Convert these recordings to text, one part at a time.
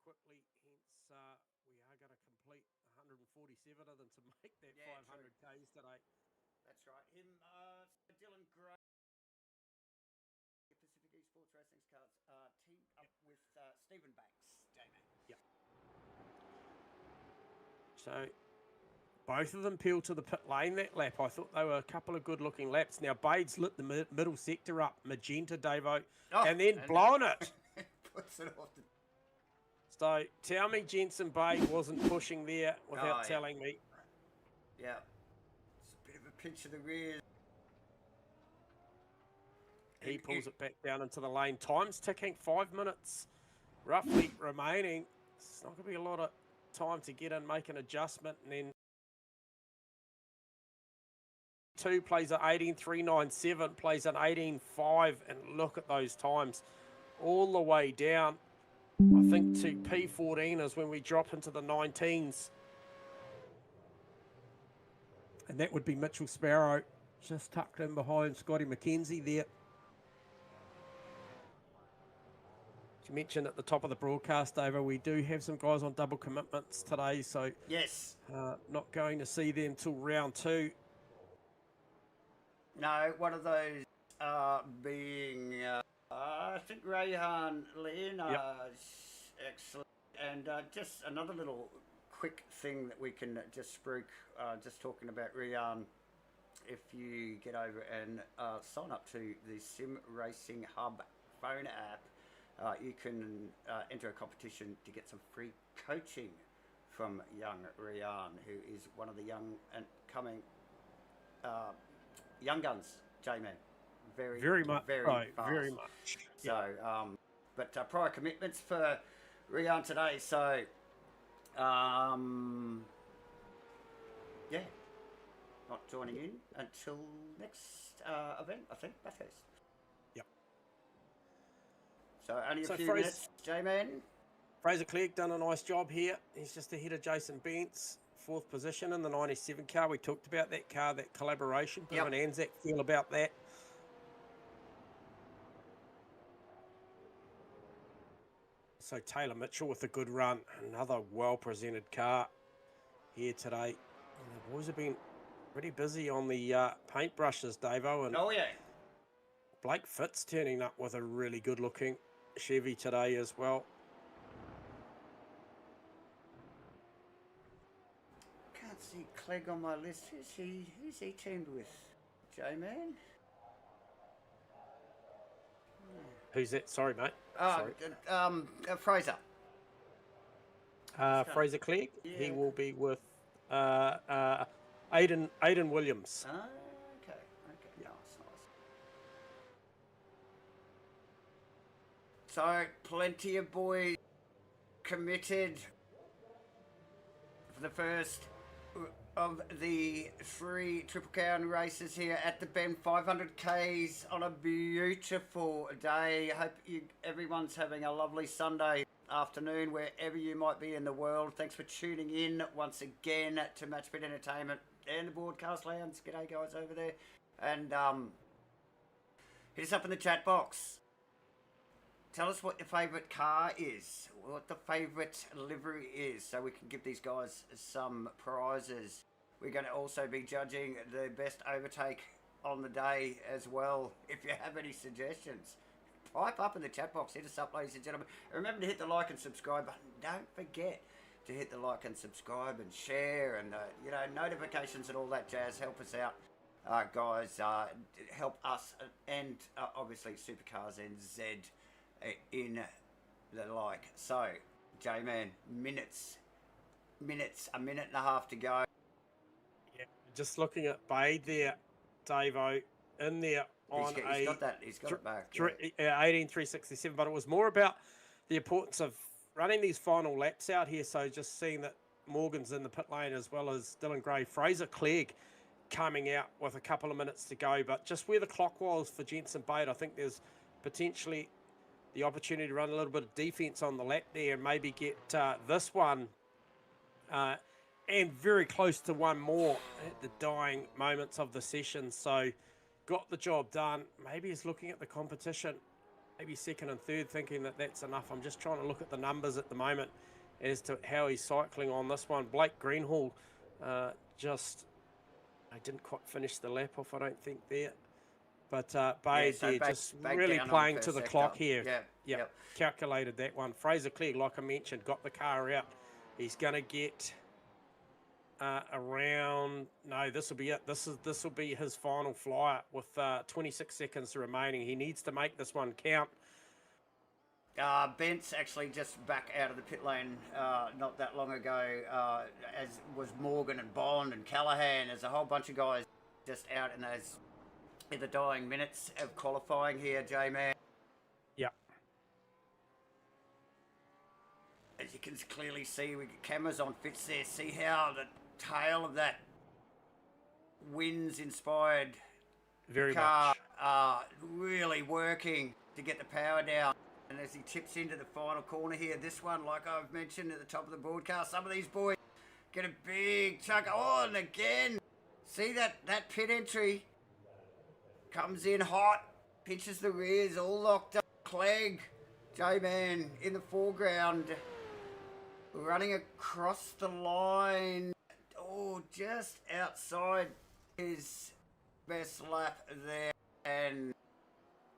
quickly. Hence, we are going to complete 147 of them to make that 500 Ks today. That's right. Dylan Gray, Pacific Esports Racing Cars, teamed up with Stephen Banks. J-Man. Yep. So both of them peeled to the pit lane that lap. I thought they were a couple of good-looking laps. Now, Bade's lit the middle sector up, magenta, Davo, and then blown it. Puts it off. So tell me Jensen Bade wasn't pushing there without telling me. Yeah. It's a bit of a pinch of the rear. He pulls it back down into the lane. Time's ticking, 5 minutes roughly remaining. It's not going to be a lot of time to get in, make an adjustment, and then 2 plays an 18.397, plays an 18.5, and look at those times all the way down. I think to P14 is when we drop into the 19s. And that would be Mitchell Sparrow, just tucked in behind Scotty McKenzie there. As you mentioned at the top of the broadcast, Over, we do have some guys on double commitments today, so yes, not going to see them till round 2. No, one of those being, I think, Rayhan Leonard. Excellent. And just another little quick thing that we can just spruik, just talking about Rayhan. If you get over and sign up to the Sim Racing Hub phone app, you can enter a competition to get some free coaching from young Rayhan, who is one of the young and coming young guns, J-Man. Very much. Very much. So, but prior commitments for Rayhan today. So, yeah, not joining in until next event, I think, Bathurst. Yep. So only a few minutes, J-Man. Fraser Clegg done a nice job here. He's just ahead of Jason Bentz, 4th position in the 97 car. We talked about that car, that collaboration. Bit of an Anzac feel about that. So Taylor Mitchell with a good run. Another well-presented car here today. And the boys have been pretty busy on the paintbrushes, Davo. And Blake Fitz turning up with a really good-looking Chevy today as well. Can't see Clegg on my list. Who's he teamed with? J-Man? Who's that? Sorry, mate. Fraser. Fraser Clegg. Yeah. He will be with Aidan Williams. Okay. Yeah. Nice. So, plenty of boys committed for the first of the 3 Triple Crown races here at the Bend, 500 Ks on a beautiful day. Hope everyone's having a lovely Sunday afternoon wherever you might be in the world. Thanks for tuning in once again to Matchbit Entertainment and the Broadcast Lounge. G'day guys over there. And hit us up in the chat box. Tell us what your favourite car is, what the favourite livery is, so we can give these guys some prizes. We're going to also be judging the best overtake on the day as well. If you have any suggestions, pipe up in the chat box. Hit us up, ladies and gentlemen. Remember to hit the like and subscribe button. Don't forget to hit the like and subscribe and share and, notifications and all that jazz. Help us out, guys. Help us and obviously SuperCars NZ in the like. So, J-Man, minutes, a minute and a half to go. Yeah, just looking at Bade there, Davo, in there on he's got it back. 18.367, but it was more about the importance of running these final laps out here. So just seeing that Morgan's in the pit lane as well as Dylan Gray. Fraser Clegg coming out with a couple of minutes to go, but just where the clock was for Jensen Bade, I think there's potentially the opportunity to run a little bit of defense on the lap there and maybe get this one and very close to one more at the dying moments of the session. So got the job done. Maybe he's looking at the competition maybe second and third, thinking that that's enough. I'm just trying to look at the numbers at the moment as to how he's cycling on this one. Blake Greenhall I didn't quite finish the lap off, I don't think, there. But Bade just really playing to the clock here. Yep. Calculated that one. Fraser Clegg, like I mentioned, got the car out. He's going to get around. No, this will be it. This will be his final flyer with 26 seconds remaining. He needs to make this one count. Bent's actually just back out of the pit lane not that long ago, as was Morgan and Bond and Callahan. There's a whole bunch of guys just out in the dying minutes of qualifying here, J-Man. Yep. As you can clearly see, we get cameras on Fitz there. See how the tail of that Wins-inspired car really working to get the power down. And as he tips into the final corner here, this one, like I've mentioned at the top of the broadcast, some of these boys get a big chunk. Oh, and again, see that pit entry comes in hot, pinches the rears, all locked up. Clegg, J-Man in the foreground, running across the line. Oh, just outside his best lap there. And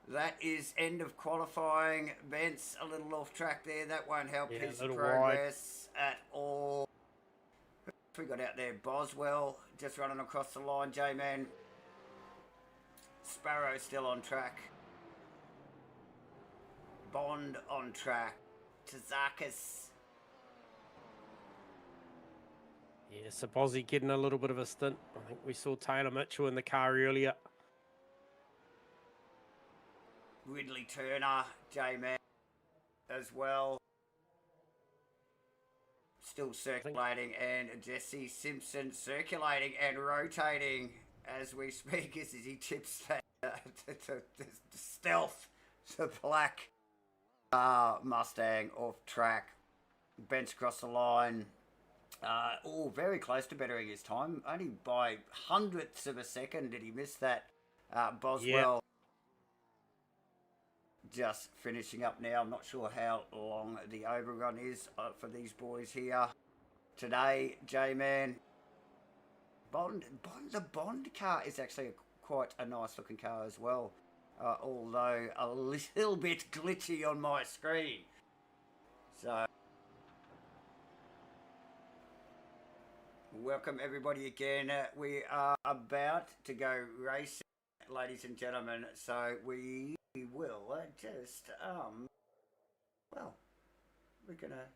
that is end of qualifying. Bent's a little off track there. That won't help his progress at all. We got out there Boswell just running across the line. J-Man. Sparrow still on track. Bond on track. Tzakis. Yeah, so Bozzy getting a little bit of a stint. I think we saw Taylor Mitchell in the car earlier. Ridley Turner, J-Man as well. Still circulating, and Jesse Simpson circulating and rotating as we speak as he tips that the stealth, the black Mustang off track. Bent across the line. Very close to bettering his time. Only by hundredths of a second did he miss that. Boswell just finishing up now. I'm not sure how long the overrun is for these boys here today. J-Man. The Bond car is actually quite a nice looking car as well. Although a little bit glitchy on my screen. So welcome everybody again. We are about to go racing, ladies and gentlemen. So we will just we're gonna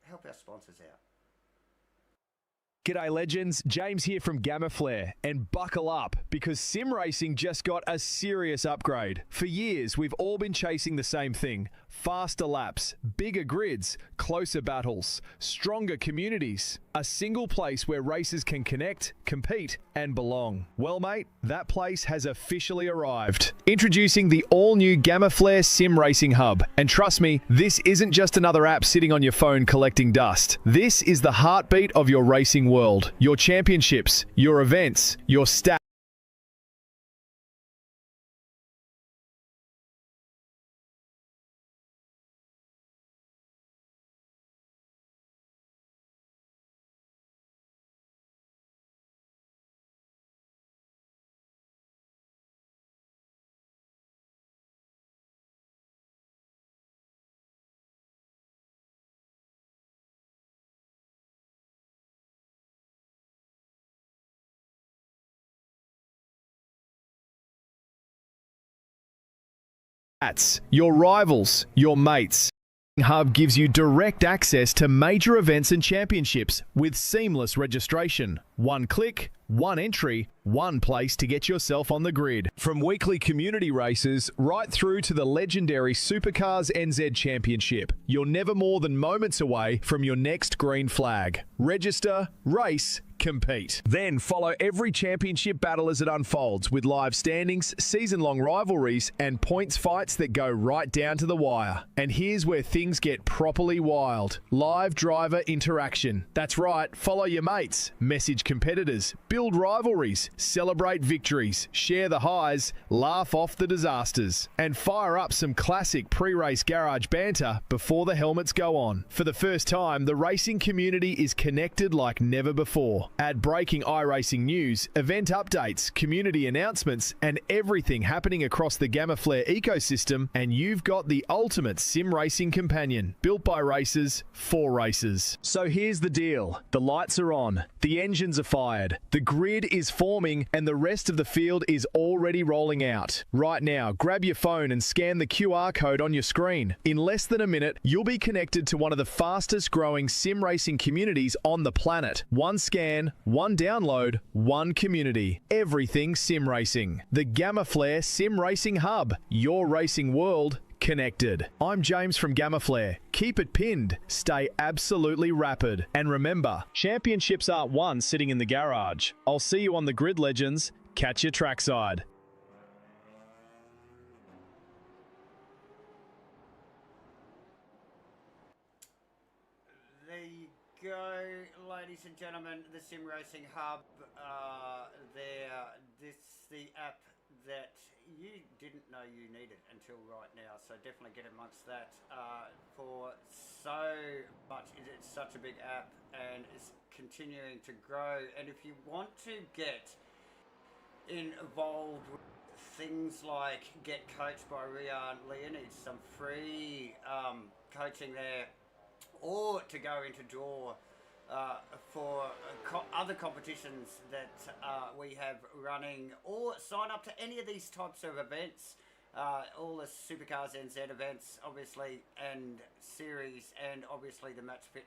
help our sponsors out. G'day legends, James here from Gamma Flare, and buckle up because sim racing just got a serious upgrade. For years, we've all been chasing the same thing: faster laps, bigger grids, closer battles, stronger communities, a single place where racers can connect, compete, and belong. Well, mate, that place has officially arrived. Introducing the all-new Gamma Flare Sim Racing Hub. And trust me, this isn't just another app sitting on your phone collecting dust. This is the heartbeat of your racing world. Your championships, your events, your stats. Your rivals, your mates. Hub gives you direct access to major events and championships with seamless registration. One click, one entry, one place to get yourself on the grid. From weekly community races right through to the legendary SuperCars NZ Championship, you're never more than moments away from your next green flag. Register, race, compete. Then follow every championship battle as it unfolds with live standings, season-long rivalries, and points fights that go right down to the wire. And here's where things get properly wild. Live driver interaction. That's right, follow your mates, message competitors, build rivalries, celebrate victories, share the highs, laugh off the disasters, and fire up some classic pre-race garage banter before the helmets go on. For the first time, the racing community is connected like never before. Add breaking iRacing news, event updates, community announcements, and everything happening across the Gamma Flare ecosystem, and you've got the ultimate sim racing companion, built by racers for racers. So here's the deal. The lights are on, the engines are fired, the grid is forming, and the rest of the field is already rolling out. Right now, grab your phone and scan the QR code on your screen. In less than a minute, you'll be connected to one of the fastest growing sim racing communities on the planet. One scan, one download, one community. Everything sim racing. The Gamma Flare Sim Racing Hub. Your racing world connected. I'm James from Gamma Flare. Keep it pinned. Stay absolutely rapid. And remember, championships aren't won sitting in the garage. I'll see you on the grid, legends. Catch you trackside. There you go, ladies and gentlemen, the Sim Racing Hub. This is the app that you didn't know you needed until right now, so definitely get amongst that for so much. It's such a big app and it's continuing to grow, and if you want to get involved with things like get coached by Rian Leonid, some free coaching there, or to go into draw for other competitions that we have running, or sign up to any of these types of events, all the SuperCars NZ events, obviously, and series, and obviously the Match Fit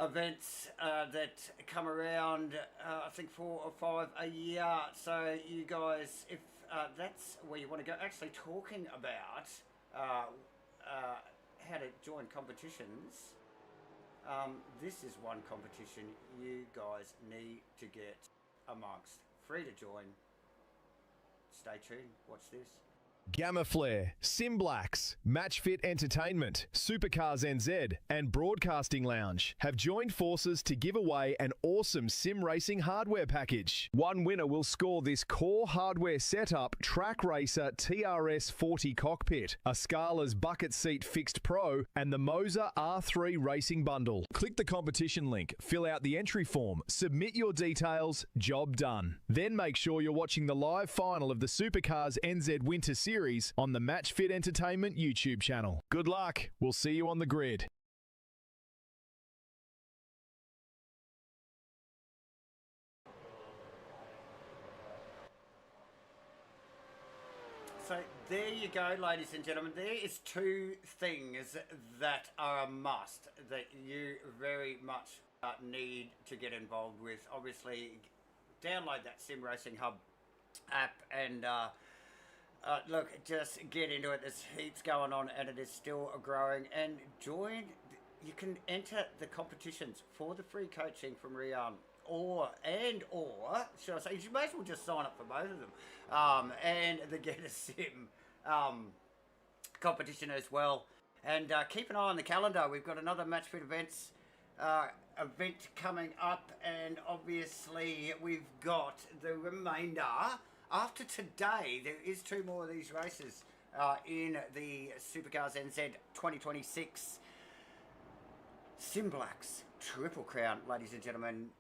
events that come around, I think 4 or 5 a year. So you guys, if that's where you want to go, actually talking about how to join competitions, this is one competition you guys need to get amongst. Free to join. Stay tuned. Watch this. Gamma Flare, SIMBLACKS, Match Fit Entertainment, SuperCars NZ, and Broadcasting Lounge have joined forces to give away an awesome sim racing hardware package. One winner will score this core hardware setup Track Racer TRS 40 cockpit, a Scala's Bucket Seat Fixed Pro, and the Moser R3 Racing Bundle. Click the competition link, fill out the entry form, submit your details, job done. Then make sure you're watching the live final of the SuperCars NZ Winter Series on the Match Fit Entertainment YouTube channel. Good luck. We'll see you on the grid. So there you go, ladies and gentlemen. There is 2 things that are a must that you very much need to get involved with. Obviously, download that Sim Racing Hub app and look, just get into it. There's heaps going on and it is still growing. And join, you can enter the competitions for the free coaching from Rian, or should I say, you may as well just sign up for both of them, and the Get a Sim competition as well. And keep an eye on the calendar. We've got another Match Fit events event coming up, and obviously we've got the remainder. After today, there is 2 more of these races in the SuperCars NZ 2026 SIMBLACKS Triple Crown, ladies and gentlemen.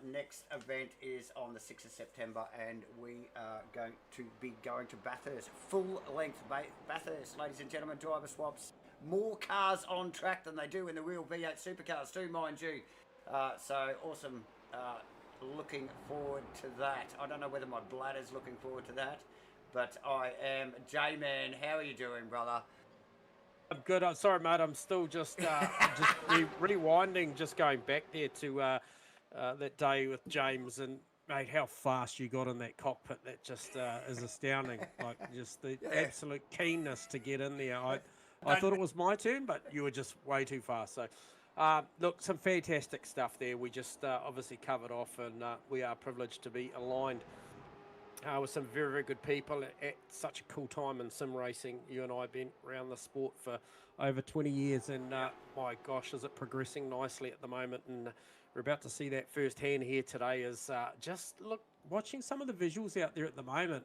Next event is on the 6th of September, and we are going to be going to Bathurst. Full length Bathurst, ladies and gentlemen. Driver swaps. More cars on track than they do in the real V8 supercars too, mind you. So awesome. Looking forward to that. I don't know whether my bladder's looking forward to that, but I am. J-Man, how are you doing, brother? I'm good. I'm sorry, mate. I'm still just rewinding, just going back there to that day with James, and mate, how fast you got in that cockpit. That just is astounding. Like, just the absolute keenness to get in there. I thought it was my turn, but you were just way too fast. So Look, some fantastic stuff there. We just obviously covered off, and we are privileged to be aligned with some very, very good people at such a cool time in sim racing. You and I have been around the sport for over 20 years, and my gosh, is it progressing nicely at the moment. And we're about to see that firsthand here today. Is just look, watching some of the visuals out there at the moment.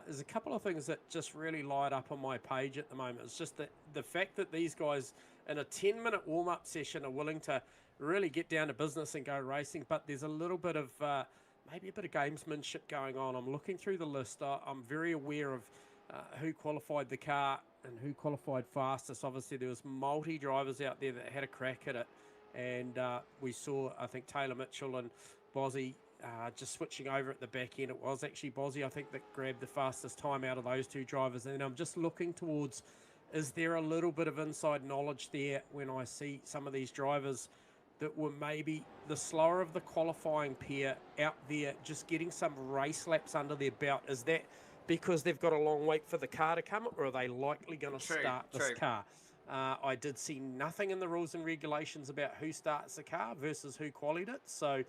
There's a couple of things that just really light up on my page at the moment. It's just that the fact that these guys in a 10-minute warm-up session are willing to really get down to business and go racing, but there's a little bit of maybe a bit of gamesmanship going on. I'm looking through the list. I'm very aware of who qualified the car and who qualified fastest. Obviously, there was multi-drivers out there that had a crack at it, and we saw, I think, Taylor Mitchell and Bozzy just switching over at the back end. It was actually Bozzy, I think, that grabbed the fastest time out of those two drivers. And I'm just looking towards, is there a little bit of inside knowledge there when I see some of these drivers that were maybe the slower of the qualifying pair out there, just getting some race laps under their belt? Is that because they've got a long wait for the car to come, or are they likely going to start this car? I did see nothing in the rules and regulations about who starts the car versus who qualified it. So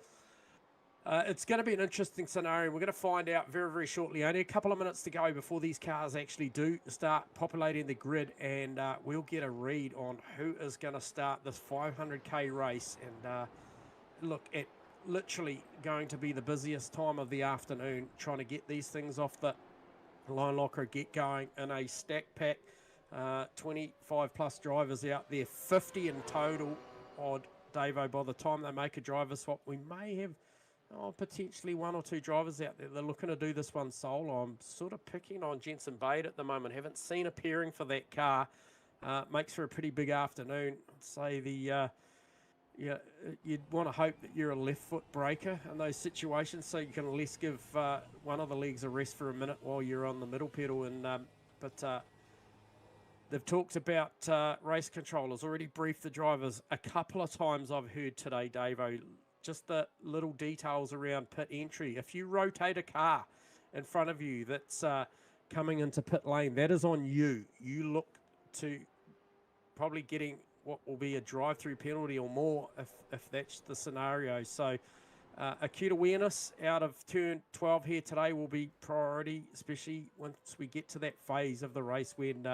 it's going to be an interesting scenario. We're going to find out very, very shortly. Only a couple of minutes to go before these cars actually do start populating the grid, and we'll get a read on who is going to start this 500k race. And look, at literally going to be the busiest time of the afternoon, trying to get these things off the line locker, get going in a stack pack. 25 plus drivers out there, 50 in total. Odd, Davo, by the time they make a driver swap, we may have potentially one or two drivers out there. They're looking to do this one solo. I'm sort of picking on Jensen Bate at the moment. Haven't seen a pairing for that car. Makes for a pretty big afternoon. I'd say you'd want to hope that you're a left foot breaker in those situations, so you can at least give one of the legs a rest for a minute while you're on the middle pedal. And but they've talked about race controllers, already briefed the drivers a couple of times, I've heard today, Davo. Just the little details around pit entry. If you rotate a car in front of you that's coming into pit lane, that is on you. You look to probably getting what will be a drive-through penalty or more if that's the scenario. So acute awareness out of turn 12 here today will be priority, especially once we get to that phase of the race when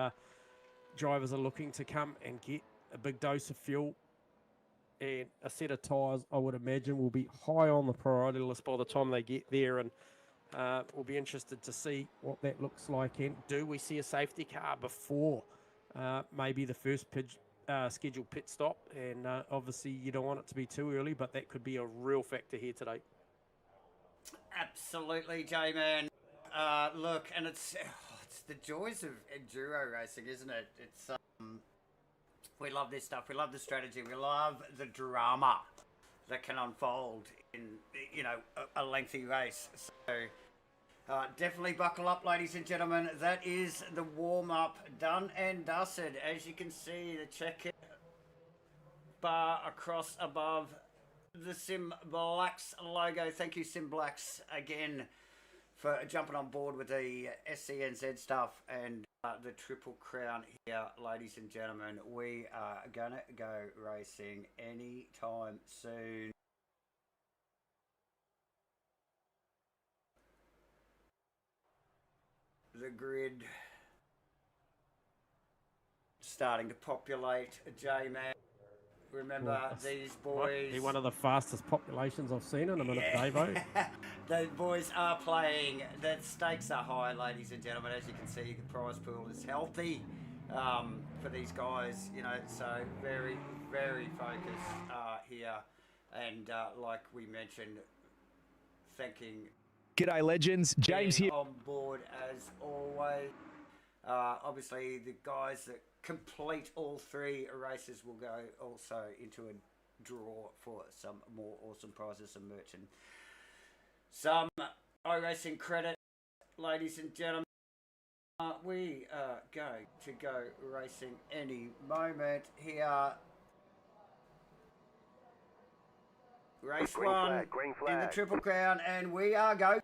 drivers are looking to come and get a big dose of fuel. And a set of tyres, I would imagine, will be high on the priority list by the time they get there. And we'll be interested to see what that looks like. And do we see a safety car before maybe the first scheduled pit stop? And obviously, you don't want it to be too early, but that could be a real factor here today. Absolutely, J-Man. Look, and it's the joys of enduro racing, isn't it? It's we love this stuff. We love the strategy. We love the drama that can unfold in, a lengthy race. So definitely buckle up, ladies and gentlemen. That is the warm-up done and dusted. As you can see, the check-in bar across above the SIMBLACKS logo. Thank you, SIMBLACKS, again, for jumping on board with the SCNZ stuff and the Triple Crown here, ladies and gentlemen. We are gonna go racing anytime soon. The grid starting to populate. J-Man, remember these boys. They're one of the fastest populations I've seen in a minute, Davo. The boys are playing. The stakes are high, ladies and gentlemen. As you can see, the prize pool is healthy for these guys. So very, very focused here. And like we mentioned, thanking. G'day, legends. James here. On board as always. Obviously, the guys that complete all three races will go also into a draw for some more awesome prizes, some merch, and some iRacing credit. Ladies and gentlemen, we are going to go racing any moment here. Race green flag in the Triple Crown, and we are go,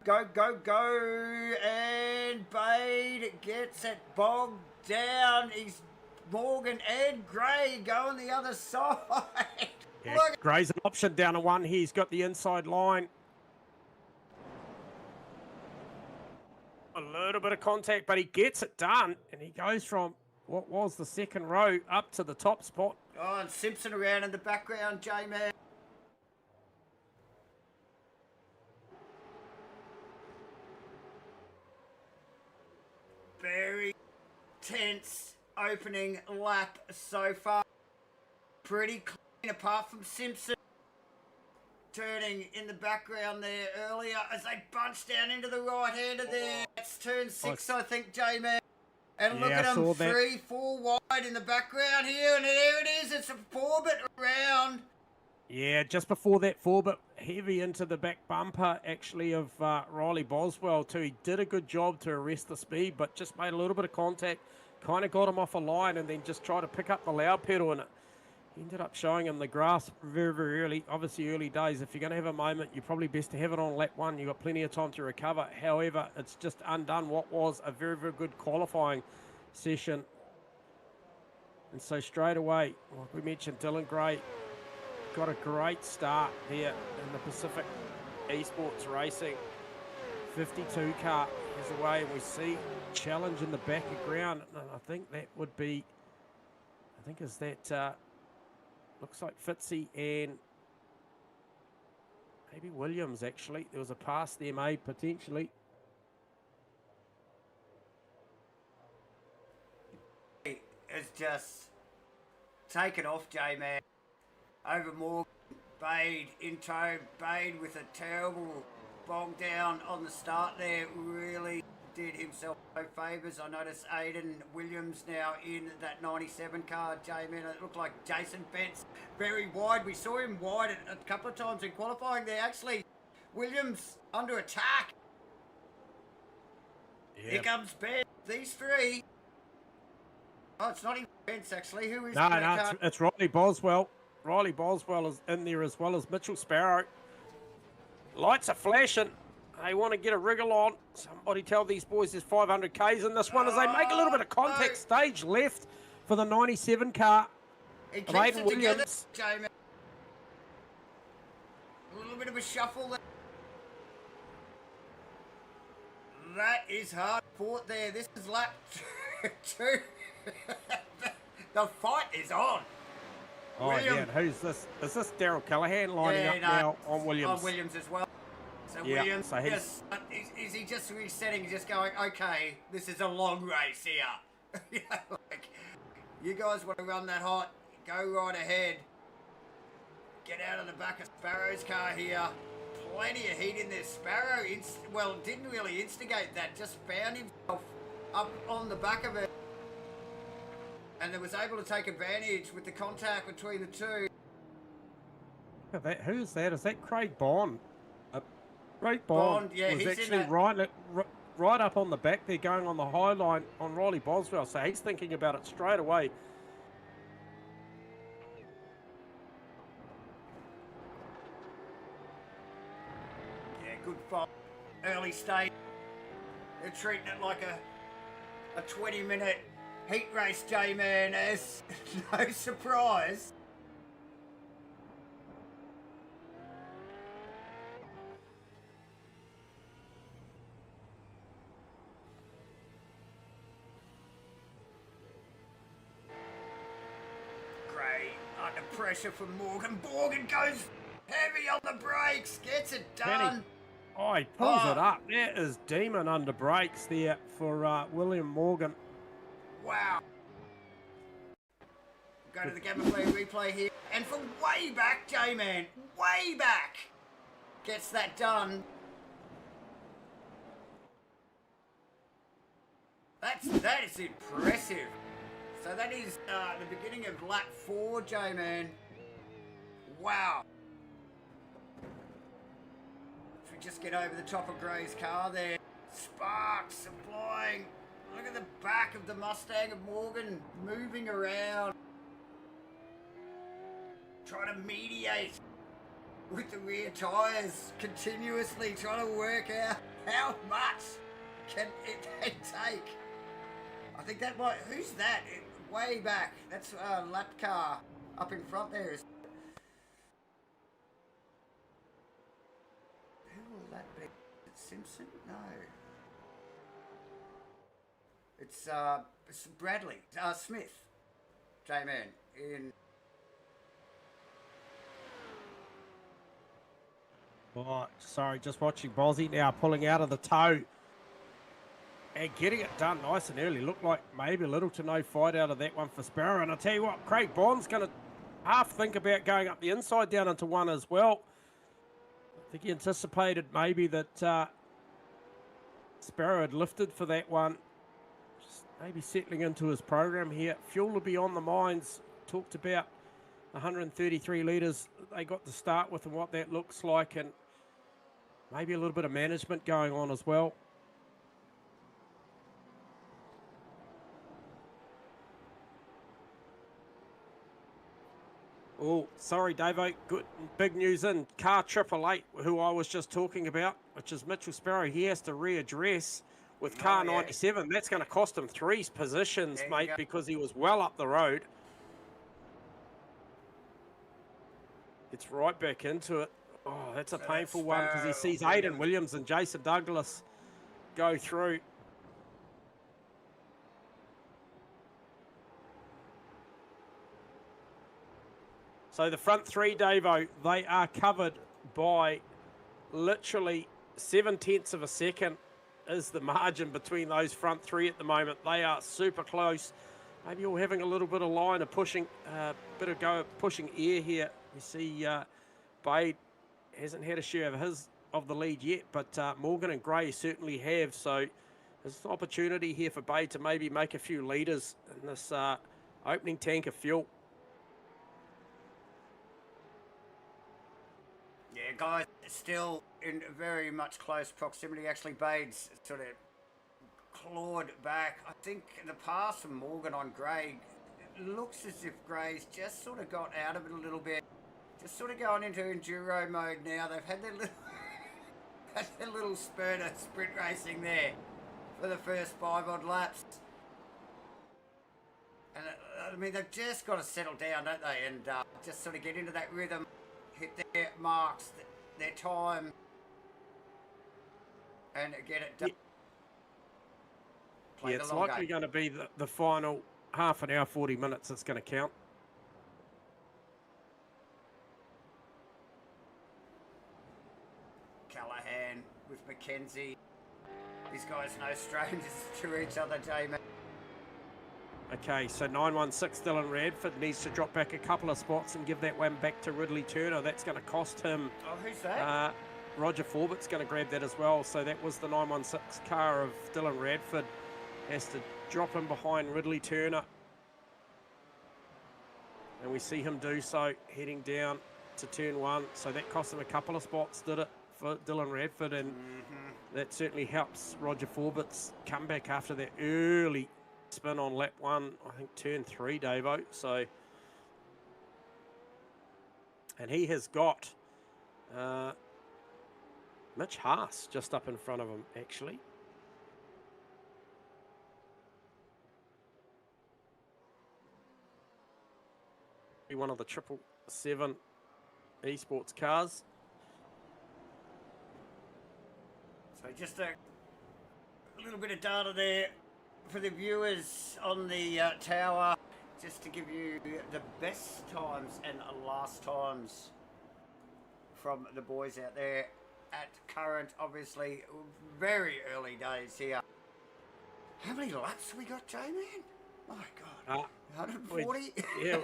and Bade gets it bogged down. He's Morgan and Gray going the other side. Yeah, Look. Gray's an option down to one. He's got the inside line. A little bit of contact, but he gets it done, and he goes from what was the second row up to the top spot. Oh, and Simpson around in the background, J-Man. Very tense opening lap so far. Pretty clean apart from Simpson. Turning in the background there earlier as they bunch down into the right-hander there. It's turn 6, I think, J-Man. And look at them, 3, 4 wide in the background here, and there it is. It's a 4-bit around. Yeah, just before that 4-bit, heavy into the back bumper, actually, of Riley Boswell, too. He did a good job to arrest the speed, but just made a little bit of contact, kind of got him off a line, and then just tried to pick up the loud pedal, and he ended up showing him the grass very, very early. Obviously, early days. If you're going to have a moment, you're probably best to have it on lap 1. You've got plenty of time to recover. However, it's just undone what was a very, very good qualifying session. And so straight away, like we mentioned, Dylan Gray got a great start here in the Pacific Esports Racing. 52 car is away, and we see challenge in the back of ground. And I think that would be, is that... looks like Fitzy and maybe Williams, actually. There was a pass there made, potentially. It's just taken off, J-Man. Over Morgan. Bade in tow. Bade with a terrible bog down on the start there. Really did himself no favours. I noticed Aiden Williams now in that 97 car, J-Man. It looked like Jason Bent's very wide. We saw him wide a couple of times in qualifying there. Actually, Williams under attack. Yeah. Here comes Bent. These three. Oh, it's not even Bent's, actually. Who is No, it's Riley Boswell. Riley Boswell is in there as well as Mitchell Sparrow. Lights are flashing. They want to get a wriggle on. Somebody tell these boys there's 500 Ks in this one as they make a little bit of contact. Stage left for the 97 car. He keeps it together, J-Man. A little bit of a shuffle there. That is hard fought there. This is lap 2. The fight is on. Oh, William. Yeah, who's this? Is this Daryl Callahan lining up now on Williams? On Williams as well. So yeah, Williams, so is he just resetting, just going, okay, this is a long race here. You know, like, you guys want to run that hot, go right ahead. Get out of the back of Sparrow's car here. Plenty of heat in there. Sparrow, didn't really instigate that, just found himself up on the back of it. And was able to take advantage with the contact between the two. Who's that? Is that Craig Bond? Craig Bond, yeah, was he's actually right up on the back there, going on the high line on Riley Boswell. So he's thinking about it straight away. Yeah, good fight. Early stage. They're treating it like a 20-minute heat race, J-Man, as no surprise. Gray under pressure from Morgan. Morgan goes heavy on the brakes, gets it done. Oh, he pulls it up. That is demon under brakes there for William Morgan. Wow. Go to the Gamma Play replay here. And from way back, J-Man, way back, gets that done. That is impressive. So that is the beginning of lap 4, J-Man. Wow. If we just get over the top of Gray's car there. Sparks are flying. Look at the back of the Mustang of Morgan moving around. Trying to mediate with the rear tyres continuously, trying to work out how much can it take. I think that might... Who's that? Way back. That's a lap car up in front there. will that be? Is it Simpson? No. It's Bradley. Smith. J-Man in... Oh, sorry, just watching Bozzy now pulling out of the toe and getting it done nice and early. Looked like maybe a little to no fight out of that one for Sparrow. And I'll tell you what, Craig Bond's going to half think about going up the inside down into one as well. I think he anticipated maybe that Sparrow had lifted for that one. Just maybe settling into his program here. Fuel will be on the mines. Talked about 133 litres they got to start with and what that looks like, and maybe a little bit of management going on as well. Oh, sorry, Davo. Good, big news in. Car 888, who I was just talking about, which is Mitchell Sparrow. He has to readdress with car 97. That's going to cost him 3 positions, mate, because he was well up the road. Gets right back into it. Oh, that's a painful one because he sees Aidan Williams and Jason Douglas go through. So the front three, Davo, they are covered by literally 0.7 of a second is the margin between those front three at the moment. They are super close. Maybe you're having a little bit of line of pushing, bit of go pushing air here. You see Bade hasn't had a share of the lead yet, but Morgan and Gray certainly have. So there's an opportunity here for Bade to maybe make a few litres in this opening tank of fuel. Yeah, guys, still in very much close proximity. Actually, Bade's sort of clawed back. I think the pass from Morgan on Gray, it looks as if Gray's just sort of got out of it a little bit. Just sort of going into enduro mode now. They've had their little spurt of sprint racing there for the first 5 odd laps. And I mean, they've just got to settle down, don't they? And just sort of get into that rhythm, hit their marks, their time, and get it done. Yeah, it's likely going to be the final half an hour, 40 minutes that's going to count. Callahan with Mackenzie. These guys no strangers to each other, J-Man. Okay, so 916 Dylan Radford needs to drop back a couple of spots and give that one back to Ridley Turner. That's going to cost him. Oh, who's that? Roger Forbett's going to grab that as well. So that was the 916 car of Dylan Radford. Has to drop him behind Ridley Turner. And we see him do so heading down to turn 1. So that cost him a couple of spots, did it, for Dylan Radford. And that certainly helps Roger Forbett's comeback after that early spin on lap 1, I think turn 3, Davo. So, and he has got Mitch Haas just up in front of him, actually. One of the 777 esports cars. So just a little bit of data there for the viewers on the tower, just to give you the best times and last times from the boys out there at current, obviously very early days here. How many laps have we got, J-Man? My God, 140? Yeah.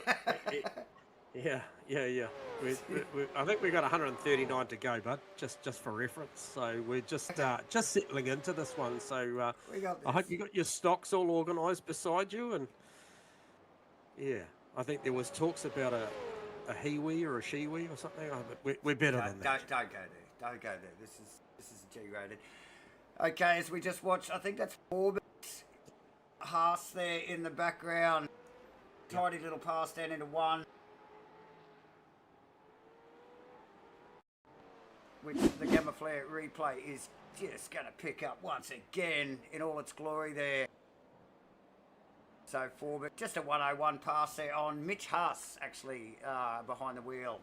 I think we got 139 to go, bud. Just for reference. So we're just settling into this one. So we got this. I hope you got your stocks all organised beside you. And yeah, I think there was talks about a he-wee or a she-wee or something. But we're better than that. Don't go there. Don't go there. This is G-rated. Okay, as we just watched, I think that's Orbit Haas there in the background. Tidy little pass down into 1. Which the Gamma Flare replay is just going to pick up once again in all its glory there. So Forbett, just a 101 pass there on Mitch Haas, actually behind the wheel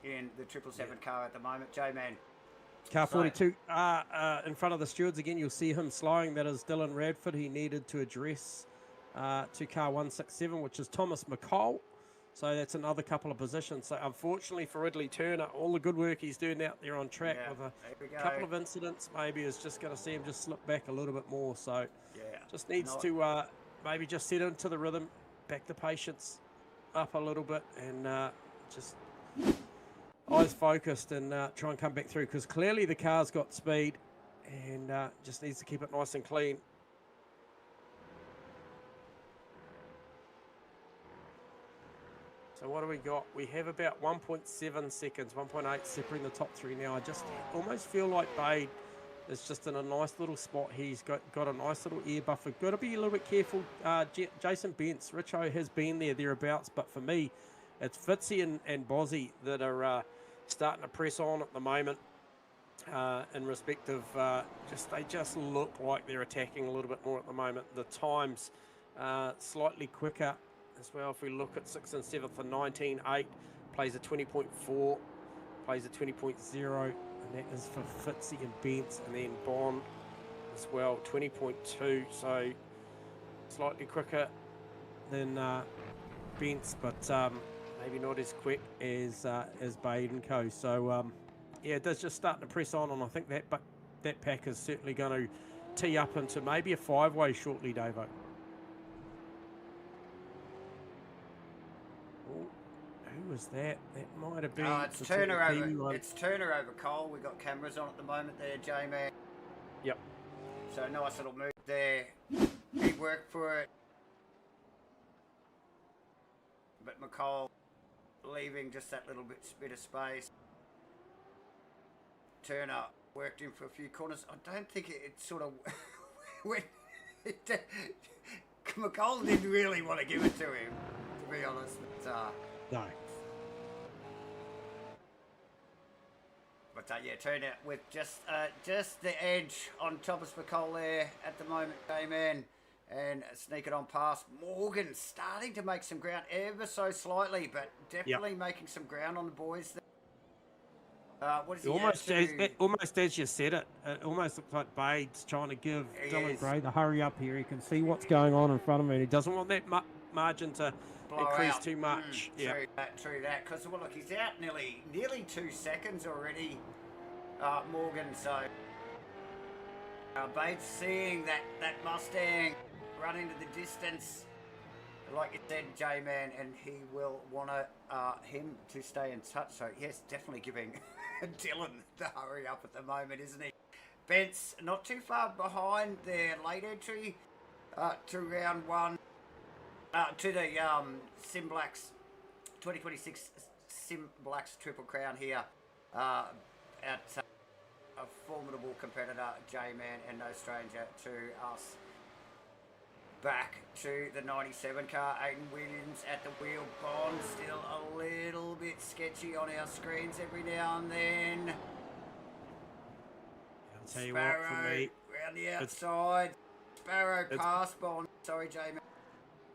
in the 777 car at the moment. J-Man, Car 42 in front of the stewards again. You'll see him slowing. That is Dylan Radford. He needed to address to car 167, which is Thomas McCall. So that's another couple of positions. So unfortunately for Ridley Turner, all the good work he's doing out there on track with a couple of incidents, maybe is just going to see him just slip back a little bit more. So just needs to maybe just set into the rhythm, back the patience up a little bit, and just eyes focused and try and come back through, because clearly the car's got speed and just needs to keep it nice and clean. So what do we got? We have about 1.7 seconds, 1.8 separating the top three now. I just almost feel like Bade is just in a nice little spot. He's got a nice little air buffer. Got to be a little bit careful. Jason Bentz, Richo has been thereabouts, but for me, it's Fitzy and Bozzy that are starting to press on at the moment in respect of they just look like they're attacking a little bit more at the moment. The times slightly quicker as well. If we look at 6th and 7th and 19.8, plays a 20.4, plays a 20.0, and that is for Fitzy and Bentz, and then Bond as well, 20.2, so slightly quicker than Bentz, but maybe not as quick as Bade and Co. So yeah, it does just start to press on, and I think that pack is certainly going to tee up into maybe a 5-way shortly, Davo. Who was that? That might have been. It's Turner over. It's Turner over Cole. We've got cameras on at the moment there, J-Man. Yep. So nice little move there. He worked for it. But McCall leaving just that little bit of space. Turner worked in for a few corners. I don't think it sort of went. McCall didn't really want to give it to him, to be honest. But, no. But yeah, Turner with just the edge on Thomas McCall there at the moment, J-Man, and sneak it on past. Morgan starting to make some ground ever so slightly, but definitely making some ground on the boys there. What is he almost as you said it, it almost looks like Bade's trying to give Dylan Gray the hurry up here. He can see what's going on in front of him, and he doesn't want that margin to increase too much. True that. Because look, he's out nearly 2 seconds already, Morgan. So Bates seeing that Mustang run into the distance, like you said, J-Man, and he will want him to stay in touch. So yes, definitely giving Dylan the hurry up at the moment, isn't he? Bent's not too far behind their late entry to round one. To the SIMBLACKS 2026 SIMBLACKS Triple Crown here at a formidable competitor, J-Man, and no stranger to us. Back to the 97 car, Aiden Williams at the wheel. Bond still a little bit sketchy on our screens every now and then. I'll tell you Sparrow what, for me, round the outside. Sparrow past Bond. Sorry, J-Man.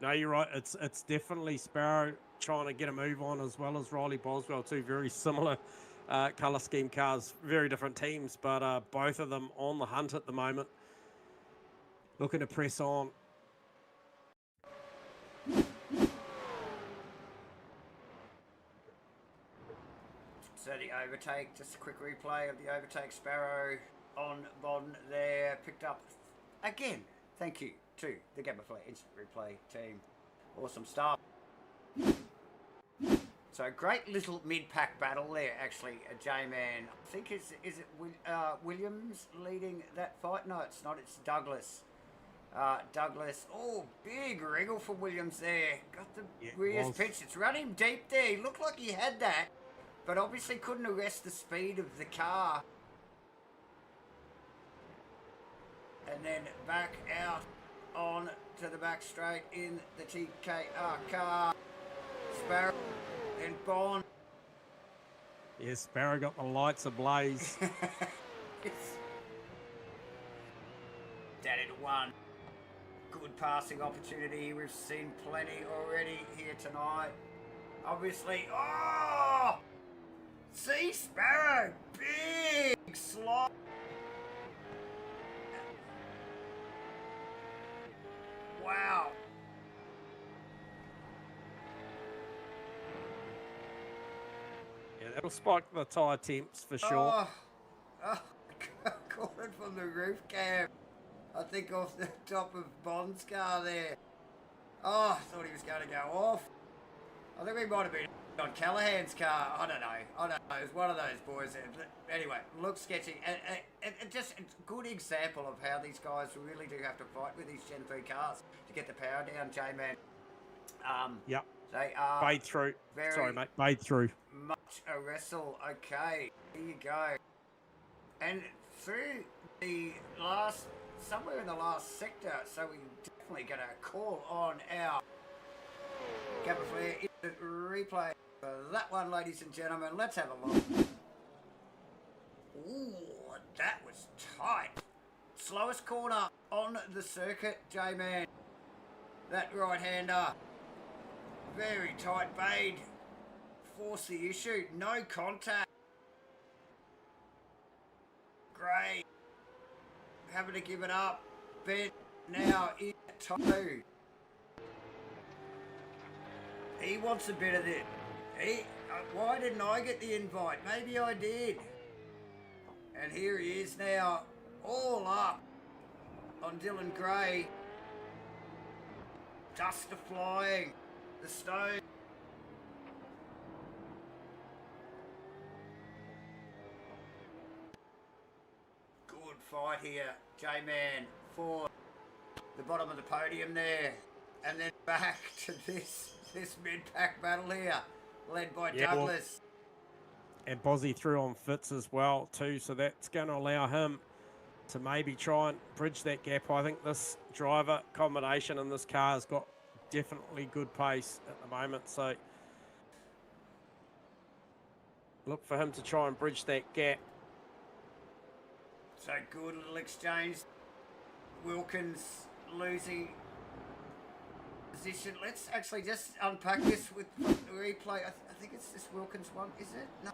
No, you're right. It's definitely Sparrow trying to get a move on, as well as Riley Boswell. Two very similar colour scheme cars, very different teams, but both of them on the hunt at the moment, looking to press on. So the overtake, just a quick replay of the overtake. Sparrow on Bond there, picked up again. Thank you to the Gamma Flare Instant Replay team. Awesome stuff. So great little mid-pack battle there, actually, J-Man. I think is it Williams leading that fight? No, it's not. It's Douglas. Douglas. Oh, big wriggle for Williams there. Got the rear's pitch. It's running deep there. He looked like he had that, but obviously couldn't arrest the speed of the car. And then back out on to the back straight in the TKR car. Sparrow and Bond. Yes, Sparrow got the lights ablaze. Down into one. Good passing opportunity. We've seen plenty already here tonight. Obviously, see Sparrow, big slot. Wow. Yeah, that'll spike the tyre temps for sure. Oh, caught it from the roof cam. I think off the top of Bond's car there. Oh, I thought he was going to go off. I think we might have been on Callahan's car. I don't know. It was one of those boys. Anyway, looks sketchy. And just a good example of how these guys really do have to fight with these Gen 3 cars to get the power down, J-Man. Yep. They are Bade through. Sorry, mate. Bade through. Much a wrestle. Okay, here you go. And through the last, somewhere in the last sector, so we're definitely going to call on our Gamma Flare instant replay for that one, ladies and gentlemen. Let's have a look. Ooh, that was tight. Slowest corner on the circuit, J-Man. That right-hander. Very tight. Bade forced the issue. No contact. Gray having to give it up. Ben now in tow. He wants a bit of this. Why didn't I get the invite? Maybe I did. And here he is now, all up on Dylan Gray. Dust flying. The stone. Good fight here, J-Man, for the bottom of the podium there. And then back to this mid-pack battle here, led by Douglas. And Bozzy threw on Fitz as well too, so that's going to allow him to maybe try and bridge that gap. I think this driver combination in this car has got definitely good pace at the moment, so look for him to try and bridge that gap. So good little exchange. Wilkins losing position. Let's actually just unpack this with the replay. I think it's this Wilkins one, is it? No.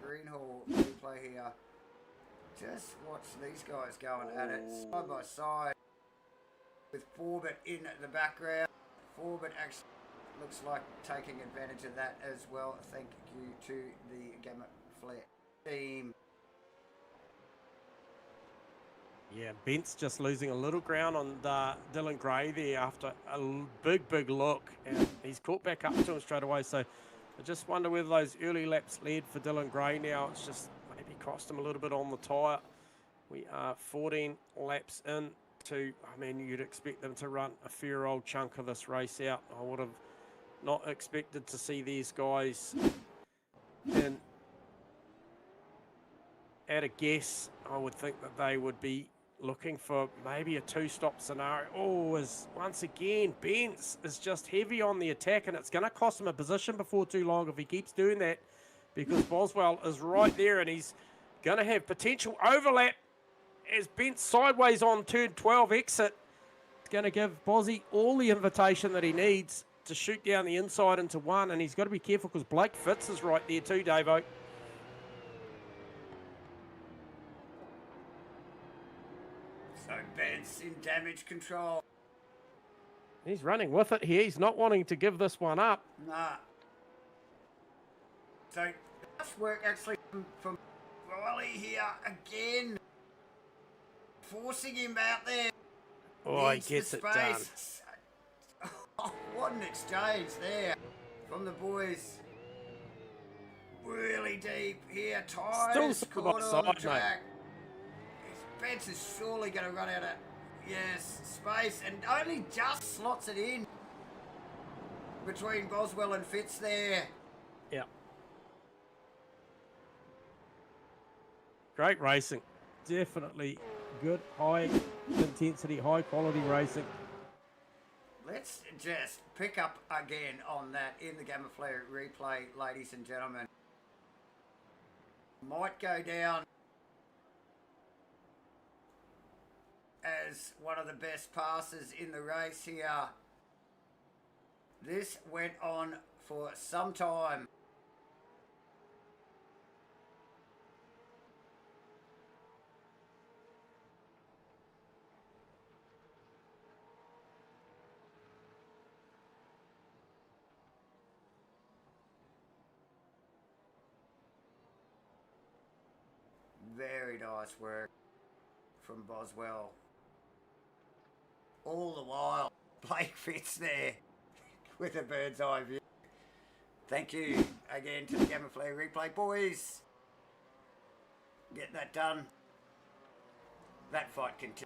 Greenhall replay here. Just watch these guys going at it side by side with Forbett in the background. Forbett actually looks like taking advantage of that as well. Thank you to the Gamma Flare team. Yeah, Bent's just losing a little ground on Dylan Gray there after a big look, and he's caught back up to him straight away. So I just wonder whether those early laps led for Dylan Gray now. It's just maybe cost him a little bit on the tyre. We are 14 laps in to, I mean, you'd expect them to run a fair old chunk of this race out. I would have not expected to see these guys in. At a guess, I would think that they would be looking for maybe a two-stop scenario. Oh, once again, Benz is just heavy on the attack, and it's going to cost him a position before too long if he keeps doing that, because Boswell is right there, and he's going to have potential overlap as Bent sideways on turn 12 exit. It's going to give Bozzy all the invitation that he needs to shoot down the inside into one, and he's got to be careful because Blake Fitz is right there too, Davo. So Ben's in damage control. He's running with it here. He's not wanting to give this one up. Nah. So that's work actually from Riley here again. Forcing him out there. Oh, he gets it done. Oh, what an exchange there from the boys. Really deep here. Tyres caught on the track. Benz is surely going to run out of space, and only just slots it in between Boswell and Fitz there. Yeah. Great racing. Definitely good, high intensity, high quality racing. Let's just pick up again on that in the Gamma Flare replay, ladies and gentlemen. Might go down as one of the best passes in the race here. This went on for some time. nice work from Boswell. All the while, Blake Fitz there with a bird's eye view. Thank you again to the Gamma Flare replay boys. Get that done. That fight continues.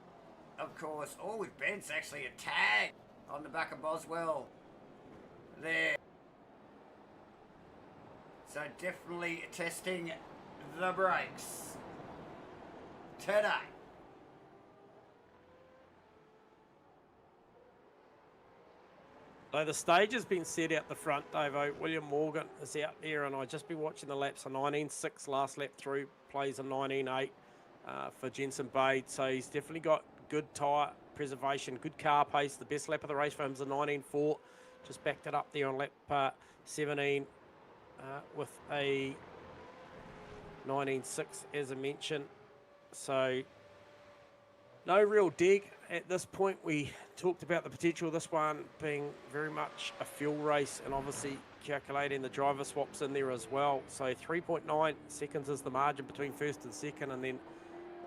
Of course, all with Ben's actually a tag on the back of Boswell there. So definitely testing the brakes today. So the stage has been set out the front, Davo. William Morgan is out there, and I've just been watching the laps. A 19.6 last lap through, plays a 19.8 for Jensen Bade. So he's definitely got good tyre preservation, good car pace. The best lap of the race for him is a 19.4. Just backed it up there on lap 17 with a 19.6, as I mentioned. So no real dig at this point. We talked about the potential of this one being very much a fuel race, and obviously calculating the driver swaps in there as well. So 3.9 seconds is the margin between first and second, and then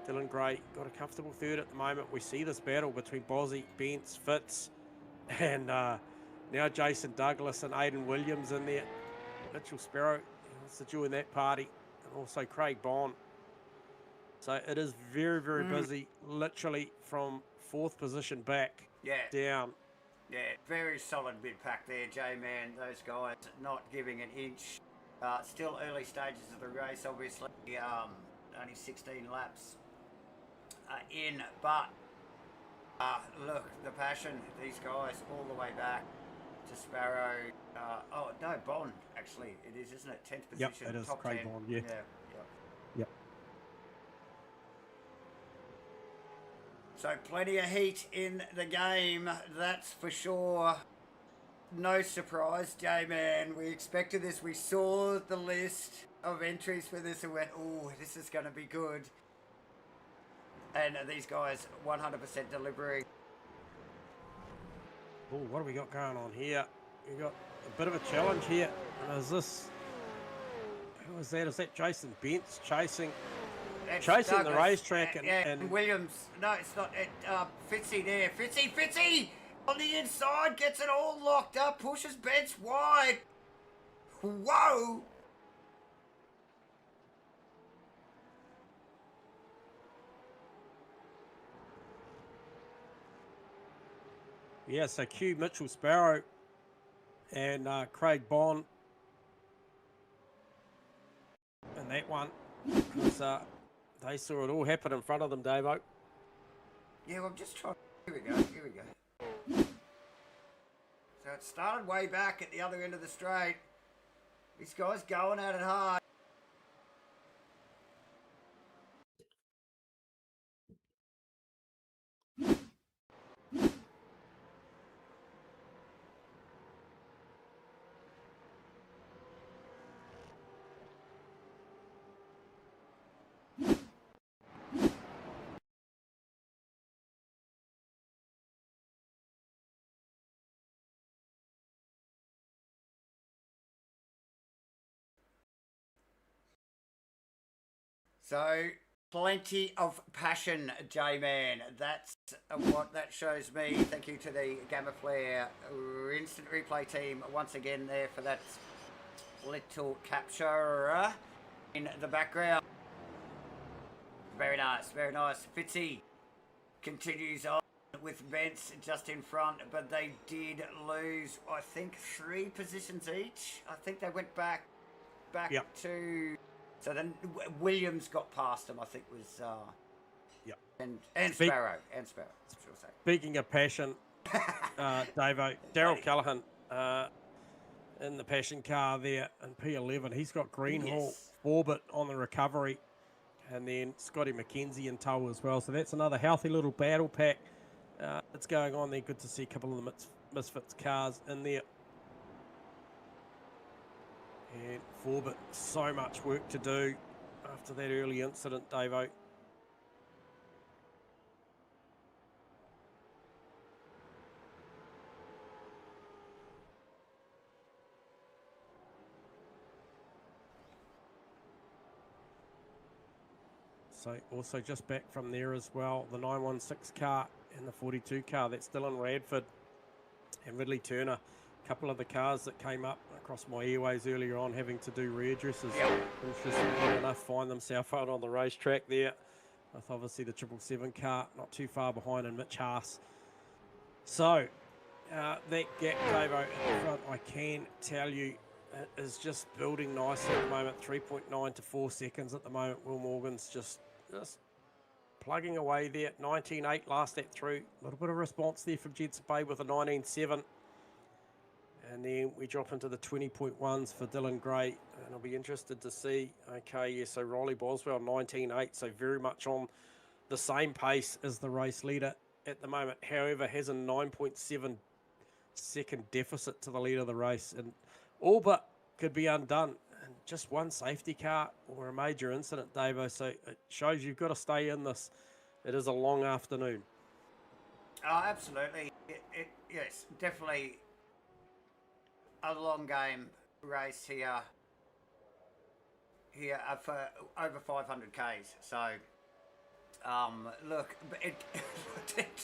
Dylan Gray got a comfortable third at the moment. We see this battle between Bozzy, Bence, Fitz, and now Jason Douglas and Aidan Williams in there. Mitchell Sparrow, he wants to join that party, and also Craig Bond. So it is very, very busy, literally from fourth position back down. Yeah, very solid mid pack there, J-Man. Those guys not giving an inch. Still early stages of the race, obviously. Only 16 laps in, but look, the passion, these guys all the way back to Sparrow. Oh, no, Bond, actually, it is, isn't it? 10th position. Yep, it is top Craig 10. Bond, yeah. Yep. So plenty of heat in the game, that's for sure. No surprise, J-Man. We expected this. We saw the list of entries for this and went, oh, this is going to be good. And these guys 100% delivering. Oh, what have we got going on here? We got a bit of a challenge here. And is this... Who is that? Is that Jason Bence chasing Douglas, the racetrack? And Williams. No, it's not. Fitzy there. Fitzy! On the inside, gets it all locked up, pushes Bence wide. Whoa! Yeah, so Q Mitchell Sparrow and Craig Bond. And that one was, they saw it all happen in front of them, Davo. Yeah, well, I'm just trying. Here we go. So it started way back at the other end of the straight. This guy's going at it hard. So, plenty of passion, J-Man. That's what that shows me. Thank you to the Gamma Flare instant replay team once again there for that little capture in the background. Very nice, very nice. Fitzy continues on with Bence just in front, but they did lose, I think, 3 positions each. I think they went back to... So then Williams got past him, I think was... And Sparrow. Speaking of passion, Davo, Daryl Callaghan in the passion car there in P11. He's got Greenhall, Forbit on the recovery, and then Scotty McKenzie in tow as well. So that's another healthy little battle pack that's going on there. Good to see a couple of the Misfits cars in there. And Forbit, so much work to do after that early incident, Davo. So also just back from there as well, the 916 car and the 42 car. That's Dylan Radford and Ridley Turner. A couple of the cars that came up across my airways earlier on having to do readdresses. Interestingly enough, find themselves out on the racetrack there. With obviously the 777 car not too far behind, and Mitch Haas. So that gap, Davo, at the front, I can tell you, it is just building nicely at the moment. 3.9 to 4 seconds at the moment. Will Morgan's just plugging away there. 19.8 last lap through. A little bit of response there from Jedson Bay with a 19.7. And then we drop into the 20.1s for Dylan Gray. And I'll be interested to see. Okay, yeah, so Riley Boswell, 19.8. So very much on the same pace as the race leader at the moment. However, has a 9.7 second deficit to the lead of the race. And all but could be undone. And just one safety car or a major incident, Davo. So it shows you've got to stay in this. It is a long afternoon. Oh, absolutely. Yes, definitely a long game race here for over 500 Ks. So, look,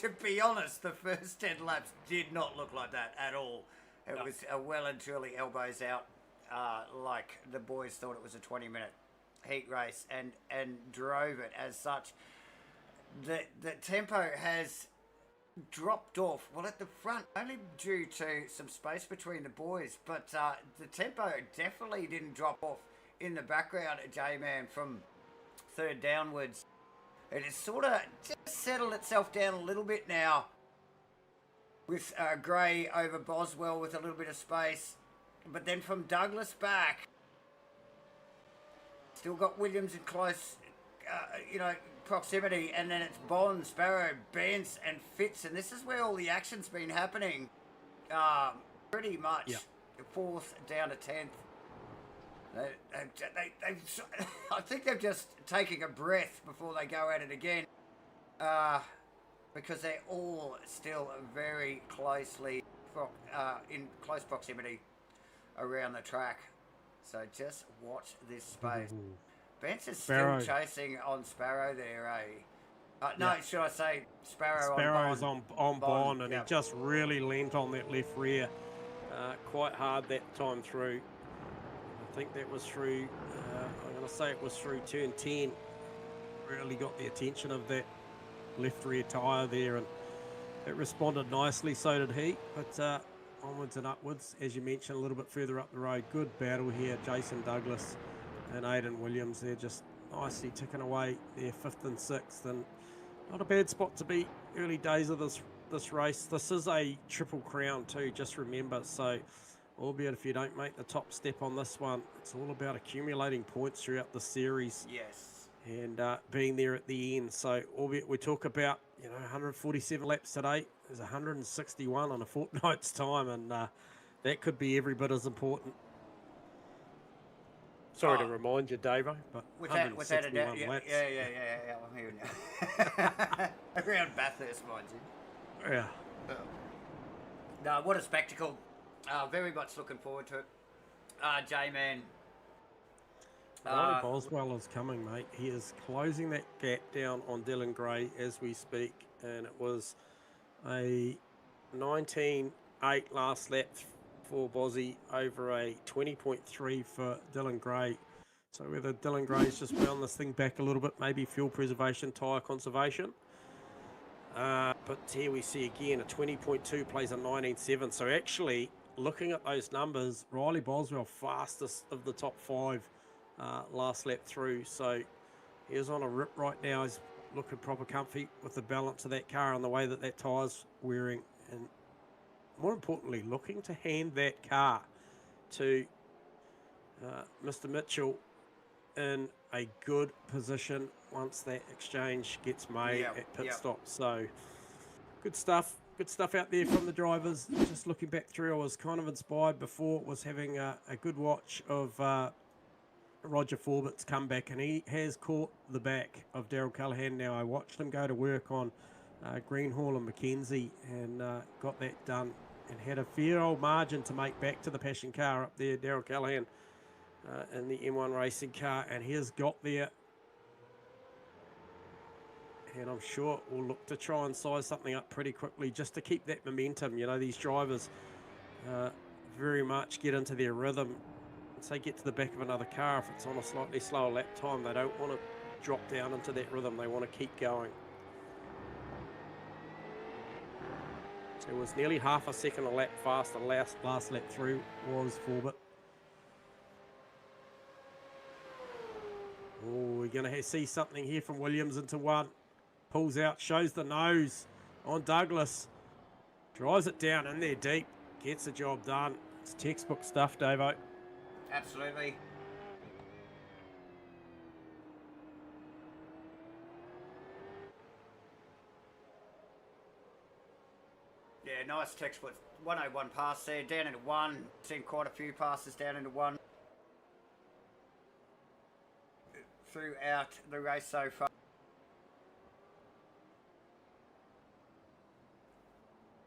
to be honest, the first 10 laps did not look like that at all. It was well and truly elbows out, like the boys thought it was a 20-minute heat race and drove it as such. The tempo has dropped off, well, at the front, only due to some space between the boys, but the tempo definitely didn't drop off in the background at J-Man from third downwards. It has sort of just settled itself down a little bit now with Gray over Boswell with a little bit of space, but then from Douglas back, still got Williams in close, proximity, and then it's Bond, Sparrow, Bence, and Fitz, and this is where all the action's been happening, pretty much. Yeah. 4th down to 10th. I think they're just taking a breath before they go at it again, because they're all still very closely in close proximity around the track. So just watch this space. Bence is still chasing on Sparrow there, eh? No, should I say Sparrow Sparrow's on Bond, and he just really leant on that left rear quite hard that time through. I think that was through, I'm going to say it was through turn 10. Really got the attention of that left rear tyre there, and it responded nicely, so did he. But onwards and upwards, as you mentioned, a little bit further up the road. Good battle here, Jason Douglas and Aidan Williams. They're just nicely ticking away. They're 5th and 6th, and not a bad spot to be early days of this race. This is a triple crown too, just remember. So albeit if you don't make the top step on this one, it's all about accumulating points throughout the series. Yes. And being there at the end. So albeit we talk about 147 laps today, there's 161 on a fortnight's time, and that could be every bit as important. Sorry to remind you, Davo, but without a doubt, laps. Yeah, I'm hearing you. Around Bathurst, mind you. Yeah. No, what a spectacle. Very much looking forward to it. J-Man. Riley Boswell is coming, mate. He is closing that gap down on Dylan Gray as we speak, and it was a 19.8 last lap for Bozzy over a 20.3 for Dylan Gray. So whether Dylan Gray's just wound this thing back a little bit, maybe fuel preservation, tyre conservation. But here we see again a 20.2 plays a 19.7. So actually, looking at those numbers, Riley Boswell fastest of the top 5 last lap through. So he's on a rip right now. He's looking proper comfy with the balance of that car and the way that tyre's wearing. And more importantly, looking to hand that car to Mr. Mitchell in a good position once that exchange gets made at pit stop. So good stuff out there from the drivers. Just looking back through, I was kind of inspired before, was having a good watch of Roger Forbett's comeback, and he has caught the back of Daryl Callahan now. I watched him go to work on Greenhall and Mackenzie and got that done, and had a fair old margin to make back to the passion car up there, Daryl Callahan in the M1 racing car, and he has got there And I'm sure we'll look to try and size something up pretty quickly just to keep that momentum. You know, these drivers very much get into their rhythm. Once they get to the back of another car, if it's on a slightly slower lap time, they don't want to drop down into that rhythm. They want to keep going. So it was nearly half a second a lap faster. Last lap through was Forbit. Oh, we're going to see something here from Williams into one. Pulls out, shows the nose on Douglas. Drives it down in there deep. Gets the job done. It's textbook stuff, Davo. Absolutely. Yeah, nice textbook. 101 pass there, down into one. Seen quite a few passes down into one throughout the race so far.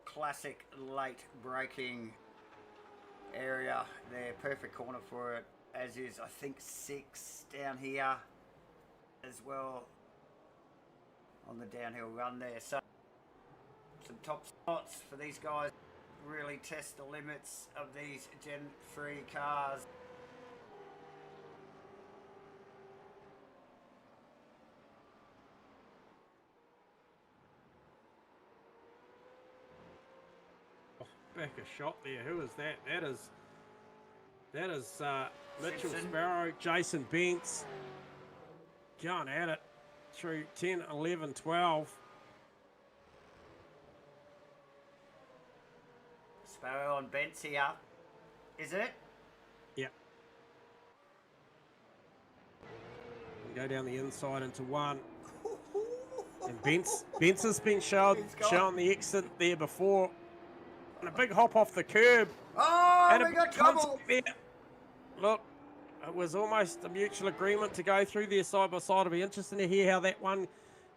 Classic late braking area there, perfect corner for it, as is I think 6 down here as well on the downhill run there. So some top spots for these guys, really test the limits of these Gen 3 cars. Back a shot there. Who is that? That is Mitchell Simpson. Sparrow, Jason Bentz going at it through 10, 11, 12. Sparrow on Bentz here, is it? Yeah. Go down the inside into one. And Bentz has been shown the exit there before. And a big hop off the curb. Oh, and we got trouble. There. Look, it was almost a mutual agreement to go through there side by side. It'll be interesting to hear how that one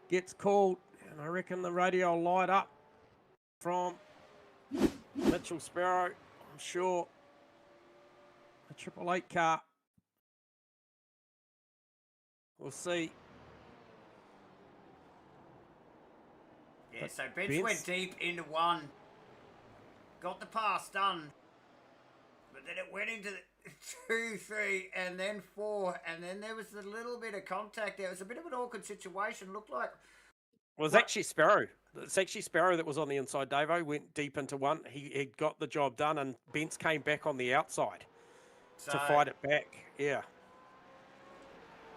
gets called. And I reckon the radio will light up from Mitchell Sparrow. I'm sure. A 888 car. We'll see. Yeah, so Bentz went deep into one. Got the pass done. But then it went into the 2, 3, and then 4. And then there was a little bit of contact there. It was a bit of an awkward situation. Looked like... Well, it was actually Sparrow. It's actually Sparrow that was on the inside. Davo went deep into one. He got the job done, and Bentz came back on the outside to fight it back. Yeah.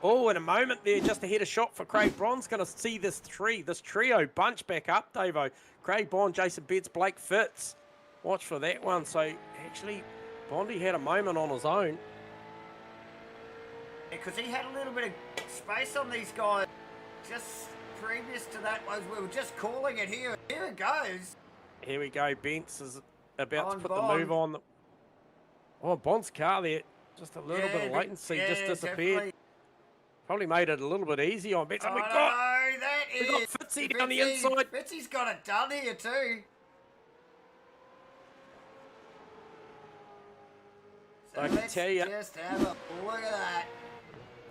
Oh, in a moment there, just ahead of shot for Craig Bond's going to see this trio bunch back up, Davo. Craig Bond, Jason Bentz, Blake Fitz. Watch for that one. So, actually, Bondy had a moment on his own. Because he had a little bit of space on these guys. Just previous to that, we were just calling it here. Here it goes. Here we go. Bentz is about to put Bond. the move on. Oh, Bond's car there. Just a little bit of latency. Just disappeared. Definitely. Probably made it a little bit easy on Bentz. Oh, we no, got Fitzy down the inside. Fitzy's got it done here too. So I can let's tell you, just have a look at that.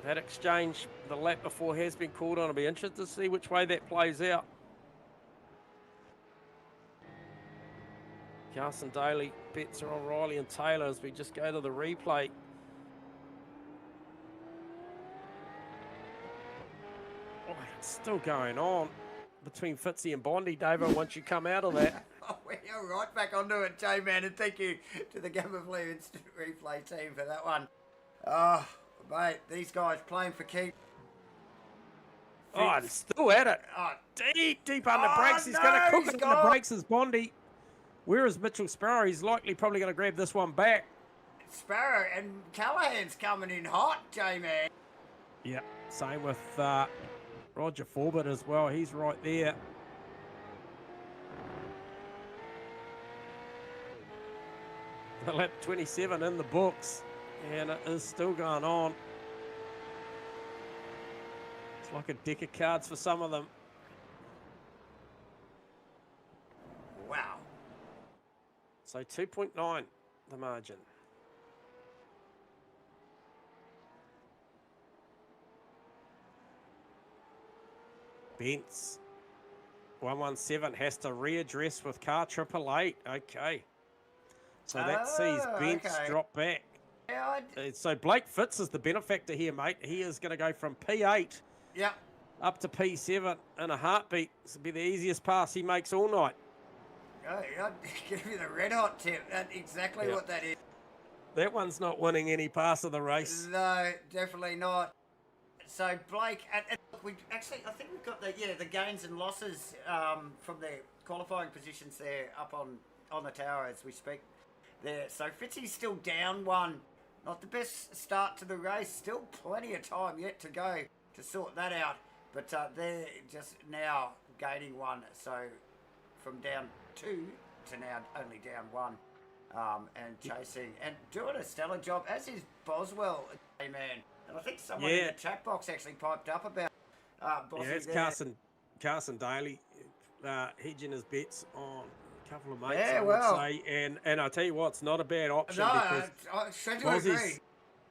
that exchange the lap before has been called on. I'll be interested to see which way that plays out. Carson Daly, Betzer, O'Reilly and Taylor as we just go to the replay. Oh, it's still going on between Fitzy and Bondy, Davo, once you come out of that. Oh, we're right back onto it, J-Man, and thank you to the Gamma Flare Instant Replay team for that one. Oh, mate, these guys playing for keep. Oh, and still at it. Oh, Deep under brakes. He's going to cook it under brakes as Bondy. Where is Mitchell Sparrow? He's likely probably going to grab this one back. Sparrow and Callahan's coming in hot, J-Man. Yeah, same with Roger Forbit as well. He's right there. The lap 27 in the books, and it is still going on. It's like a deck of cards for some of them. Wow. So 2.9, the margin. Bents. 117 has to readdress with car 888. Okay. So that sees Bents drop back. Yeah, So Blake Fitz is the benefactor here, mate. He is going to go from P8 up to P7 in a heartbeat. This will be the easiest pass he makes all night. I'd give you the red hot tip. That's exactly what that is. That one's not winning any pass of the race. No, definitely not. So Blake, we actually, I think we've got the gains and losses from the qualifying positions there up on the tower as we speak there. So Fitzy's still down 1. Not the best start to the race. Still plenty of time yet to go to sort that out. But they're just now gaining 1. So from down 2 to now only down 1. And chasing and doing a stellar job, as is Boswell, man. And I think someone in the chat box actually piped up about Bossy it's there. Carson Daly hedging his bets on a couple of mates, Yeah, I would say. And I tell you what, it's not a bad option because I strongly agree.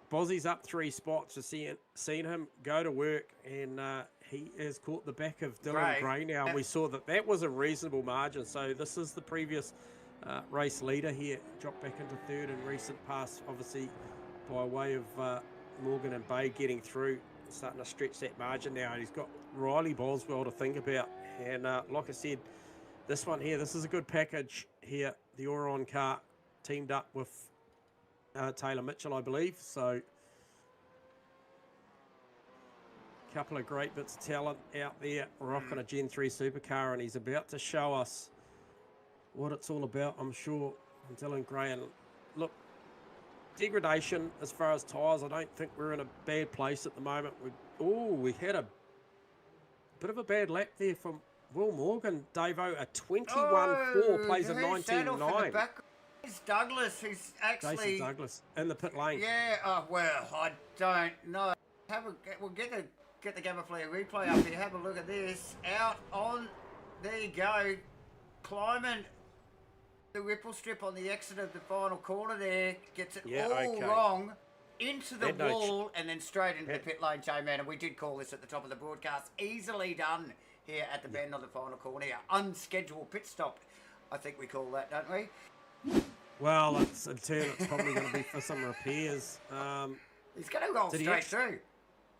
Bozzy's up 3 spots. Just seen him go to work, and he has caught the back of Dylan Gray now. And we saw that was a reasonable margin. So this is the previous race leader here, dropped back into 3rd in recent past, obviously by way of Morgan and Bay getting through, starting to stretch that margin now. And he's got Riley Boswell to think about. And like I said, this one here, this is a good package here. The Orion car teamed up with Taylor Mitchell, I believe. So a couple of great bits of talent out there rocking a Gen 3 supercar, and he's about to show us what it's all about, I'm sure. Dylan Gray, and look, degradation as far as tyres, I don't think we're in a bad place at the moment. We had a bit of a bad lap there from Will Morgan. Davo, a 21.4 plays a 19.9. It's Douglas, who's actually Jason Douglas in the pit lane. Yeah, well, I don't know. We'll get the Gamma Flare replay up here. Have a look at this. Out on, there you go, climbing the ripple strip on the exit of the final corner there, gets it wrong into the wall and then straight into the pit lane, J-Man. And we did call this at the top of the broadcast. Easily done here at the bend on the final corner here. Unscheduled pit stop, I think we call that, don't we? Well, it's in turn, it's probably going to be for some repairs. He's going to roll straight through.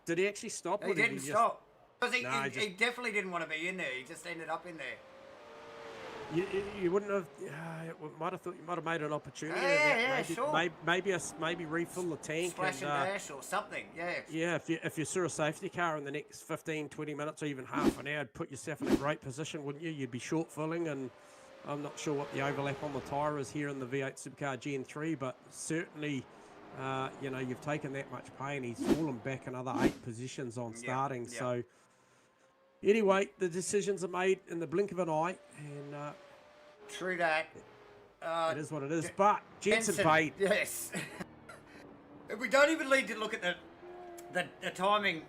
Did he actually stop? He didn't stop. Because he definitely didn't want to be in there. He just ended up in there. You wouldn't have. Might have thought you might have made an opportunity. Maybe refill the tank. Splash and dash or something. Yeah. If you saw a safety car in the next 15, 20 minutes or even half an hour, put yourself in a great position, wouldn't you? You'd be short filling, and I'm not sure what the overlap on the tyre is here in the V8 Supercar Gen 3, but certainly, you've taken that much pain. He's fallen back another 8 positions on starting. So. Anyway, the decisions are made in the blink of an eye, and true that. It is what it is. But Jensen paid. Yes. We don't even need to look at the timing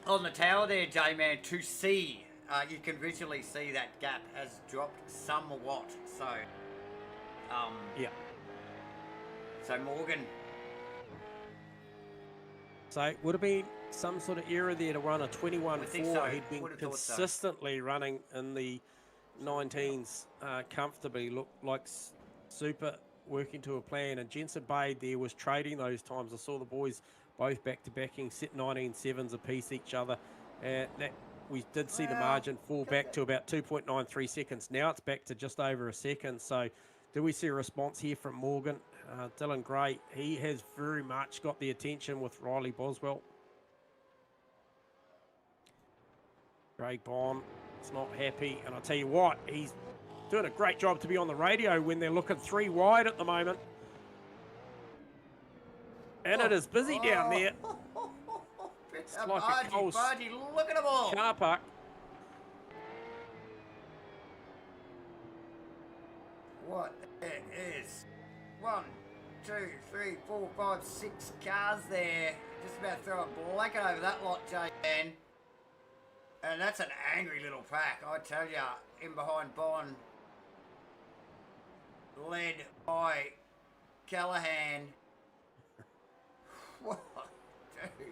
on the tower there, J-Man, to see. You can visually see that gap has dropped somewhat. So, So Morgan. So it would have been some sort of error there to run a 21.4. So. He'd been consistently running in the 19s comfortably. Looked like super working to a plan. And Jensen Bade there was trading those times. I saw the boys both back-to-backing, set 19.7s apiece each other. That we did see the margin fall back to about 2.93 seconds. Now it's back to just over a second. So do we see a response here from Morgan? Dylan Gray, he has very much got the attention with Riley Boswell. Craig Bond is not happy, and I'll tell you what, he's doing a great job to be on the radio when they're looking 3 wide at the moment. And it is busy down there. It's like a Coles look at them all. Car park. What it is. 1, 2, 3, 4, 5, 6 cars there. Just about to throw a blanket over that lot, J-Man. And that's an angry little pack, I tell ya. In behind Bond. Led by Callahan. What, dude?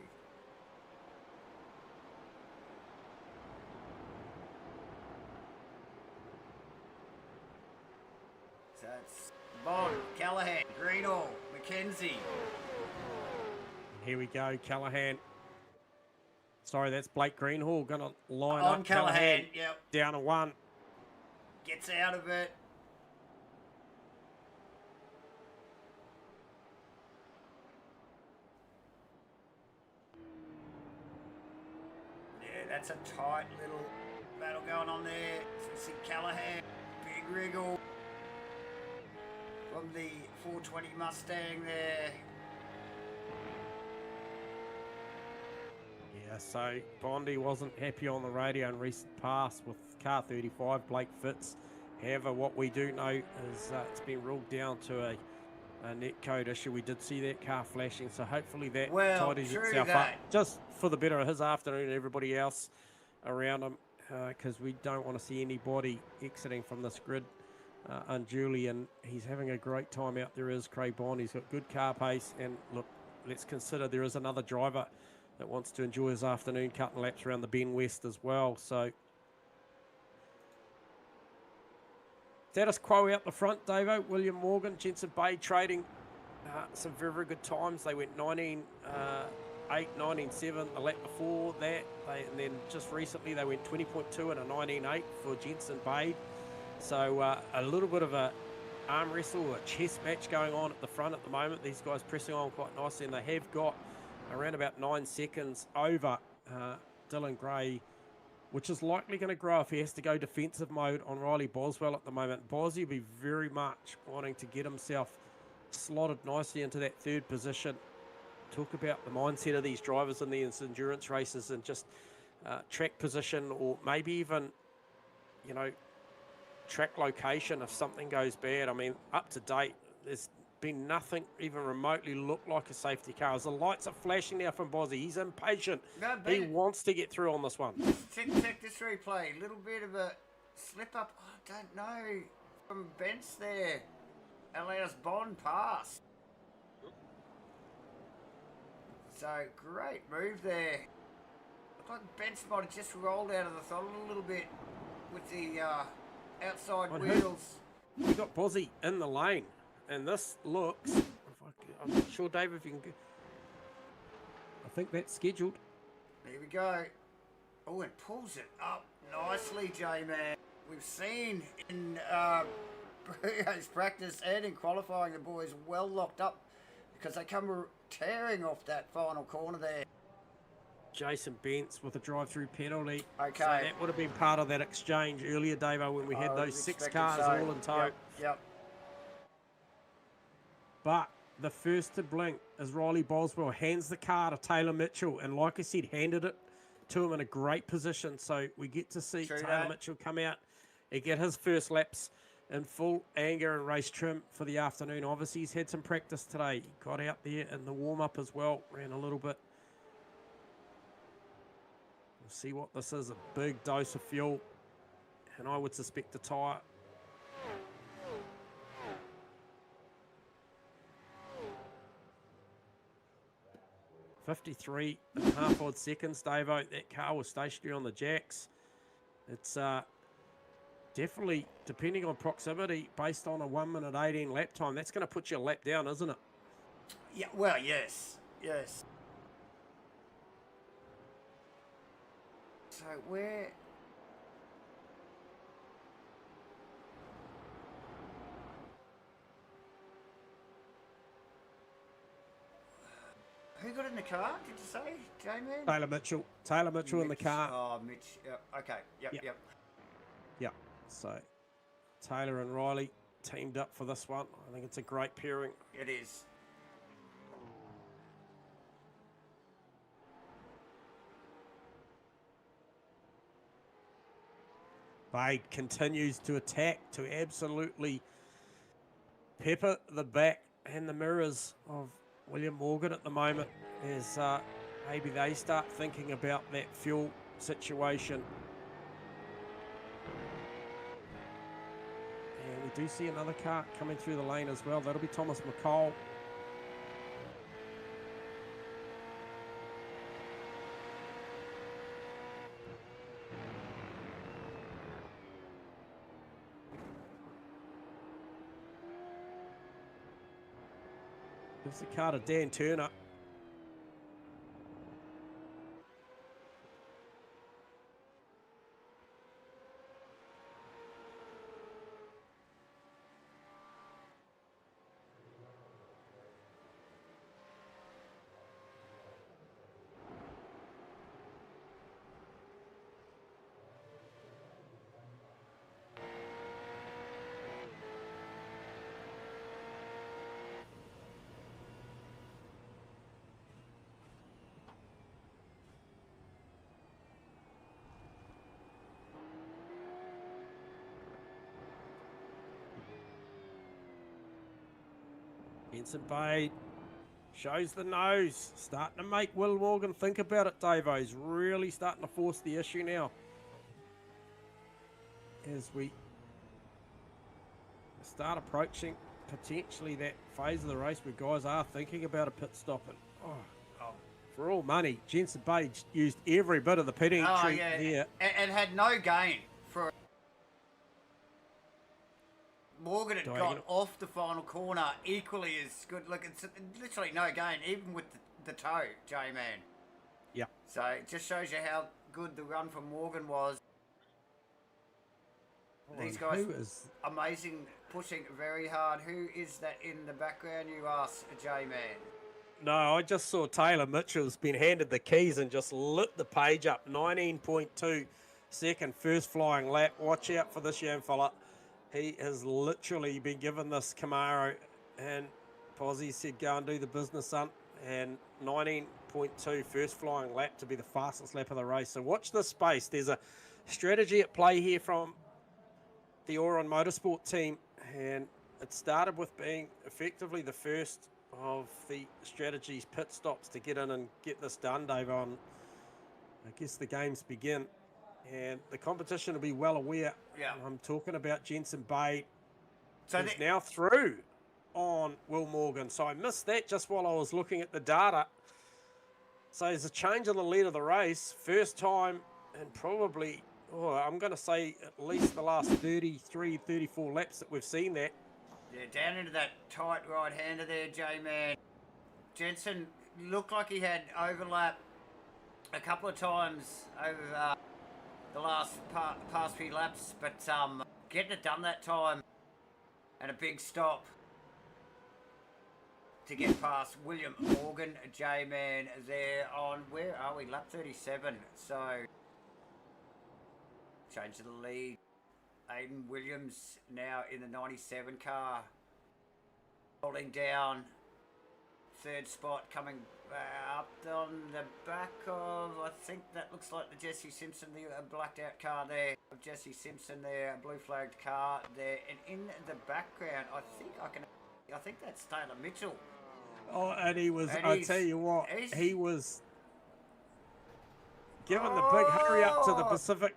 So it's Bond, Callahan, Greenall, McKenzie. Here we go, Callahan. Sorry, that's Blake Greenhall going to line on up. Callahan, yep. Down to one. Gets out of it. Yeah, that's a tight little battle going on there. So we see Callahan, big wriggle from the 420 Mustang there. Yeah, so Bondi wasn't happy on the radio in recent past with car 35, Blake Fitz. However, what we do know is it's been ruled down to a net code issue. We did see that car flashing, so hopefully that tidies itself up. Just for the better of his afternoon and everybody else around him, because we don't want to see anybody exiting from this grid unduly, and he's having a great time out there is Craig Bond. He's got good car pace, and look, let's consider there is another driver that wants to enjoy his afternoon cutting laps around the Ben West as well. So status quo out the front, Davo. William Morgan, Jensen Bay trading some very, very good times. They went 19.8, 19.7 the lap before that. And then just recently they went 20.2 and a 19.8 for Jensen Bay. So a little bit of a arm wrestle, a chess match going on at the front at the moment. These guys pressing on quite nicely, and they have got around about 9 seconds over Dylan Gray, which is likely going to grow if he has to go defensive mode on Riley Boswell at the moment. Bosy will be very much wanting to get himself slotted nicely into that third position. Talk about the mindset of these drivers in these endurance races, and just track position, or maybe even, you know, track location if something goes bad. I mean, up to date, there's been nothing even remotely look like a safety car. As the lights are flashing now from Bozzy, he's impatient. He wants to get through on this one. Check this replay. A little bit of a slip up. I don't know. From Bence there. Allows Bond pass. So great move there. Looked like Bence might have just rolled out of the throttle a little bit with the outside wheels. We got Bozzy in the lane. And this looks, I'm not sure, Dave, if you can. I think that's scheduled. There we go. Oh, and pulls it up nicely, J-Man. We've seen in race practice and in qualifying the boys well locked up, because they come tearing off that final corner there. Jason Bence with a drive-through penalty. Okay. So that would have been part of that exchange earlier, Davo, when we had those 6 cars all in tow. Yep. But the first to blink is Riley Boswell. Hands the car to Taylor Mitchell. And like I said, handed it to him in a great position. So we get to see Taylor Mitchell come out and get his first laps in full anger and race trim for the afternoon. Obviously, he's had some practice today. He got out there in the warm-up as well. Ran a little bit. We'll see what this is. A big dose of fuel. And I would suspect a tyre. 53.5 odd seconds, Davo. That car was stationary on the jacks. It's definitely, depending on proximity, based on a 1 minute 18 lap time, that's going to put you a lap down, isn't it? Yeah, well, yes. Yes. So where... Who got in the car, did you say, J-Man? Taylor Mitchell. Taylor Mitchell in the car. Oh, Mitch. Yep. Okay. Yep. Yep. So, Taylor and Riley teamed up for this one. I think it's a great pairing. It is. Bade continues to attack, to absolutely pepper the back and the mirrors of William Morgan at the moment, as maybe they start thinking about that fuel situation. And we do see another car coming through the lane as well. That'll be Thomas McCall. Gives the car to Dan Turner. Jensen Bay shows the nose. Starting to make Will Morgan think about it, Davo. He's really starting to force the issue now. As we start approaching potentially that phase of the race where guys are thinking about a pit stop. And for all money, Jensen Bay used every bit of the pitting treat there. And had no gain for Morgan had got off the final corner equally as good. Look, it's literally no gain, even with the toe, J-Man. Yeah. So it just shows you how good the run from Morgan was. These guys, amazing, pushing very hard. Who is that in the background, you ask, J-Man? No, I just saw Taylor Mitchell's been handed the keys and just lit the page up. 19.2 second first flying lap. Watch out for this young fella. He has literally been given this Camaro, and Posy said, go and do the business, son. And 19.2 first flying lap to be the fastest lap of the race. So watch this space. There's a strategy at play here from the Oron Motorsport team, and it started with being effectively the first of the strategy's pit stops to get in and get this done, Dave. I guess the games begin. And the competition will be well aware. Yeah. I'm talking about Jensen Bay. So he's now through on Will Morgan. So I missed that just while I was looking at the data. So there's a change in the lead of the race. First time and probably, I'm going to say at least the last 33, 34 laps that we've seen that. Yeah, down into that tight right-hander there, J-Man. Jensen looked like he had overlap a couple of times over the past few laps, but getting it done that time and a big stop to get past William Morgan, J-Man there on, where are we, lap 37, so change to the lead. Aiden Williams now in the 97 car, holding down third spot, coming up on the back of, I think that looks like the Jesse Simpson, the blacked out car there, of Jesse Simpson there, a blue flagged car there, and in the background, I think that's Taylor Mitchell. Oh, and he was, I tell you what, he was given the big hurry up to the Pacific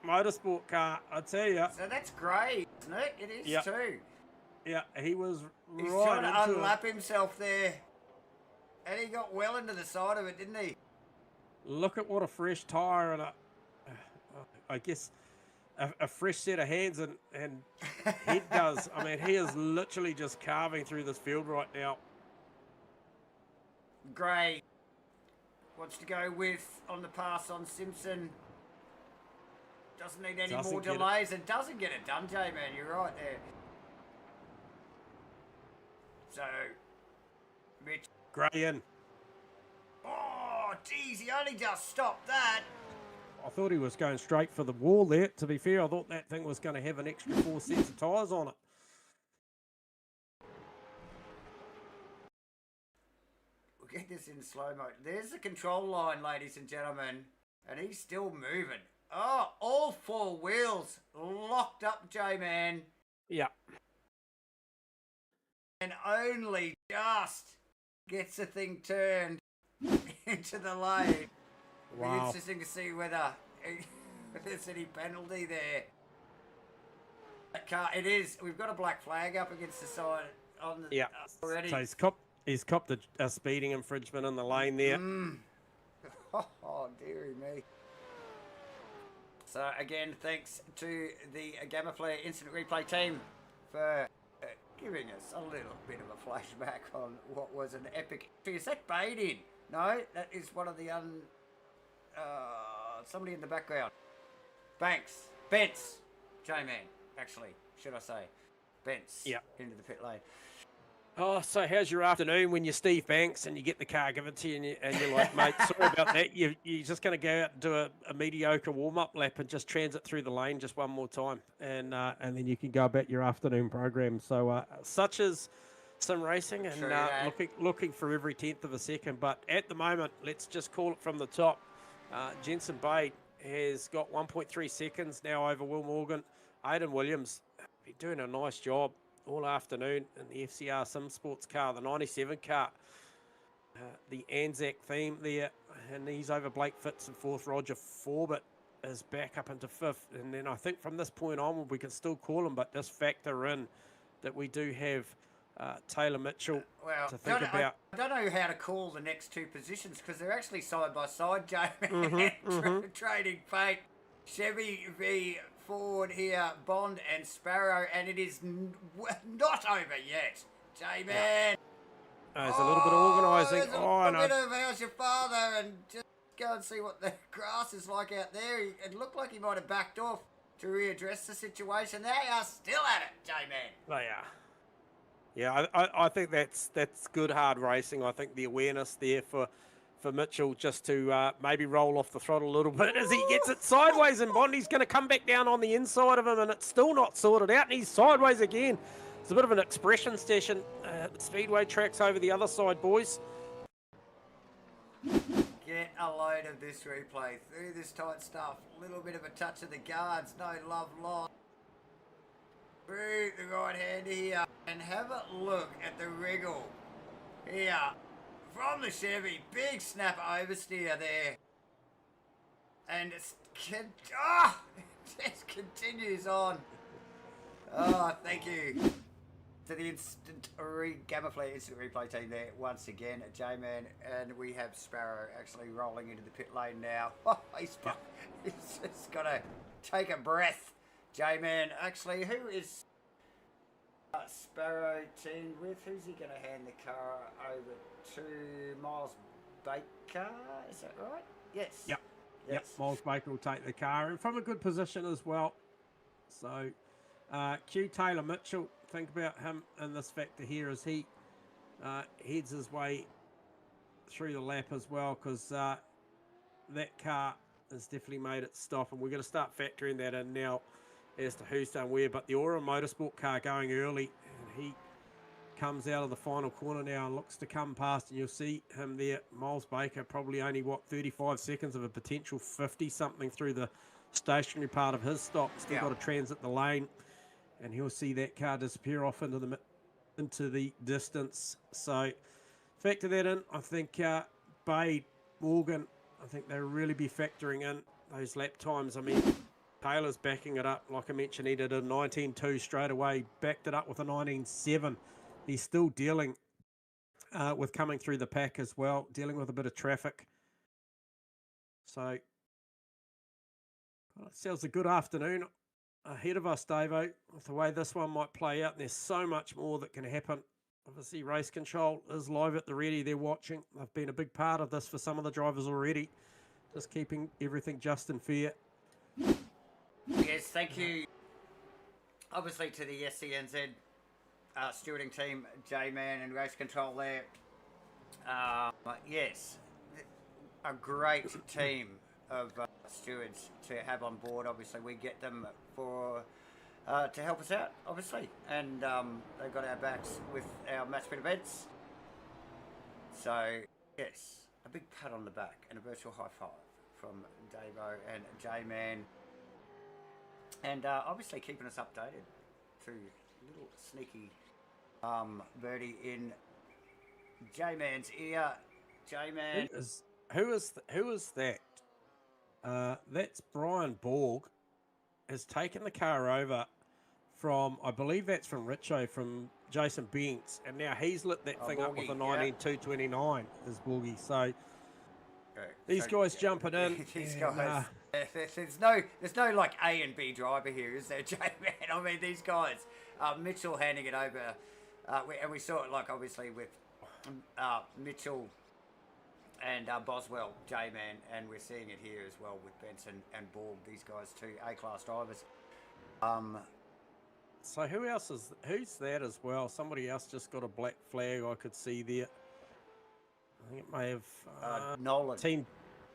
Motorsport car, I tell you. So that's great, isn't it? It is too. Yeah, he was He's right trying to unlap himself there. And he got well into the side of it, didn't he? Look at what a fresh tyre and I guess a fresh set of hands and head does. I mean, he is literally just carving through this field right now. Gray wants to go with on the pass on Simpson. Doesn't need any more delays and doesn't get it done, J-Man. You're right there. So, Mitch. Gray in. Oh, geez, he only just stopped that. I thought he was going straight for the wall there. To be fair, I thought that thing was going to have an extra 4 sets of tyres on it. We'll get this in slow-mo. There's the control line, ladies and gentlemen. And he's still moving. Oh, all 4 wheels locked up, J-Man. Yeah. And only just gets the thing turned into the lane. Wow. It's interesting to see whether there's any penalty there. That car, it is. We've got a black flag up against the side on the already. So he's copped a speeding infringement in the lane there. Oh, dearie me. So again, thanks to the Gamma Flare Instant Replay team for giving us a little bit of a flashback on what was an epic. Is that Bade in? No, that is one of the somebody in the background. Bence, J-Man, actually, should I say. Bence into the pit lane. Oh, so how's your afternoon when you're Steve Banks and you get the car given to you and you're like, mate, sorry about that. You're just going to go out and do a mediocre warm-up lap and just transit through the lane just one more time. And then you can go about your afternoon program. So such as sim racing and looking for every 10th of a second. But at the moment, let's just call it from the top. Jensen Bade has got 1.3 seconds now over Will Morgan. Aidan Williams been doing a nice job all afternoon in the FCR Sim Sports car, the 97 car, the Anzac theme there, and he's over Blake Fitz in fourth. Roger Forbett is back up into fifth, and then I think from this point on we can still call him, but just factor in that we do have Taylor Mitchell to think about. I don't know how to call the next two positions because they're actually side by side, Jamie. Trading fate. Chevy v Ford here, Bond and Sparrow, and it is not over yet. J-Man. There's a little bit of organising. A bit of how's your father, and just go and see what the grass is like out there. It looked like he might have backed off to readdress the situation. They are still at it, J-Man. They are. Yeah, I think that's good hard racing. I think the awareness there for Mitchell just to maybe roll off the throttle a little bit as he gets it sideways, and Bondi's going to come back down on the inside of him, and it's still not sorted out, and he's sideways again. It's a bit of an expression session. The speedway tracks over the other side, boys. Get a load of this replay through this tight stuff. A little bit of a touch of the guards, no love lost. Through the right hand here, and have a look at the wriggle here. From the Chevy, big snap oversteer there. And it just continues on. Oh, thank you to the Gamma Flare instant replay team there once again, J-Man. And we have Sparrow actually rolling into the pit lane now. Oh, he's just got to take a breath. J-Man, actually, who is Sparrow teamed with? Who's he going to hand the car over to? Miles Baker, is that right? Yes. Yep, Miles Baker will take the car, and from a good position as well. So, Q Taylor Mitchell, think about him in this factor here as he heads his way through the lap as well, because that car has definitely made it stop, and we're going to start factoring that in now as to who's done where. But the Aura Motorsport car going early, and he comes out of the final corner now and looks to come past, and you'll see him there. Miles Baker probably only 35 seconds of a potential 50 something through the stationary part of his stop. Still got to transit the lane, and he'll see that car disappear off into the distance. So factor that in. I think Bade, Morgan, I think they'll really be factoring in those lap times. I mean, Taylor's backing it up. Like I mentioned, he did a 19.2 straight away, backed it up with a 19.7. He's still dealing with coming through the pack as well, dealing with a bit of traffic. So, it sounds a good afternoon ahead of us, Davo, with the way this one might play out. And there's so much more that can happen. Obviously, Race Control is live at the ready. They're watching. They've been a big part of this for some of the drivers already. Just keeping everything just and fair. Yes, thank you. Obviously to the SCNZ stewarding team, J-Man and Race Control there. Yes, a great team of stewards to have on board. Obviously, we get them for to help us out, obviously, and they've got our backs with our match pit events. So, yes, a big pat on the back and a virtual high five from Davo and J-Man. And obviously keeping us updated through little sneaky birdie in J-Man's ear. J-Man. Who is that? That's Brian Borg has taken the car over from, I believe that's from Richo, from Jason Bents, and now he's lit that thing up with a 19.229 as Borgie. So these guys jumping in. These guys. There's no like A and B driver here, is there, J-Man? I mean, these guys Mitchell handing it over. And we saw it, like, obviously with Mitchell and Boswell, J-Man, and we're seeing it here as well with Benson and Borg. These guys, too, A-class drivers. So who's that as well? Somebody else just got a black flag I could see there. I think it may have Nolan. Team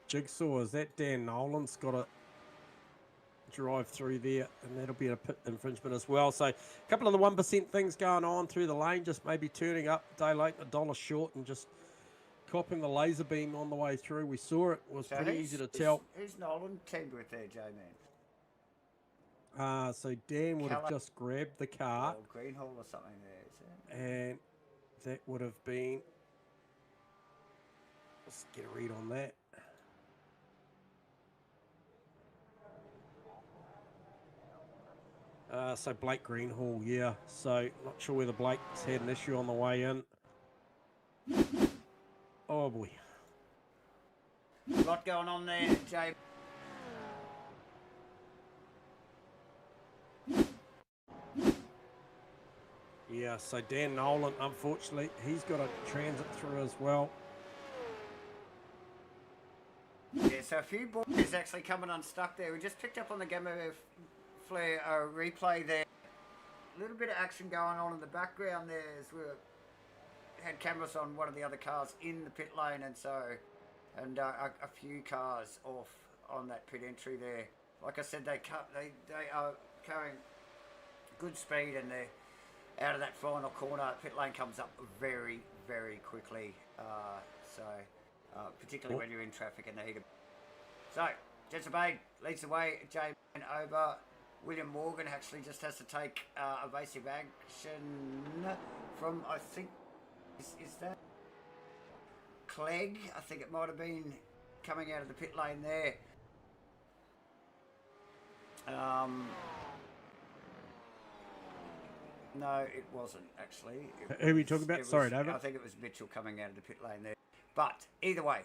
Jigsaw. Is that Dan Nolan's got a drive through there, and that'll be a pit infringement as well. So a couple of the 1% things going on through the lane, just maybe turning up a day late, $1 short, and just copping the laser beam on the way through. We saw it was So pretty easy to tell. Who's Nolan teamed with there, J-Man? So Dan would have just grabbed the car. Greenhall or something there, is it? And that would have been, let's get a read on that. So Blake Greenhall, yeah. So not sure whether Blake's had an issue on the way in. Oh boy. A lot going on there, Jay. Yeah, so Dan Nolan, unfortunately, he's got a transit through as well. Yeah, so a few boys actually coming unstuck there. We just picked up on the Gamma Flare replay there. A little bit of action going on in the background there as we had cameras on one of the other cars in the pit lane, and a few cars off on that pit entry there. Like I said, they are carrying good speed, and they're out of that final corner. Pit lane comes up very, very quickly. Particularly when you're in traffic in the heat of... So, Jets Obeyed leads the way. J-Man over. William Morgan actually just has to take evasive action from, I think, is that Clegg? I think it might have been coming out of the pit lane there. No, it wasn't actually. Who are we talking about? Sorry, David. I think it was Mitchell coming out of the pit lane there. But either way,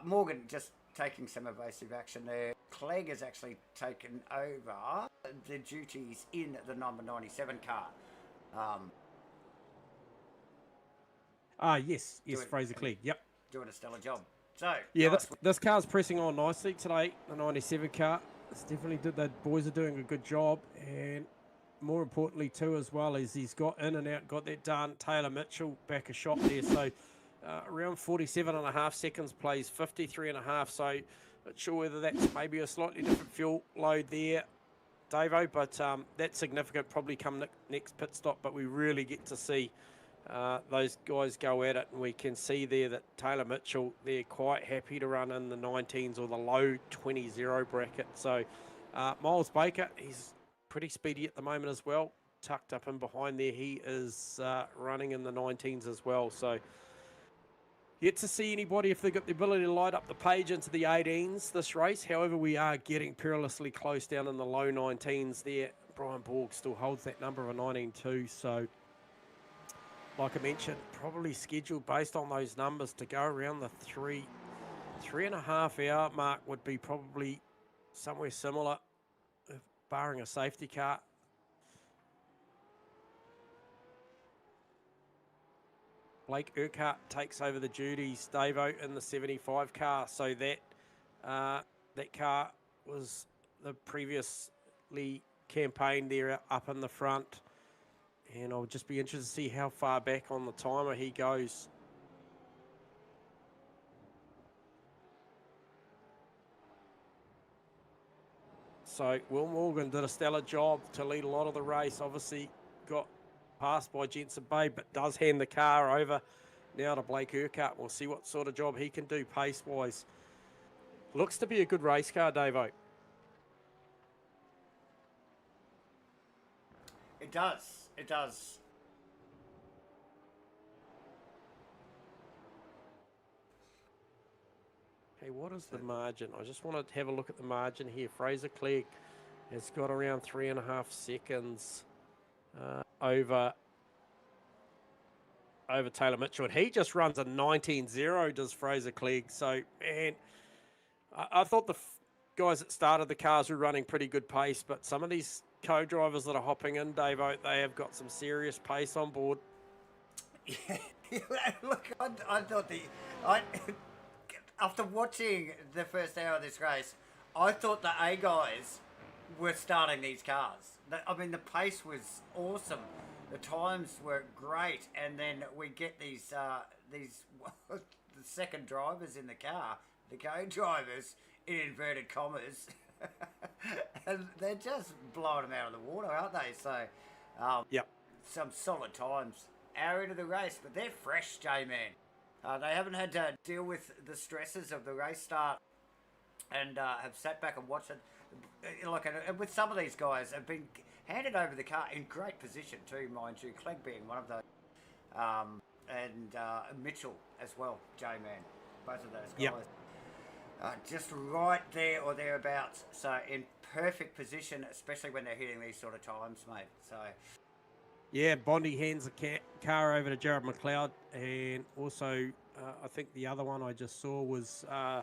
Morgan just taking some evasive action there. Clegg has actually taken over the duties in the number 97 car. Yes, Fraser Clegg. Yep. Doing a stellar job. So yeah, nice. this car's pressing on nicely today. The 97 car. It's definitely the boys are doing a good job, and more importantly too as well is he's got in and out, got that done. Taylor Mitchell back a shot there, so around 47.5 seconds, plays 53.5. So not sure whether that's maybe a slightly different fuel load there, Davo, but that's significant. Probably come next pit stop, but we really get to see those guys go at it, and we can see there that Taylor Mitchell, they're quite happy to run in the 19s or the low 20-0 bracket. So Miles Baker, he's pretty speedy at the moment as well, tucked up in behind there. He is running in the 19s as well. So yet to see anybody if they've got the ability to light up the page into the 18s this race. However, we are getting perilously close down in the low 19s there. Brian Borg still holds that number of a 19-2. So like I mentioned, probably scheduled based on those numbers to go around the 3.5 hour mark would be probably somewhere similar, barring a safety car. Blake Urquhart takes over the duties, Davo, in the 75 car. So that that car was the previously campaigned there up in the front. And I'll just be interested to see how far back on the timer he goes. So Will Morgan did a stellar job to lead a lot of the race. Obviously got passed by Jensen Bay, but does hand the car over now to Blake Urquhart. We'll see what sort of job he can do pace-wise. Looks to be a good race car, Davo. It does. It does. Okay, what is the margin? I just want to have a look at the margin here. Fraser Clegg has got around 3.5 seconds over Taylor Mitchell. And he just runs a 19-0, does Fraser Clegg. So, man, I thought the guys that started the cars were running pretty good pace, but some of these co-drivers that are hopping in, Dave. They have got some serious pace on board. Yeah, look, I thought after watching the first hour of this race, I thought the A guys were starting these cars. I mean, the pace was awesome. The times were great, and then we get these the second drivers in the car, the co-drivers in inverted commas, and they're just blowing them out of the water, aren't they? So, Yep. some solid times. Hour into the race, but they're fresh, J-Man. They haven't had to deal with the stresses of the race start, and have sat back and watched it. Like, and with some of these guys, have been handed over the car in great position too, mind you. Clegg being one of those, and Mitchell as well, J-Man. Both of those guys. Yep. Just right there or thereabouts. So in perfect position, especially when they're hitting these sort of times, mate. So. Yeah, Bondi hands the car over to Jared McLeod, and also I think the other one I just saw was I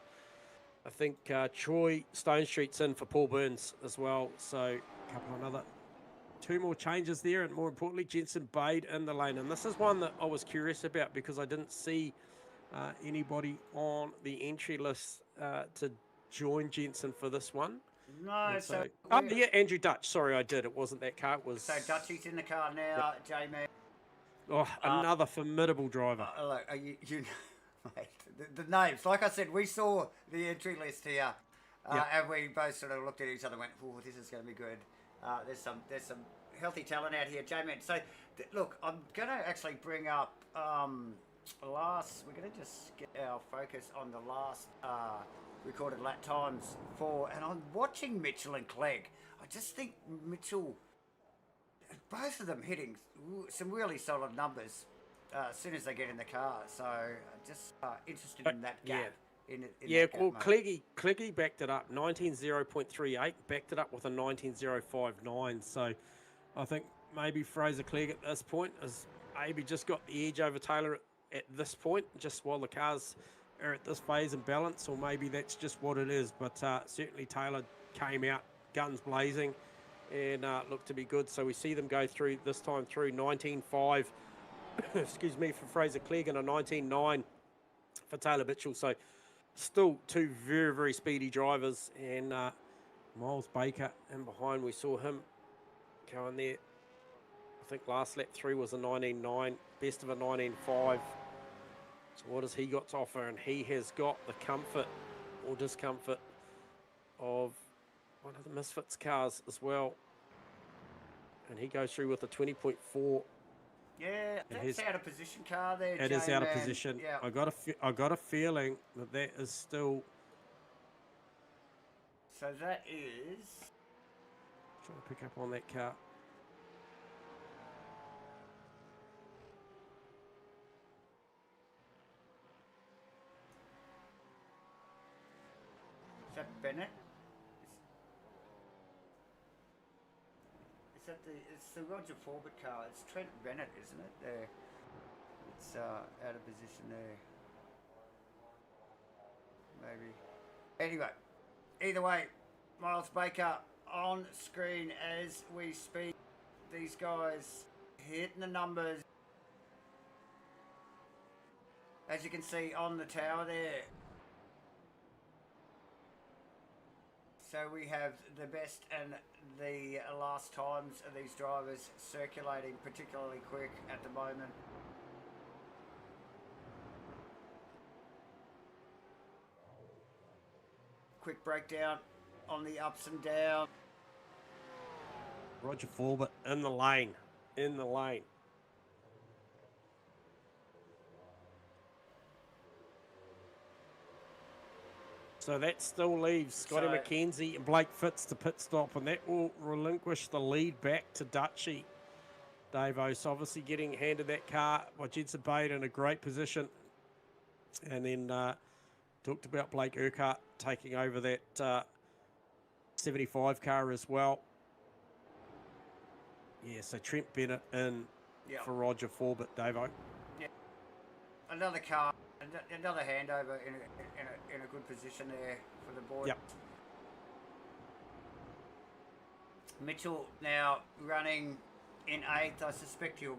think Troy Stone Street's in for Paul Burns as well. So a couple of another 2 more changes there, and more importantly, Jensen Bade in the lane. And this is one that I was curious about because I didn't see anybody on the entry list to join Jensen for this one. No, so yeah, Andrew Dutch. Sorry, I did. It wasn't that car. It was. So Dutchy's in the car now, J-Man. Oh, another formidable driver. Look, you mate, the names. Like I said, we saw the entry list here, and we both sort of looked at each other and went, "Oh, this is going to be good." There's some healthy talent out here, J-Man. So, look, I'm going to actually bring up we're going to just get our focus on the last recorded lap times and I'm watching Mitchell and Clegg. I just think Mitchell, both of them hitting some really solid numbers as soon as they get in the car. So just interested in that gap. Yeah. Cleggy backed it up 19.0.38, backed it up with a 19.059. So I think maybe Fraser Clegg at this point has maybe just got the edge over Taylor at this point, just while the cars are at this phase and balance, or maybe that's just what it is. But certainly Taylor came out guns blazing and looked to be good. So we see them go through this time through 19.5, excuse me, for Fraser Clegg, and a 19.9 for Taylor Mitchell. So still 2 very, very speedy drivers, and Miles Baker in behind. We saw him going there. I think last lap 3 was a 19.9, best of a 19.5. So what has he got to offer? And he has got the comfort or discomfort of one of the Misfits cars as well. And he goes through with a 20.4. Yeah, that's out of position car there, It is out of position. Yeah. I got a feeling that is still... So that is... Trying to pick up on that car. Is that Bennett? It's the Roger Forbett car. It's Trent Bennett, isn't it? There. It's out of position there. Maybe. Anyway, either way, Miles Baker on screen as we speak. These guys hitting the numbers. As you can see on the tower there. So we have the best and the last times of these drivers circulating particularly quick at the moment. Quick breakdown on the ups and downs. Roger Forbett in the lane. In the lane. So that still leaves Scotty McKenzie and Blake Fitz to pit stop, and that will relinquish the lead back to Dutchy. Dave O's obviously getting handed that car by Jensen Bade in a great position. And then talked about Blake Urquhart taking over that 75 car as well. Yeah, so Trent Bennett in for Roger Forbett, Dave-O. Yeah. Another car, another handover in a good position there for the boys. Yep. Mitchell now running in 8th. I suspect he'll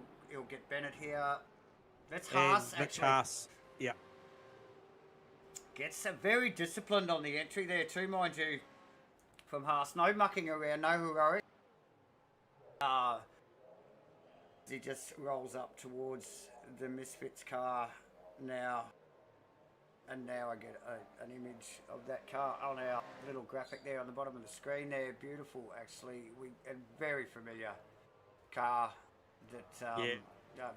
get Bennett here. That's Haas, Mitch actually. Haas. Yeah. Gets very disciplined on the entry there too, mind you, from Haas. No mucking around, no heroic. He just rolls up towards the Misfits car now. And now I get an image of that car on our little graphic there on the bottom of the screen there. Beautiful, actually. A very familiar car that...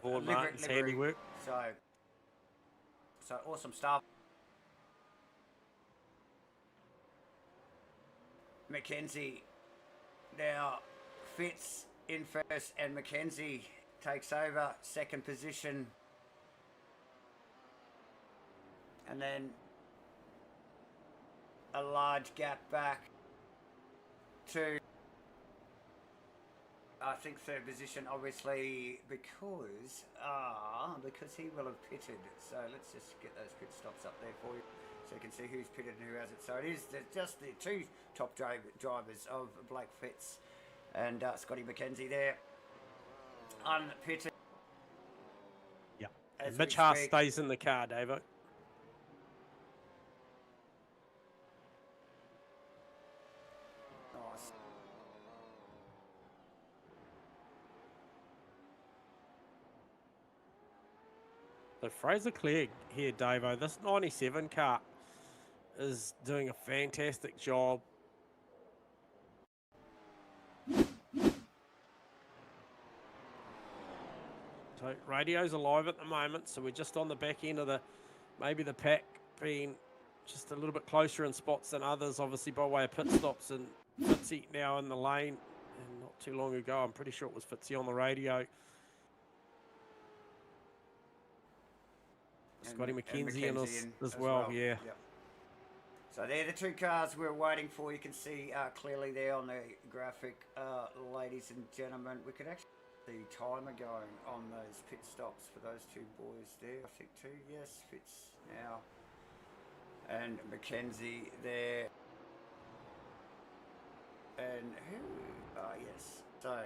Vaughan Martin's handiwork. So awesome stuff. Mackenzie now Fitz in first, and Mackenzie takes over second position. And then a large gap back to, I think, third position, obviously, because he will have pitted. So let's just get those pit stops up there for you, so you can see who's pitted and who hasn't. So it is just the two top drivers of Blake Fitz and Scotty McKenzie there, unpitted. Yeah. And Mitch Haas stays in the car, Davo. Nice. So Fraser Clegg here, Davo. This 97 car is doing a fantastic job. So radio's alive at the moment, so we're just on the back end of maybe the pack being just a little bit closer in spots than others, obviously by way of pit stops, and Fitzy now in the lane, and not too long ago I'm pretty sure it was Fitzy on the radio. Scotty McKenzie in as well, yeah. Yep. So they're the two cars we're waiting for. You can see clearly there on the graphic, ladies and gentlemen. We could actually see the timer going on those pit stops for those two boys there. I think two, yes, Fitz now. And Mackenzie there. And who? Yes. So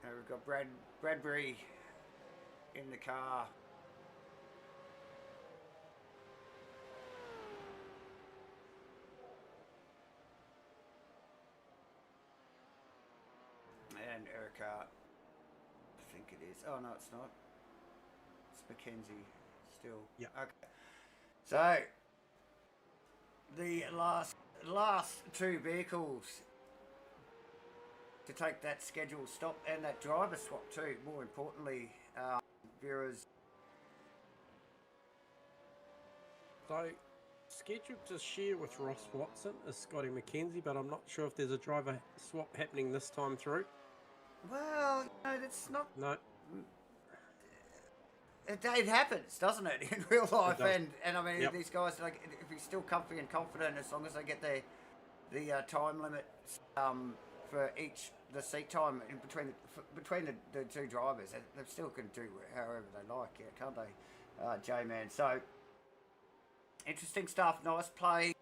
we've got Bradbury in the car. And Urquhart, I think it is. Oh no, it's not. It's Mackenzie still. Yeah. Okay. So the last two vehicles to take that scheduled stop and that driver swap too. More importantly, Vera's. So scheduled to share with Ross Watson is Scotty McKenzie, but I'm not sure if there's a driver swap happening this time through. Well, no, that's not. No. It happens, doesn't it, in real life? And I mean, Yep. these guys, like, if he's still comfy and confident, as long as they get the time limit for the seat time in between the two drivers, they still can do however they like, yeah, can't they, J-Man? So interesting stuff. Nice play.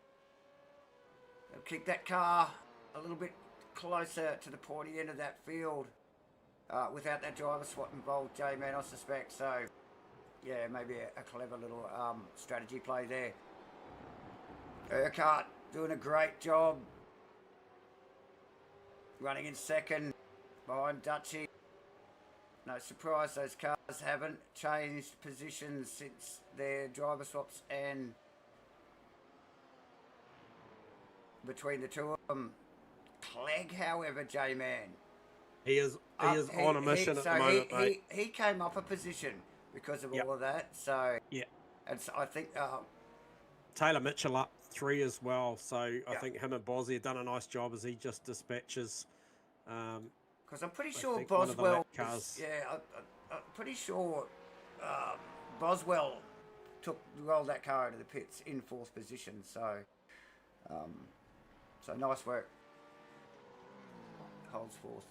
They'll keep that car a little bit closer to the pointy end of that field without that driver swap involved, J-Man, I suspect. So yeah, maybe a clever little strategy play there. Urquhart doing a great job, running in second behind Dutchy. No surprise, those cars haven't changed positions since their driver swaps, and between the two of them, Clegg, however, J-Man, He is on a mission at the moment, mate. He came up a position because of all of that. So yeah, and so I think Taylor Mitchell up 3 as well. So I think him and Bosby have done a nice job as he just dispatches. Because I'm pretty sure Boswell. I'm pretty sure Boswell rolled that car into the pits in 4th position. So so nice work. Holds 4th.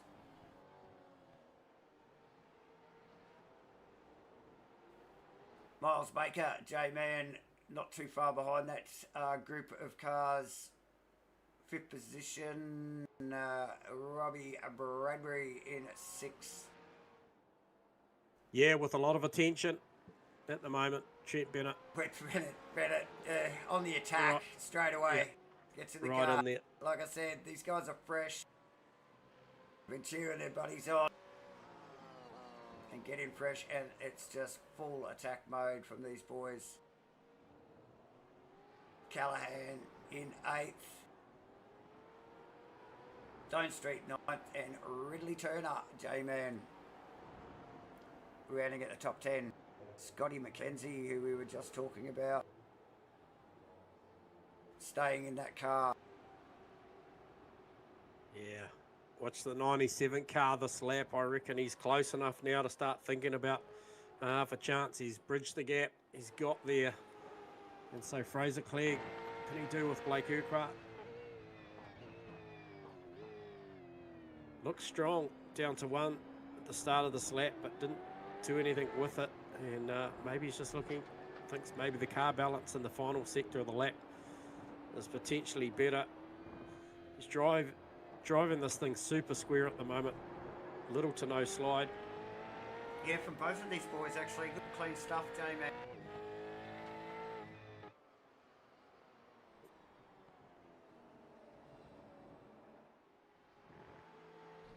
Miles Baker, J-Man, not too far behind that group of cars. 5th position. Robbie Bradbury in 6th. Yeah, with a lot of attention at the moment. Trent Bennett. Bennett on the attack straight away. Yeah. Gets in the Right car. in there. Like I said, these guys are fresh. Been cheering their buddies on. And getting fresh, and it's just full attack mode from these boys. Callahan in 8th. Stone Street 9th, and Ridley Turner, J-Man, rounding at the top 10. Scotty McKenzie, who we were just talking about, staying in that car. Yeah. Watch the 97 car this lap. I reckon he's close enough now to start thinking about half a chance. He's bridged the gap. He's got there. And so Fraser Clegg, can he do with Blake Urquhart? Looks strong down to 1 at the start of this lap, but didn't do anything with it. And maybe he's just looking, thinks maybe the car balance in the final sector of the lap is potentially better. He's driving this thing super square at the moment. Little to no slide. Yeah, from both of these boys, actually. Good clean stuff, J-Man.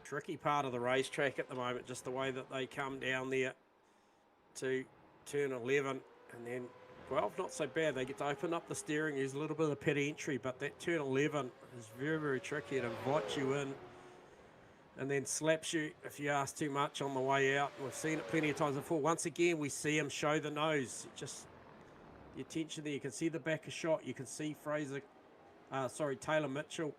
Tricky part of the racetrack at the moment, just the way that they come down there to turn 11, and then 12 not so bad. They get to open up the steering, use a little bit of pit entry, but that turn 11 is very, very tricky. It invites you in and then slaps you if you ask too much on the way out. We've seen it plenty of times before. Once again, we see him show the nose. Just the attention there. You can see the back of shot. You can see Taylor Mitchell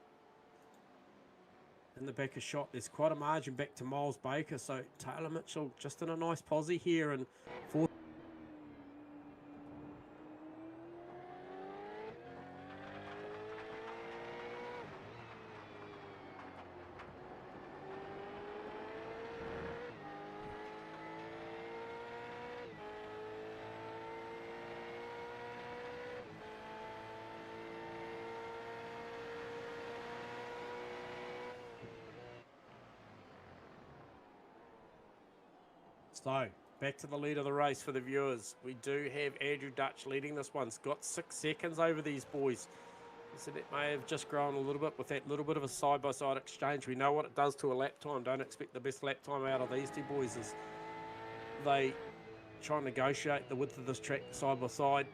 in the back of shot. There's quite a margin back to Miles Baker, so Taylor Mitchell just in a nice posse here, and fourth. So, back to the lead of the race for the viewers. We do have Andrew Dutch leading this one. He's got 6 seconds over these boys. So that may have just grown a little bit with that little bit of a side-by-side exchange. We know what it does to a lap time. Don't expect the best lap time out of these two boys as they try and negotiate the width of this track side-by-side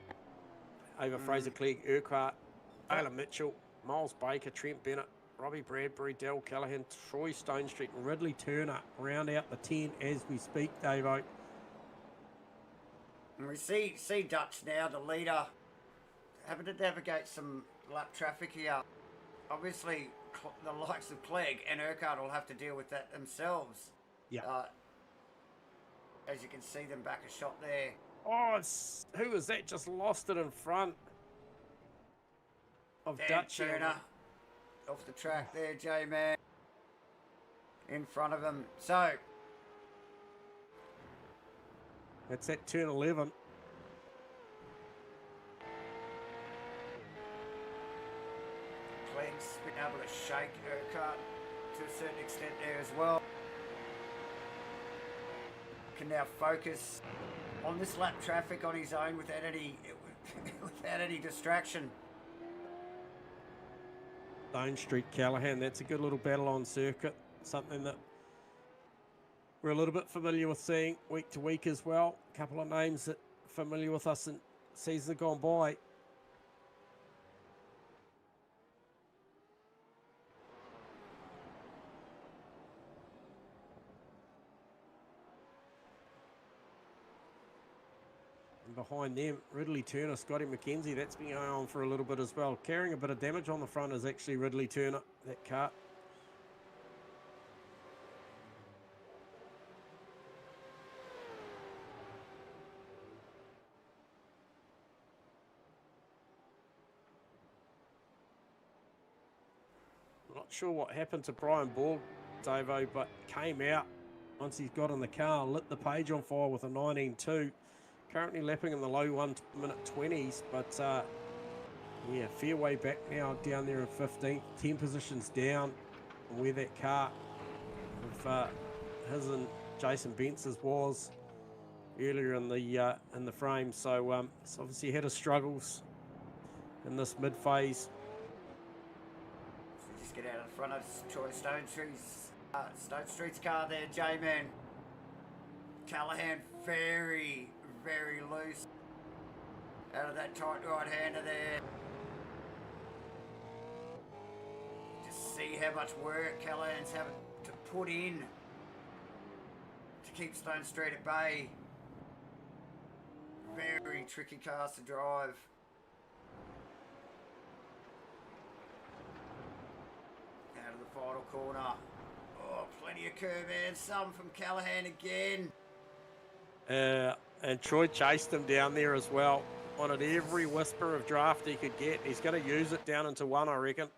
over Fraser Clegg, Urquhart, Taylor Mitchell, Miles Baker, Trent Bennett, Robbie Bradbury, Dale Callahan, Troy Stone Street, and Ridley Turner round out the 10 as we speak, Davo. And we see Dutch now, the leader, having to navigate some lap traffic here. Obviously, the likes of Clegg and Urquhart will have to deal with that themselves. Yeah. As you can see them back a shot there. Oh, who was that? Just lost it in front of Dan Dutch. Turner off the track there, J-Man. In front of him. So, That's at turn 11. Clegg's been able to shake Urquhart to a certain extent there as well. Can now focus on this lap traffic on his own without any distraction. Stone Street, Callahan. That's a good little battle on circuit. Something that we're a little bit familiar with seeing week to week as well. A couple of names that are familiar with us in seasons gone by. Behind them, Ridley Turner, Scotty McKenzie. That's been going on for a little bit as well. Carrying a bit of damage on the front is actually Ridley Turner, that cart. Not sure what happened to Brian Borg, Davo, but came out once he's got in the car, lit the page on fire with a 19.2. Currently lapping in the low 1 minute 20s, but Yeah, fair way back now, down there in 15th, 10 positions down from where that car of his and Jason Bentz's was earlier in the frame. So it's obviously had his struggles in this mid phase. So just get out of the front of Troy Stone Street's car there, J-Man. Callahan very, very loose out of that tight right-hander there. Just see how much work Callahan's having to put in to keep Stone Street at bay. Very tricky cars to drive. Out of the final corner. Oh, plenty of curve and some from Callahan again. And Troy chased him down there as well. Wanted every whisper of draft he could get. He's going to use it down into one, I reckon.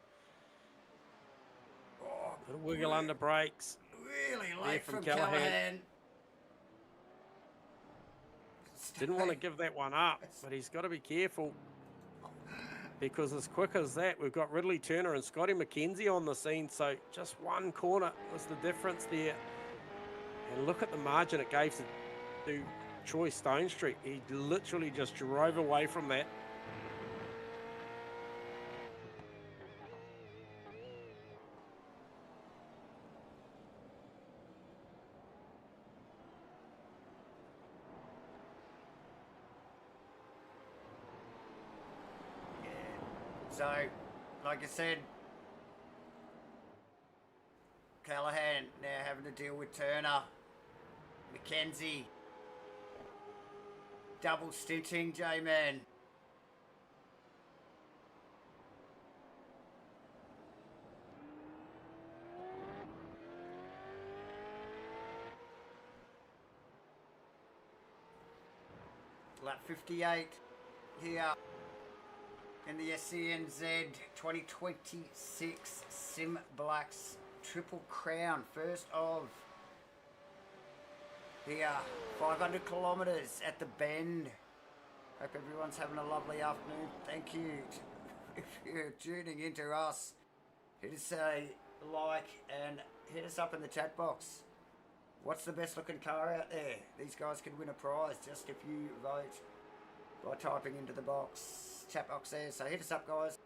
Oh, Little wiggle under brakes. Really late from Callahan. Didn't want to give that one up, but he's got to be careful. Because as quick as that, we've got Ridley Turner and Scotty McKenzie on the scene. So just one corner was the difference there. And look at the margin it gave to Troy Stone Street. He literally just drove away from that. So, like I said, Callahan now having to deal with Turner, McKenzie, double stinting, J-Man. Lap 58 here in the SCNZ 2026 SIMBLACKS Triple Crown. First of here, 500 kilometres at the Bend. Hope everyone's having a lovely afternoon. Thank you. If you're tuning into us, hit us a like and hit us up in the chat box. What's the best looking car out there? These guys could win a prize just if you vote by typing into the chat box there. So hit us up, guys.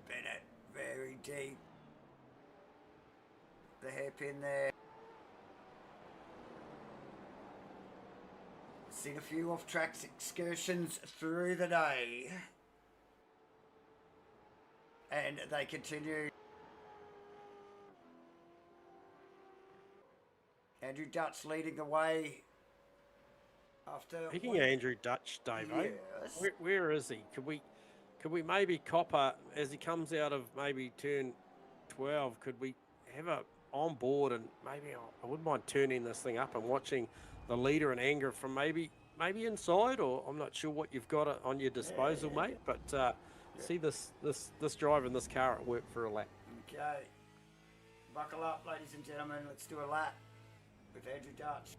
Bennett, very deep. The hairpin there. Seen a few off-track excursions through the day. And they continue. Andrew Dutch leading the way after. Speaking of Andrew Dutch, Dave, yes. where is he? Could we maybe copper as he comes out of maybe turn 12? Could we have a on board and maybe I wouldn't mind turning this thing up and watching the leader in anger from maybe inside, or I'm not sure what you've got on your disposal, mate. But see this driver in this car at work for a lap. Okay, buckle up, ladies and gentlemen. Let's do a lap with Andrew Dutch.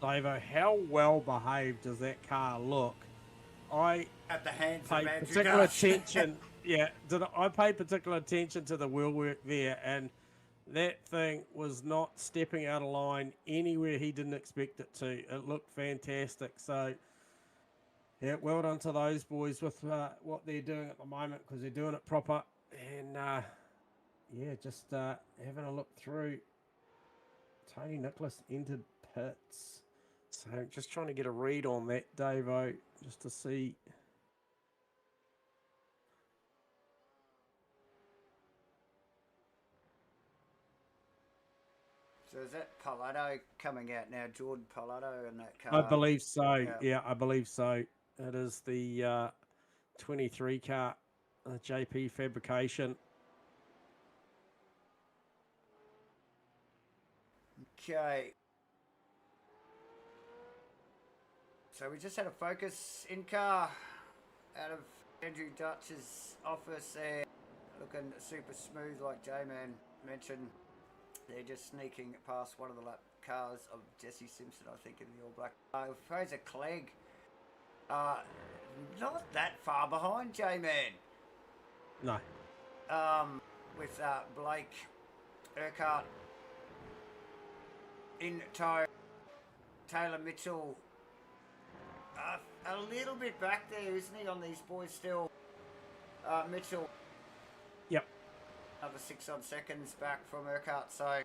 Davo, how well behaved does that car look? I At the hands of paid Andrew particular Dutch. attention. Yeah, I paid particular attention to the wheel work there, and that thing was not stepping out of line anywhere he didn't expect it to. It looked fantastic. So, yeah, well done to those boys with what they're doing at the moment, because they're doing it proper. And yeah, just having a look through. Tony Nicholas entered pits. So just trying to get a read on that, Davo, just to see. So is that Pilato coming out now? Jordan Pilato in that car? I believe so. Yeah, I believe so. It is the 23 car, JP Fabrication. Okay. So we just had a focus in car out of Andrew Dutch's office there. Looking super smooth, like J-Man mentioned. They're just sneaking past one of the lap cars of Jesse Simpson, I think, in the All Black. Fraser Clegg, not that far behind J-Man. No. With Blake Urquhart in tow. Taylor Mitchell a little bit back there, isn't he, on these boys still? Mitchell. Yep. Another 6 odd seconds back from Urquhart, so.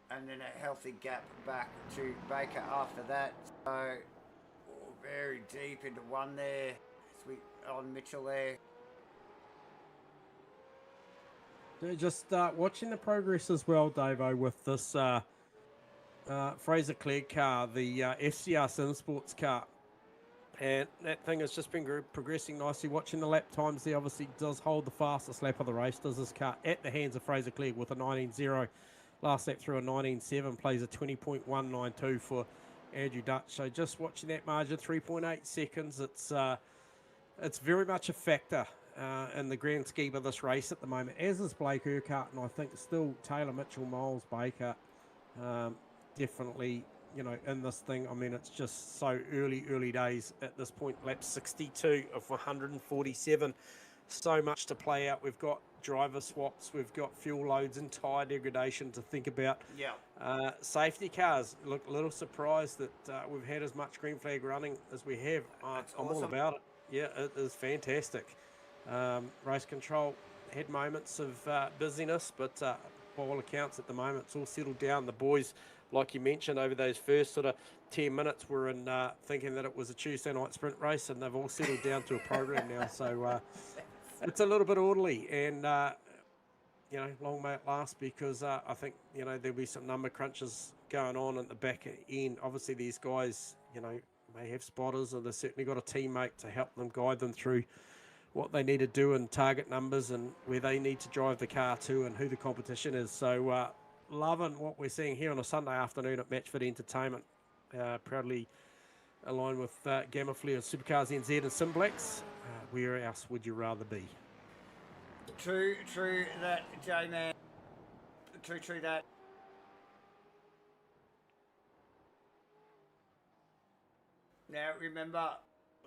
And then a healthy gap back to Baker after that. So very deep into one there. Sweet on Mitchell there. So just watching the progress as well, Davo, with this Fraser Clegg car, the FCR SimSports car. And that thing has just been progressing nicely. Watching the lap times, he obviously does hold the fastest lap of the race, does this car, at the hands of Fraser Clegg with a 19.0. Last lap through a 19.7, plays a 20.192 for Andrew Dutch. So just watching that margin, 3.8 seconds. It's very much a factor in the grand scheme of this race at the moment, as is Blake Urquhart, and I think still Taylor Mitchell, Miles Baker, definitely, you know, in this thing. I mean, it's just so early days at this point. Lap 62 of 147. So much to play out. We've got driver swaps, we've got fuel loads and tyre degradation to think about. Yeah. Safety cars. Look, a little surprised that we've had as much green flag running as we have. I'm awesome. all about it. Yeah, it is fantastic. Race control had moments of busyness, but by all accounts at the moment, it's all settled down. The boys, like you mentioned, over those first sort of 10 minutes were in thinking that it was a Tuesday night sprint race, and they've all settled down to a program now. So it's a little bit orderly, and you know, long may it last, because I think, you know, there'll be some number crunches going on at the back end. Obviously, these guys, you know, may have spotters, or they've certainly got a teammate to help them, guide them through what they need to do and target numbers and where they need to drive the car to and who the competition is. So loving what we're seeing here on a Sunday afternoon at Matchfit Entertainment. Proudly aligned with Gamma Flare, SuperCars NZ and SIMBLACKS. Where else would you rather be? True that, J-Man. True that. Now remember,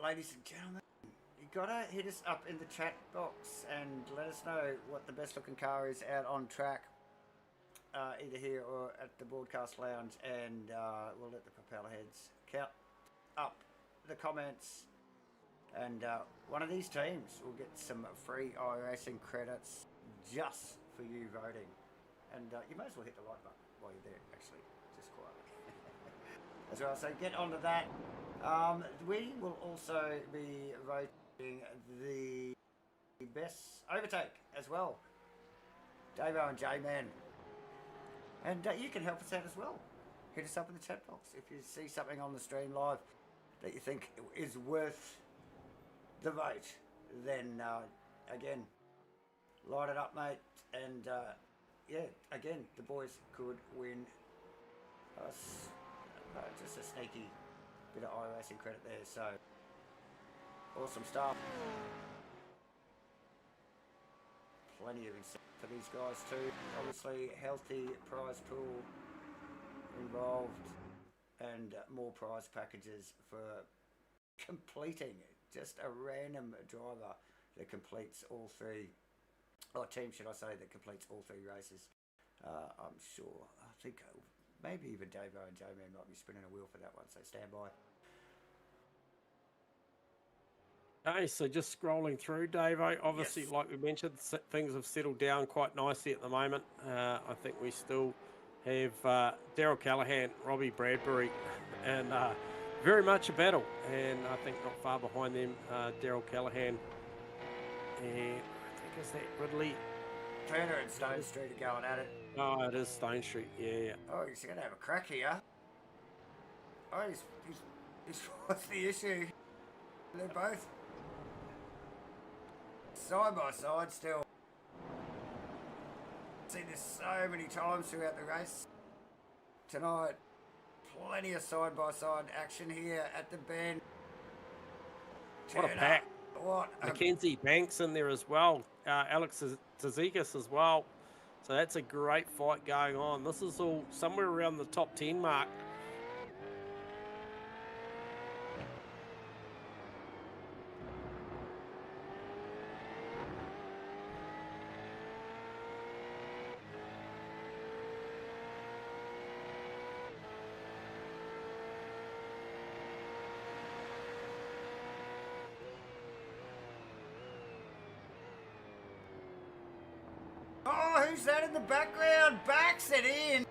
ladies and gentlemen, you gotta hit us up in the chat box and let us know what the best looking car is out on track, either here or at the broadcast lounge, and we'll let the propeller heads count up the comments, and one of these teams will get some free iRacing credits just for you voting, and you may as well hit the like button while you're there, actually, just quietly as well. So get onto that. We will also be voting the best overtake as well, Davo and J-Man, and you can help us out as well. Hit us up in the chat box if you see something on the stream live that you think is worth the vote. Then again, light it up, mate, and yeah, again, the boys could win us just a sneaky bit of iRacing credit there. So awesome stuff. Plenty of incentive for these guys too. Obviously, healthy prize pool involved, and more prize packages for completing just a random driver that completes all three, or team should I say, that completes all three races. I'm sure, I think maybe even Davo and J-Man might be spinning a wheel for that one, so stand by. Okay, so just scrolling through, Davo. Obviously, Yes. like we mentioned, things have settled down quite nicely at the moment. I think we still have Daryl Callahan, Robbie Bradbury, and very much a battle. And I think not far behind them, Daryl Callahan. And I think is that Ridley. Turner and Stone Street are going at it. Oh, it is Stone Street. Yeah. Oh, he's going to have a crack here. Oh, he's what's the issue? They're both side by side still. Seen this so many times throughout the race tonight. Plenty of side by side action here at the bend. What a pack. What a Mackenzie Banks in there as well. Alex Tzikis as well. So that's a great fight going on. This is all somewhere around the top 10 mark. Oh, who's that in the background? Backs it in.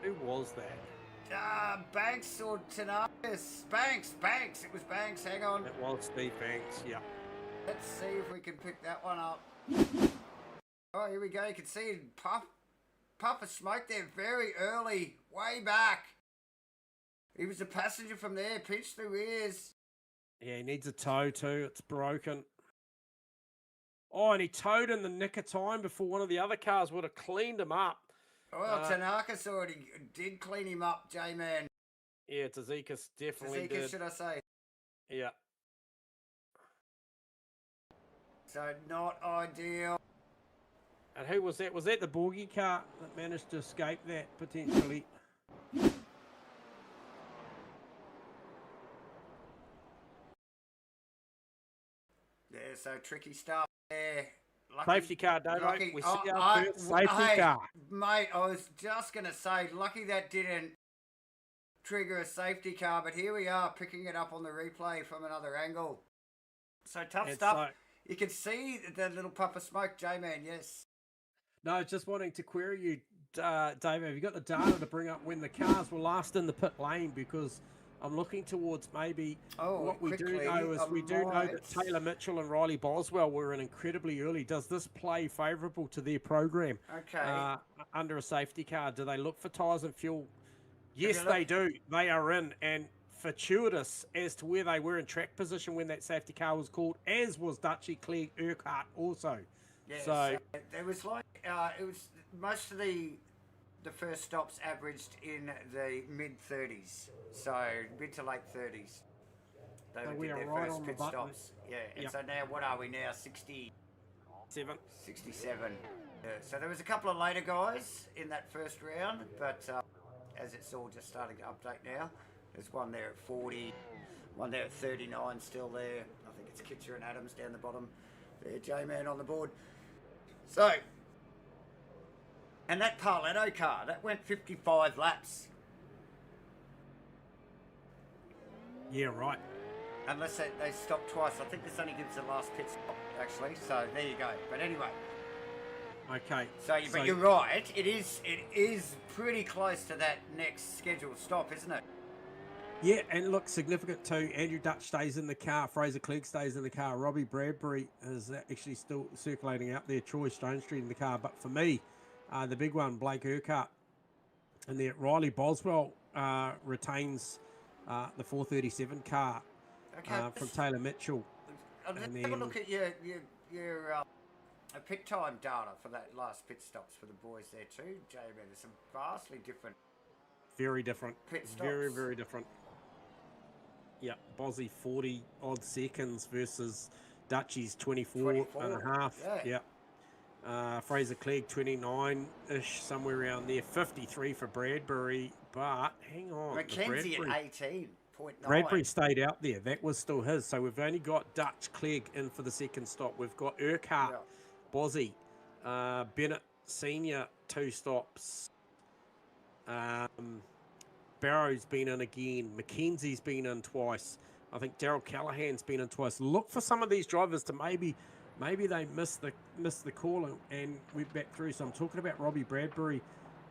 Who was that? Banks or Tanakis? Banks. It was Banks. Hang on. It was Steve Banks, yeah. Let's see if we can pick that one up. Oh, here we go. You can see puff of smoke there very early, way back. He was a passenger from there, pinched the rears. Yeah, he needs a tow too. It's broken. Oh, and he towed in the nick of time before one of the other cars would have cleaned him up. Well, Tanakis already did clean him up, J-Man. Yeah, Tzikis definitely did. Should I say? Yeah. So not ideal. And who was that? Was that the Borgie car that managed to escape that potentially? Yeah, so tricky stuff there. Safety car, Davo. Lucky, We see our first safety car. Mate, I was just going to say, lucky that didn't trigger a safety car, but here we are picking it up on the replay from another angle. So tough stuff. You can see the little puff of smoke, J-Man, yes. No, just wanting to query you, Dave, have you got the data to bring up when the cars were last in the pit lane? Because I'm looking towards maybe what we do know is we do know that Taylor Mitchell and Riley Boswell were in incredibly early. Does this play favourable to their program? Okay. Under a safety car, do they look for tyres and fuel? Yes, they do. They are in, and fortuitous as to where they were in track position when that safety car was called, as was Dutchy Clegg Urquhart also. Yeah, so it was like it was most of the first stops averaged in the mid-30s, so mid to late 30s. They so did we are their right first on pit the button. stops. Yeah, and so now what are we now? 67. So there was a couple of later guys in that first round, but as it's all just starting to update now, there's one there at 40, one there at 39 still there. I think it's Kitcher and Adams down the bottom there, J-Man on the board. So, and that Parletto car, that went 55 laps. Yeah, right. Unless they stopped twice. I think this only gives the last pit stop, actually. So, there you go. But anyway. Okay. So but you're right. It is pretty close to that next scheduled stop, isn't it? Yeah, and look, significant too. Andrew Dutch stays in the car. Fraser Clegg stays in the car. Robbie Bradbury is actually still circulating out there. Troy Stone Street in the car. But for me, the big one, Blake Urquhart. And there, Riley Boswell retains the 437 car from Taylor Mitchell. Let's have a look at your pit time data for that last pit stops for the boys there too, J-Man. There's some vastly different. Very different. Pit stops. Very, very different. Yeah, Bozzy 40 odd seconds versus Dutchy's 24 and a half. Yeah. Fraser Clegg 29-ish, somewhere around there. 53 for Bradbury, but hang on. Mackenzie at 18.9. Bradbury stayed out there. That was still his. So we've only got Dutch, Clegg in for the second stop. We've got Urquhart, Bozzy, Bennett Senior 2 stops. Barrow's been in again. Mackenzie's been in twice. I think Daryl Callahan's been in twice. Look for some of these drivers to maybe they missed the call and went back through. So I'm talking about Robbie Bradbury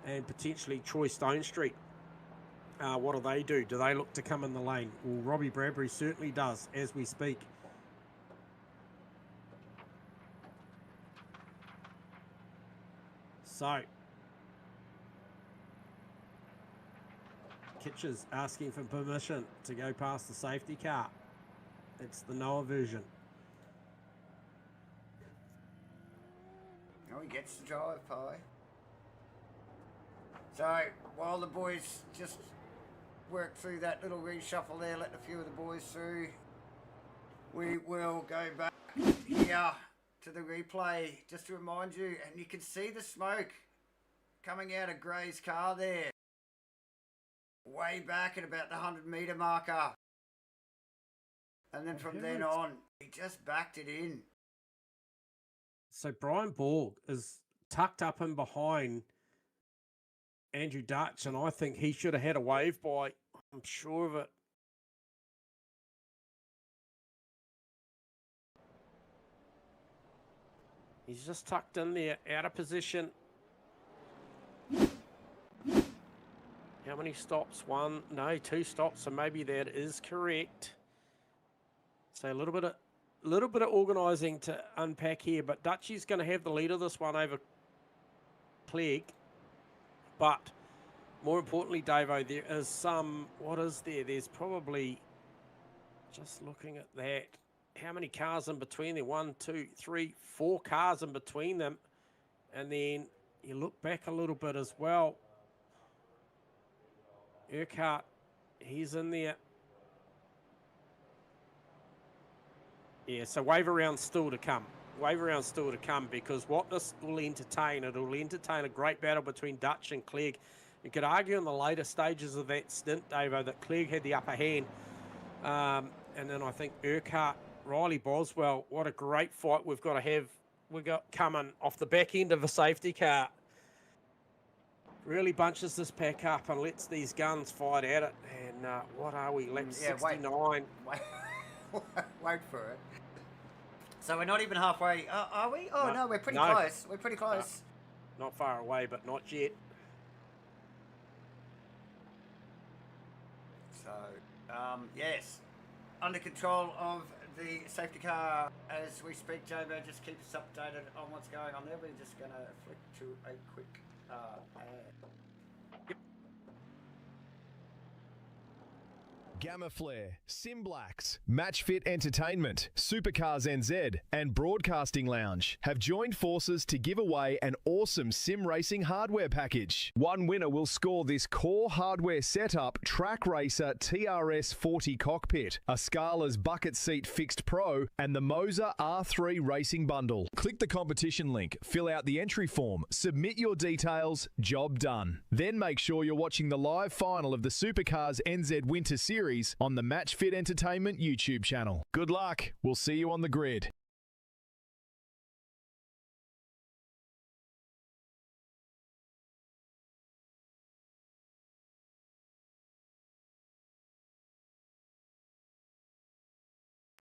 and potentially Troy Stone Street. What do they do? Do they look to come in the lane? Well, Robbie Bradbury certainly does as we speak. So Kitcher's asking for permission to go past the safety car. It's the Noah version. Oh, he gets the drive, Pie. So, while the boys just work through that little reshuffle there, let a few of the boys through, we will go back here to the replay, just to remind you, and you can see the smoke coming out of Gray's car there. Way back at about the 100-metre marker. And then from then on, he just backed it in. So Brian Borg is tucked up in behind Andrew Dutch, and I think he should have had a wave by. I'm sure of it. He's just tucked in there, out of position. How many stops? 1, no, 2 stops. So maybe that is correct. So a little bit of organising to unpack here, but Dutchy's going to have the lead of this one over Clegg. But more importantly, Davo, there is some. What is there? There's probably, just looking at that, how many cars in between there? 1, 2, 3, 4 cars in between them, and then you look back a little bit as well. Urquhart, he's in there. Yeah, so wave around still to come. Wave around still to come, because what this will entertain, it'll entertain a great battle between Dutch and Clegg. You could argue in the later stages of that stint, Davo, that Clegg had the upper hand. And then I think Urquhart, Riley Boswell, what a great fight we've got to have. We've got coming off the back end of a safety car. Really bunches this pack up and lets these guns fight at it. And what are we? Lap 69. Wait for it. So we're not even halfway. Are we? Oh, no, we're pretty close. We're pretty close. No, not far away, but not yet. So, yes, under control of the safety car as we speak. Jabo, just keep us updated on what's going on there. We're just going to flick to a quick ad. Gamma Flare, SIMBLACKS, Match Fit Entertainment, SuperCars NZ, and Broadcasting Lounge have joined forces to give away an awesome sim racing hardware package. One winner will score this core hardware setup Track Racer TRS 40 cockpit, a Scala's bucket seat fixed pro, and the Moser R3 racing bundle. Click the competition link, fill out the entry form, submit your details, job done. Then make sure you're watching the live final of the SuperCars NZ Winter Series on the Match Fit Entertainment YouTube channel. Good luck. We'll see you on the grid.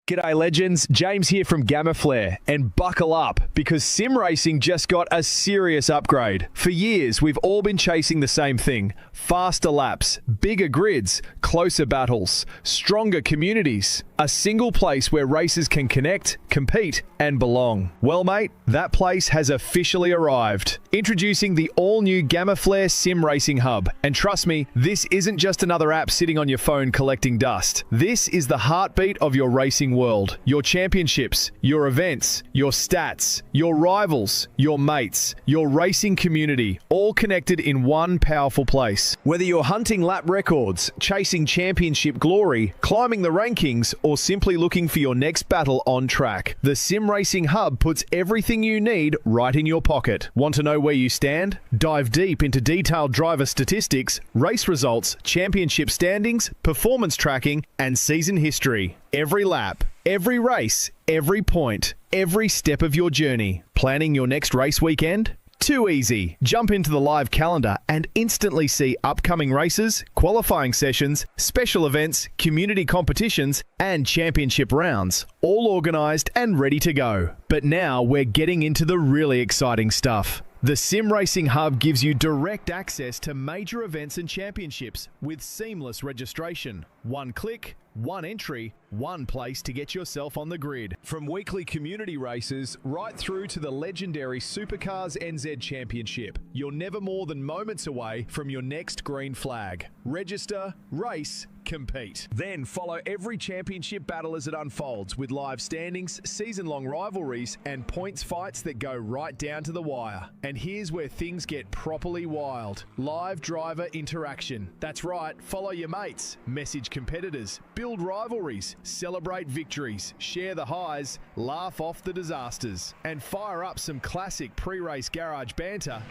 G'day legends, James here from Gamma Flare, and buckle up because sim racing just got a serious upgrade. For years, we've all been chasing the same thing: faster laps, bigger grids, closer battles, stronger communities, a single place where racers can connect, compete, and belong. Well mate, that place has officially arrived. Introducing the all-new Gamma Flare Sim Racing Hub. And trust me, this isn't just another app sitting on your phone collecting dust. This is the heartbeat of your racing world. Your championships, your events, your stats, your rivals, your mates, your racing community, all connected in one powerful place. Whether you're hunting lap records, chasing championship glory, climbing the rankings, or simply looking for your next battle on track, the Sim Racing Hub puts everything you need right in your pocket. Want to know where you stand? Dive deep into detailed driver statistics, race results, championship standings, performance tracking, and season history. Every lap, every race, every point, every step of your journey. Planning your next race weekend? Too easy. Jump into the live calendar and instantly see upcoming races, qualifying sessions, special events, community competitions, and championship rounds, all organised and ready to go. But now we're getting into the really exciting stuff. The Sim Racing Hub gives you direct access to major events and championships with seamless registration. One click, one entry, one place to get yourself on the grid. From weekly community races right through to the legendary SuperCars NZ Championship, you're never more than moments away from your next green flag. Register, race, compete. Then follow every championship battle as it unfolds with live standings, season-long rivalries, and points fights that go right down to the wire. And here's where things get properly wild. Live driver interaction. That's right, follow your mates, message competitors, build rivalries, celebrate victories, share the highs, laugh off the disasters, and fire up some classic pre-race garage banter.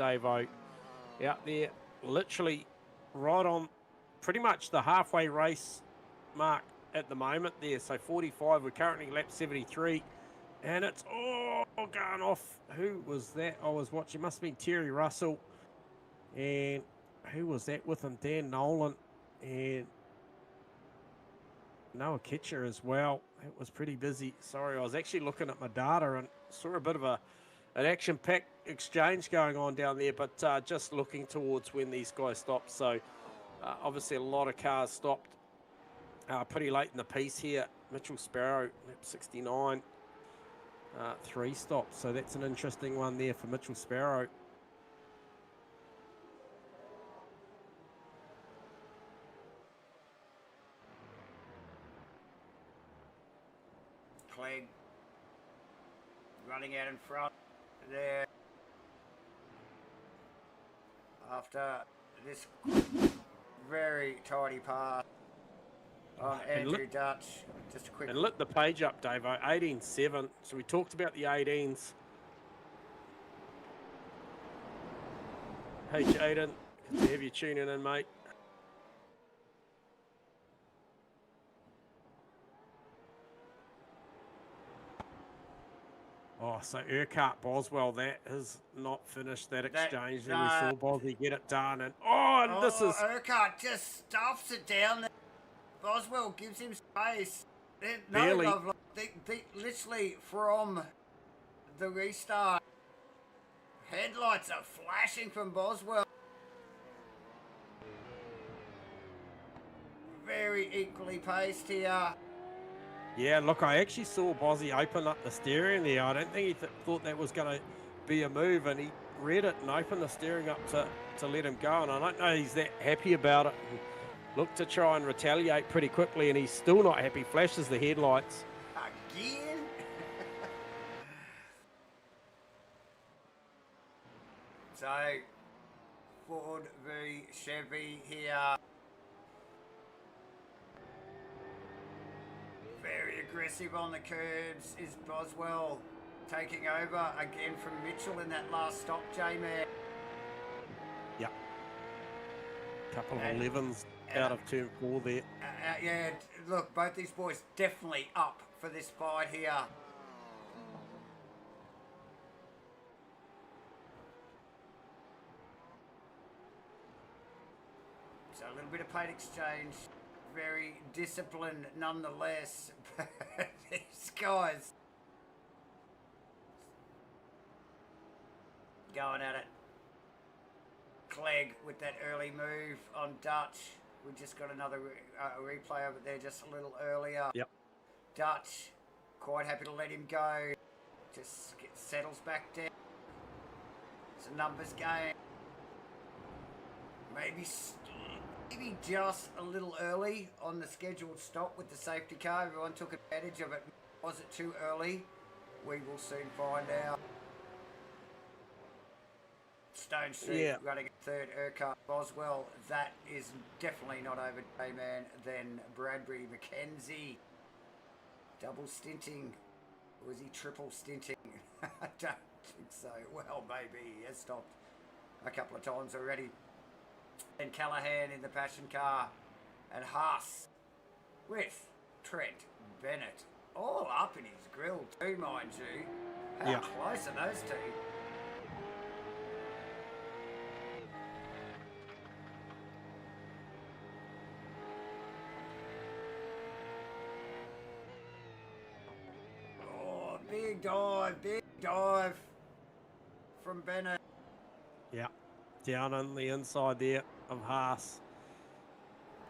Davo, out there, literally right on pretty much the halfway race mark at the moment there. So 45, we're currently lap 73, and it's all going off. Who was that I was watching? Must have been Terry Russell, and who was that with him? Dan Nolan and Noah Kitcher as well. It was pretty busy. Sorry, I was actually looking at my data and saw a bit of an action-packed exchange going on down there, but just looking towards when these guys stopped. So obviously a lot of cars stopped pretty late in the piece here. Mitchell Sparrow, lap 69, 3 stops. So that's an interesting one there for Mitchell Sparrow. Clegg running out in front there after this very tidy pass on Andrew Dutch. Just a quick... And lit the page up, Davo, 18.7. So we talked about the 18s. Hey, Jaden, good to have you tuning in, mate. Oh, so Urquhart Boswell, that has not finished that exchange. Then we saw Boswell get it done, and this is... Urquhart just stuffs it down there. Boswell gives him space. Barely. Literally from the restart, headlights are flashing from Boswell. Very equally paced here. Yeah, look, I actually saw Bozzy open up the steering there. I don't think he thought that was going to be a move, and he read it and opened the steering up to let him go. And I don't know he's that happy about it. And looked to try and retaliate pretty quickly, and he's still not happy. Flashes the headlights. Again? So, Ford v Chevy here. Very aggressive on the curbs is Boswell, taking over again from Mitchell in that last stop, J-Man. Yeah. Couple of 11s out of turn 4 there. Yeah, look, both these boys definitely up for this fight here. So a little bit of paint exchange. Very disciplined nonetheless. These guys going at it. Clegg with that early move on Dutch. We just got another replay of it there just a little earlier. Yep. Dutch, quite happy to let him go. Just settles back down. It's a numbers game. Maybe just a little early on the scheduled stop with the safety car. Everyone took advantage of it. Was it too early? We will soon find out. Stone Street running a third, Urquhart Boswell. That is definitely not over J-Man. Then Bradbury McKenzie. Double stinting. Or was he triple stinting? I don't think so. Well, maybe. He has stopped a couple of times already. And Callahan in the passion car. And Haas with Trent Bennett. All up in his grill too, mind you. How close are those two? Oh, big dive from Bennett. Yeah, down on the inside there of Haas.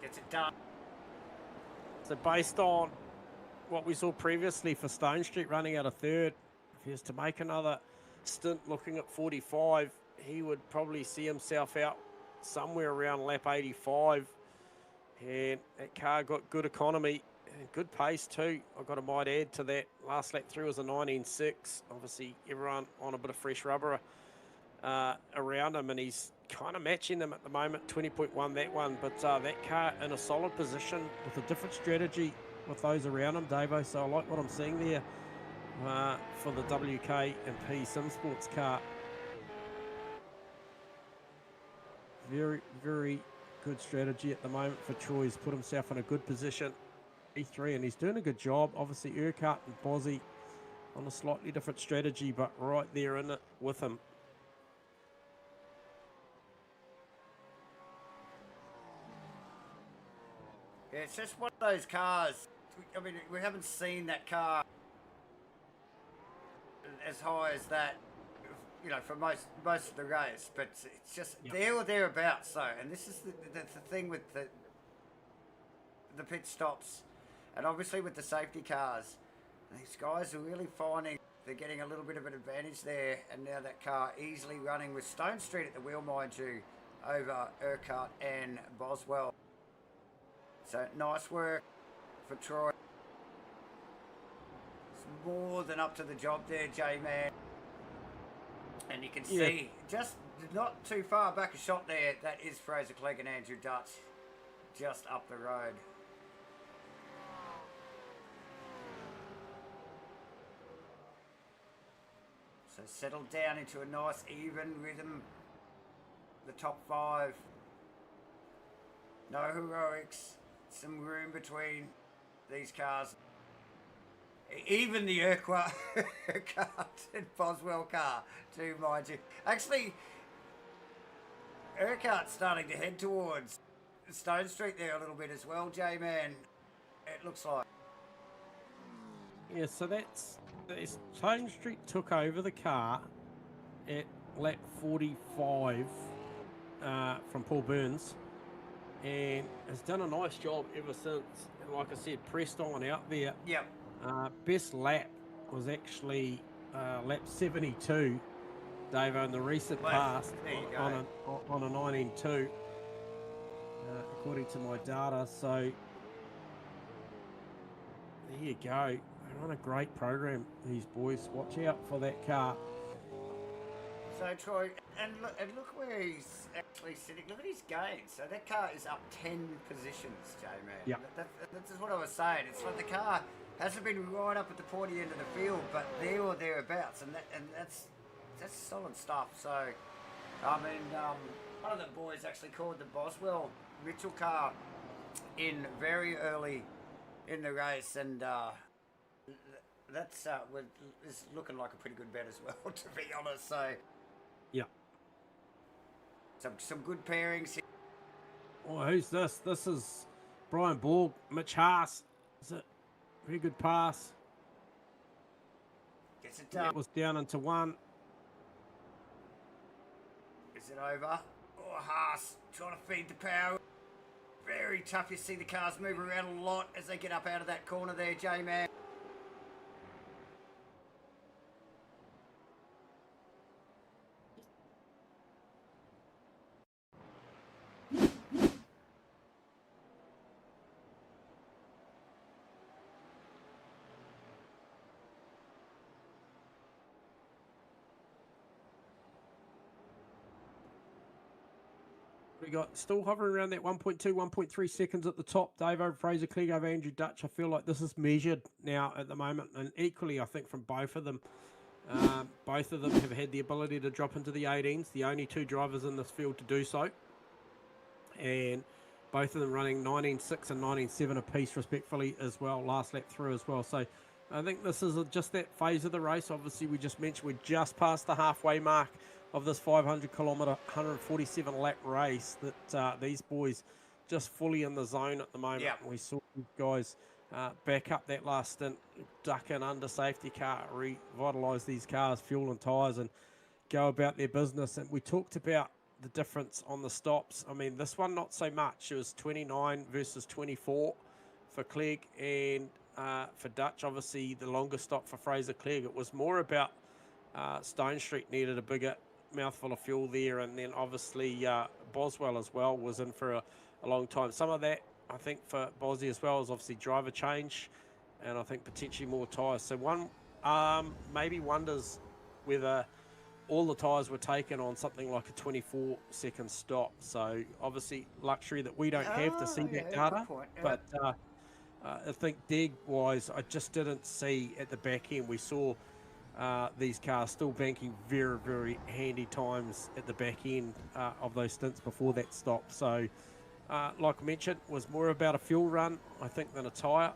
Gets it done. So based on what we saw previously for Stone Street running out of third, if he was to make another stint looking at 45, he would probably see himself out somewhere around lap 85. And that car got good economy and good pace too. I might add to that. Last lap through was a 19.6. Obviously, everyone on a bit of fresh rubber around him, and he's kind of matching them at the moment. 20.1 that one, but that car in a solid position with a different strategy with those around him, Davo. So I like what I'm seeing there for the WK&P Sim Sports car. very, very good strategy at the moment for Troy. He's put himself in a good position, E3, and he's doing a good job. Obviously, Urquhart and Bozzy on a slightly different strategy, but right there in it with him. Yeah, it's just one of those cars. I mean, we haven't seen that car as high as that, you know, for most of the race, but it's just there or thereabouts. So, and this is the thing with the pit stops, and obviously with the safety cars, these guys are really finding they're getting a little bit of an advantage there, and now that car easily running with Stone Street at the wheel, mind you, over Urquhart and Boswell. So nice work for Troy. It's more than up to the job there, J-Man. And you can see, just not too far back a shot there, that is Fraser Clegg and Andrew Dutch, just up the road. So settled down into a nice even rhythm. The top 5. No heroics. Some room between these cars. Even the Urquhart and Boswell car, too, mind you. Actually, Urquhart's starting to head towards Stone Street there a little bit as well, J-Man. It looks like. Yeah, so Stone Street took over the car at lap 45 from Paul Burns, and has done a nice job ever since. And like I said, pressed on out there. Yep. Best lap was actually lap 72, Dave, in the recent past on a 19.2, according to my data. So there you go. They're on a great program, these boys. Watch out for that car. So Troy, and look where he's actually sitting. Look at his gains. So that car is up 10 positions, J-Man. Yeah. That's what I was saying. It's like the car hasn't been right up at the pointy end of the field, but there or thereabouts, and that's solid stuff. So, I mean, one of the boys actually called the Boswell Mitchell car in very early in the race, and that's is looking like a pretty good bet as well, to be honest. So, yeah, some good pairings here. Oh, who's this? This is Brian Borg, Mitch Haas. Is it? Very good pass. Gets it done. It was down into 1. Is it over? Oh, Haas trying to feed the power. Very tough. You see the cars move around a lot as they get up out of that corner there, J-Man. We got still hovering around that 1.2, 1.3 seconds at the top. Dave over Fraser Clegg over Andrew Dutch. I feel like this is measured now at the moment, and equally, I think, from both of them. Both of them have had the ability to drop into the 18s, the only 2 drivers in this field to do so. And both of them running 19.6 and 19.7 apiece, respectfully, as well, last lap through as well. So I think this is just that phase of the race. Obviously, we just mentioned we're just past the halfway mark of this 500 kilometre, 147 lap race that these boys just fully in the zone at the moment. Yeah. We saw these guys back up that last stint, duck in under safety car, revitalise these cars, fuel and tyres, and go about their business. And we talked about the difference on the stops. I mean, this one not so much. It was 29 versus 24 for Clegg, and for Dutch, obviously the longer stop for Fraser Clegg. It was more about Stone Street needed a bigger mouthful of fuel there, and then obviously Boswell as well was in for a long time. Some of that, I think, for Bosby as well is obviously driver change, and I think potentially more tyres. So one maybe wonders whether all the tyres were taken on something like a 24-second stop. So obviously luxury that we don't have to see that data. But I think dig-wise, I just didn't see at the back end. We saw these cars still banking very, very handy times at the back end of those stints before that stop. So, like I mentioned, was more about a fuel run, I think, than a tyre.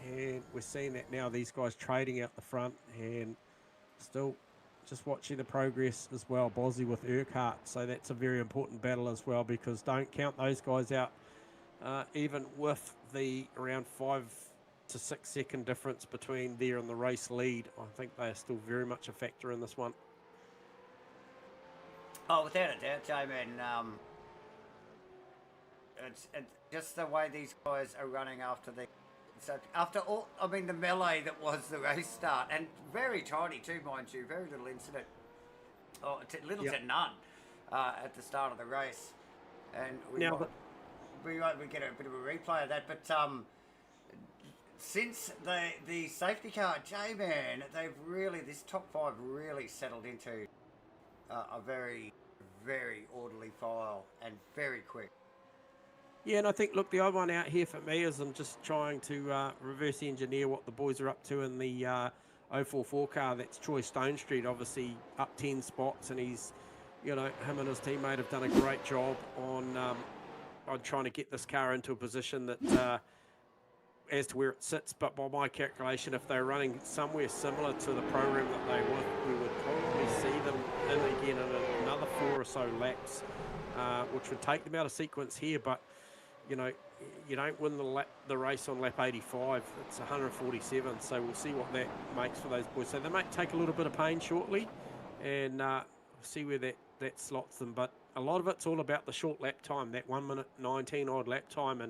And we're seeing that now, these guys trading out the front and still just watching the progress as well. Bozzy with Urquhart. So that's a very important battle as well, because don't count those guys out. Even with the around 5 to 6 second difference between there and the race lead, I think they are still very much a factor in this one. Oh, without a doubt, J-Man. It's just the way these guys are running after the... So after all, I mean, the melee that was the race start, and very tiny too, mind you, very little incident, little to none at the start of the race, and we get a bit of a replay of that. But since the safety car, J-Man, this top 5 really settled into a very, very orderly file and very quick. Yeah, and I think, look, the odd one out here for me is I'm just trying to reverse engineer what the boys are up to in the 044 car. That's Troy Stonestreet, obviously up 10 spots, and he's, him and his teammate have done a great job on trying to get this car into a position that as to where it sits. But by my calculation, if they're running somewhere similar to the program that they would, we would probably see them in again in another 4 or so laps, which would take them out of sequence here. But you don't win the race on lap 85. It's 147, so we'll see what that makes for those boys. So they might take a little bit of pain shortly, and see where that slots them. But a lot of it's all about the short lap time, that 1 minute 19 odd lap time,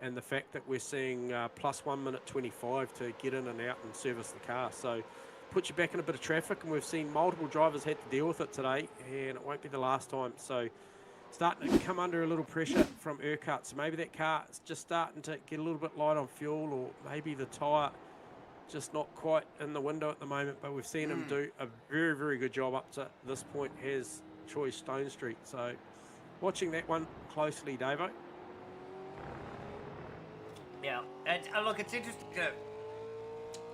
and the fact that we're seeing plus 1 minute 25 to get in and out and service the car. So put you back in a bit of traffic, and we've seen multiple drivers had to deal with it today, and it won't be the last time. So starting to come under a little pressure from Urquhart. So maybe that car is just starting to get a little bit light on fuel, or maybe the tyre just not quite in the window at the moment. But we've seen him do a very, very good job up to this point, has Troy Stonestreet. So watching that one closely, Davo. Yeah, and look, it's interesting to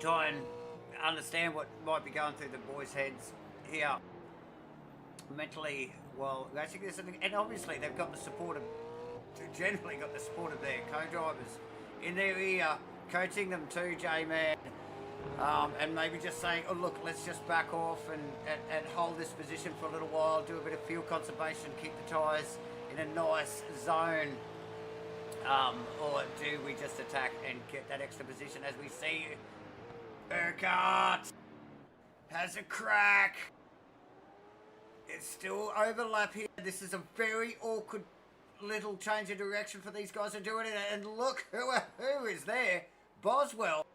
try and understand what might be going through the boys' heads here mentally while racing this, and obviously they've got the support of, generally got the support of their co-drivers in their ear, coaching them too, J-Man, and maybe just saying, oh look, let's just back off and hold this position for a little while, do a bit of fuel conservation, keep the tyres in a nice zone, or do we just attack and get that extra position as we see Urquhart has a crack. It's still overlap here. This is a very awkward little change of direction for these guys to do it. And look who is there. Boswell.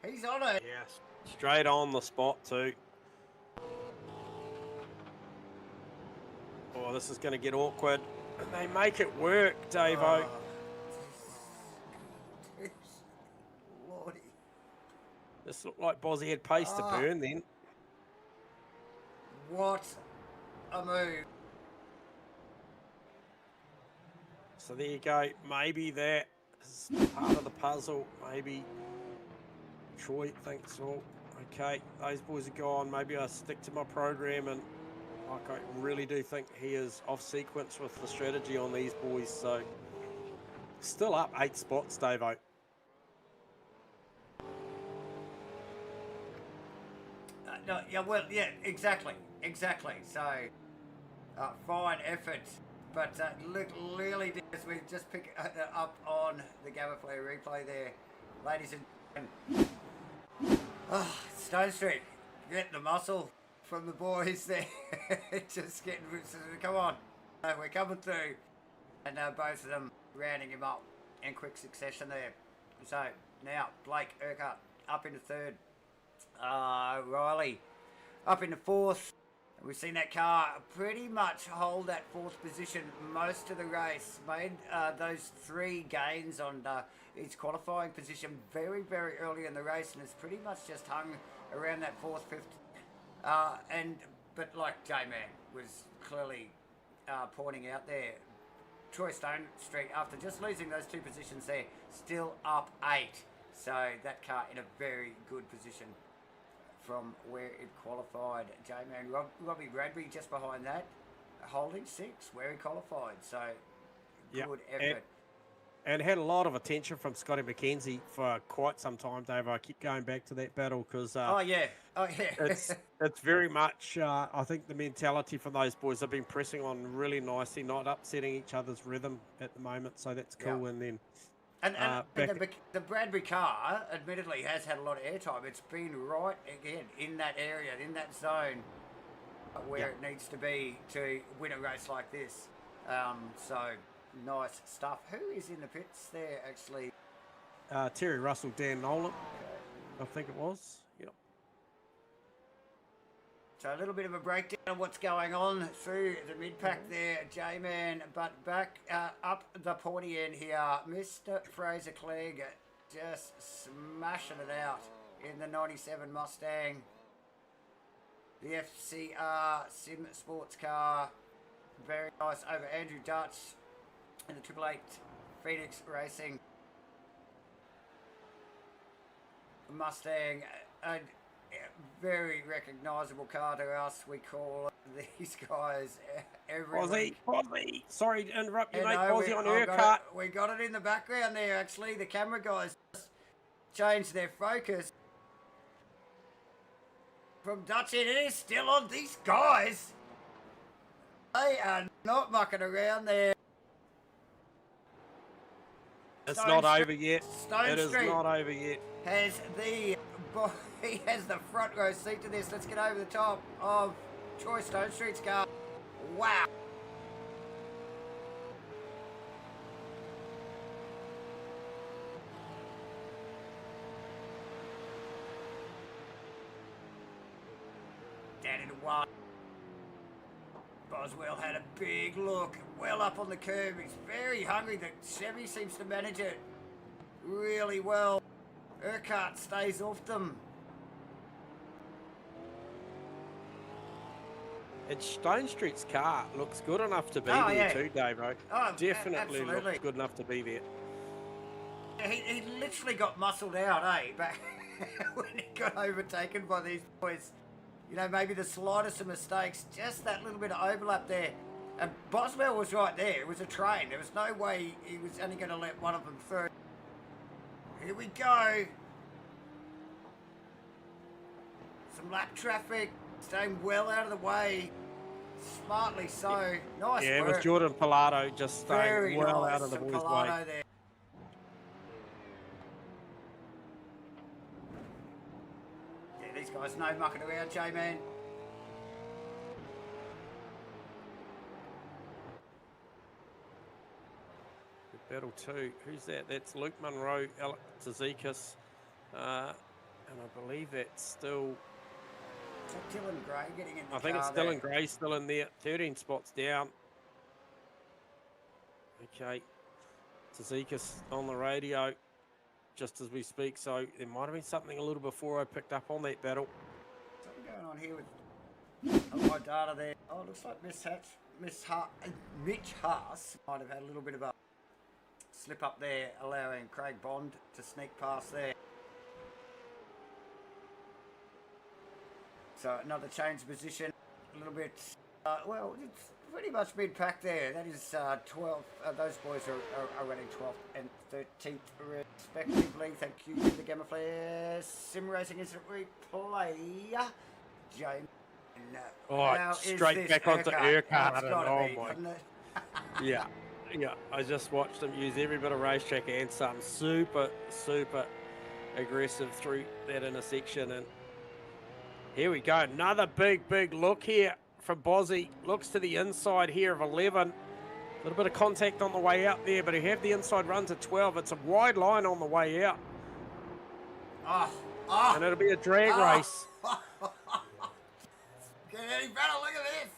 He's on it. Yes, straight on the spot too. Oh, this is going to get awkward. And they make it work, Davo. Lordy. This looked like Bozzy had pace to burn then. What a move. So there you go. Maybe that is part of the puzzle. Maybe Troy thinks, oh, okay, those boys are gone. Maybe I stick to my program, and like I really do think he is off sequence with the strategy on these boys. So still up 8 spots, Davo. No, yeah, well, yeah, exactly. So, fine effort, but look, really, as we just pick up on the Gamma Flare replay there, ladies and Stonestreet, getting the muscle from the boys there, just getting, come on, we're coming through, and both of them rounding him up in quick succession there. So now Blake Urquhart up into 3rd, Riley up into 4th. We've seen that car pretty much hold that 4th position most of the race. Made those 3 gains on its qualifying position very, very early in the race, and it's pretty much just hung around that 4th, 5th. But like J-Man was clearly pointing out there, Troy Stonestreet, after just losing those 2 positions there, still up 8. So that car in a very good position from where it qualified. J-Man Robbie Bradbury just behind that, holding 6 where he qualified. So good effort. And had a lot of attention from Scotty McKenzie for quite some time, Dave. I keep going back to that battle because it's very much, I think the mentality from those boys have been pressing on really nicely, not upsetting each other's rhythm at the moment. So that's cool. Yeah. And then the Bradbury car, admittedly, has had a lot of airtime. It's been right again in that area, in that zone where it needs to be to win a race like this. So nice stuff. Who is in the pits there, actually? Terry Russell, Dan Nolan, I think it was. Yep. So a little bit of a breakdown of what's going on through the mid-pack there, J-Man. But back up the pointy end here, Mr. Fraser Clegg just smashing it out in the 97 Mustang. The FCR Sim Sports car. Very nice over Andrew Dutch in the 888 Phoenix Racing Mustang. A very recognisable car to us. We call these guys every week. Posy. Sorry to interrupt you, mate. Posy on her car. We got it in the background there, actually. The camera guys just changed their focus from Dutch, and it is still on. These guys, they are not mucking around there. It's not over yet. It is not over yet. He has the front row seat to this. Let's get over the top of Troy Stone Street's car. Wow. Down into 1. Boswell had a big look, well up on the curb. He's very hungry. The Chevy seems to manage it really well. Urquhart stays off them. And Stone Street's car looks good enough to be there too, Dave. Definitely looks good enough to be there. He literally got muscled out, But when he got overtaken by these boys, you know, maybe the slightest of mistakes, just that little bit of overlap there. And Boswell was right there. It was a train. There was no way he was only going to let one of them through. Here we go. Some lap traffic. Staying well out of the way. Smartly so. Nice work. Yeah, it was Jordan Pilato just staying well out of the boys' way. There. Yeah, these guys no mucking around, J-Man. Battle 2. Who's that? That's Luke Munro, Alec Tzazikis. And I believe that's still... Is that Dylan Gray getting in the car? I think it's Dylan Gray still in there. 13 spots down. Okay. Tzazikis on the radio just as we speak. So there might have been something a little before I picked up on that battle. Something going on here with my data there. Oh, it looks like Mitch Haas might have had a little bit of a slip up there, allowing Craig Bond to sneak past there. So another change of position, a little bit, well, it's pretty much mid-pack there. That is 12, those boys are running 12th and 13th respectively. Thank you to the Gamma Flare Sim Racing Instant Replay. James. Straight back onto Urquhart. Oh my. Yeah. I just watched them use every bit of racetrack and some super aggressive through that intersection. And here we go. Another big look here from Bozzy. Looks to the inside here of 11. A little bit of contact on the way out there, but he had the inside runs at 12. It's a wide line on the way out. And it'll be a drag race. Get any better? Look at this.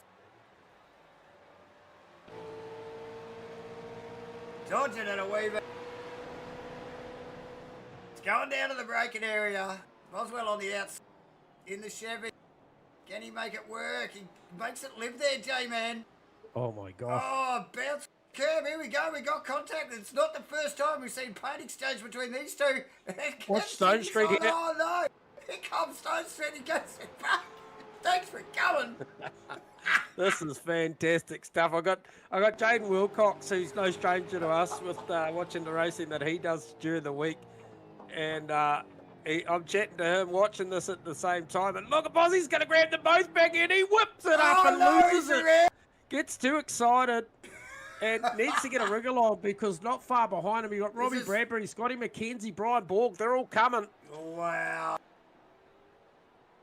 Dodging it a wee bit. It's going down to the braking area. Boswell on the outside in the Chevy. Can he make it work? He makes it live there, J-Man. Oh my gosh. Oh, bounce curb. Here we go. We got contact. It's not the first time we've seen paint exchange between these two. Watch Stone Street here. Oh no. Here comes Stone Street. He goes back. Thanks for coming. This is fantastic stuff. I got Jaden Wilcox, who's no stranger to us, with watching the racing that he does during the week, and I'm chatting to him, watching this at the same time. And look, Bozzy's going to grab them both back in. He whips it up and loses it. Gets too excited and needs to get a wriggle on, because not far behind him, you got Robbie Bradbury, Scotty McKenzie, Brian Borg. They're all coming. Wow.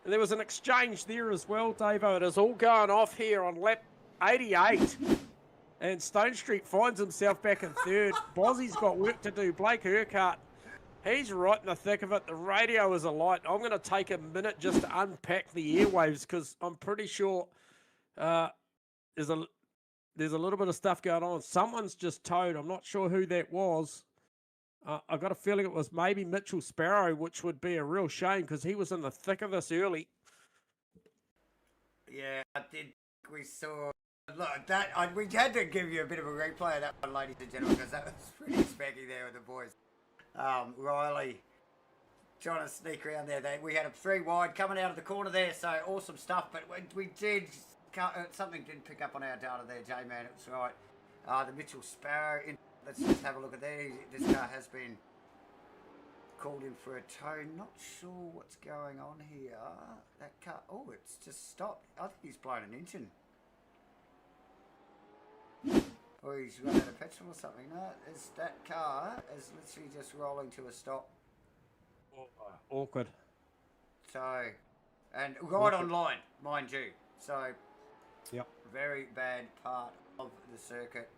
And there was an exchange there as well, Davo. It is all going off here on lap 88. And Stone Street finds himself back in third. Bozzy's got work to do. Blake Urquhart, he's right in the thick of it. The radio is alight. I'm going to take a minute just to unpack the airwaves, because I'm pretty sure there's a little bit of stuff going on. Someone's just towed. I'm not sure who that was. I've got a feeling it was maybe Mitchell Sparrow, which would be a real shame, because he was in the thick of this early. Yeah, I did. We saw. Look, we had to give you a bit of a replay of that one, ladies and gentlemen, because that was pretty specky there with the boys. Riley trying to sneak around there. We had a 3 wide coming out of the corner there, so awesome stuff. But we did. Something didn't pick up on our data there, J-Man. It was right. The Mitchell Sparrow. Let's just have a look at there. This car has been called in for a tow. Not sure what's going on here. That car. Oh, it's just stopped. I think he's blown an engine. Or he's run out of petrol or something. No, that car is literally just rolling to a stop. Awkward. So, and right on line, mind you. So, yep. Very bad part of the circuit.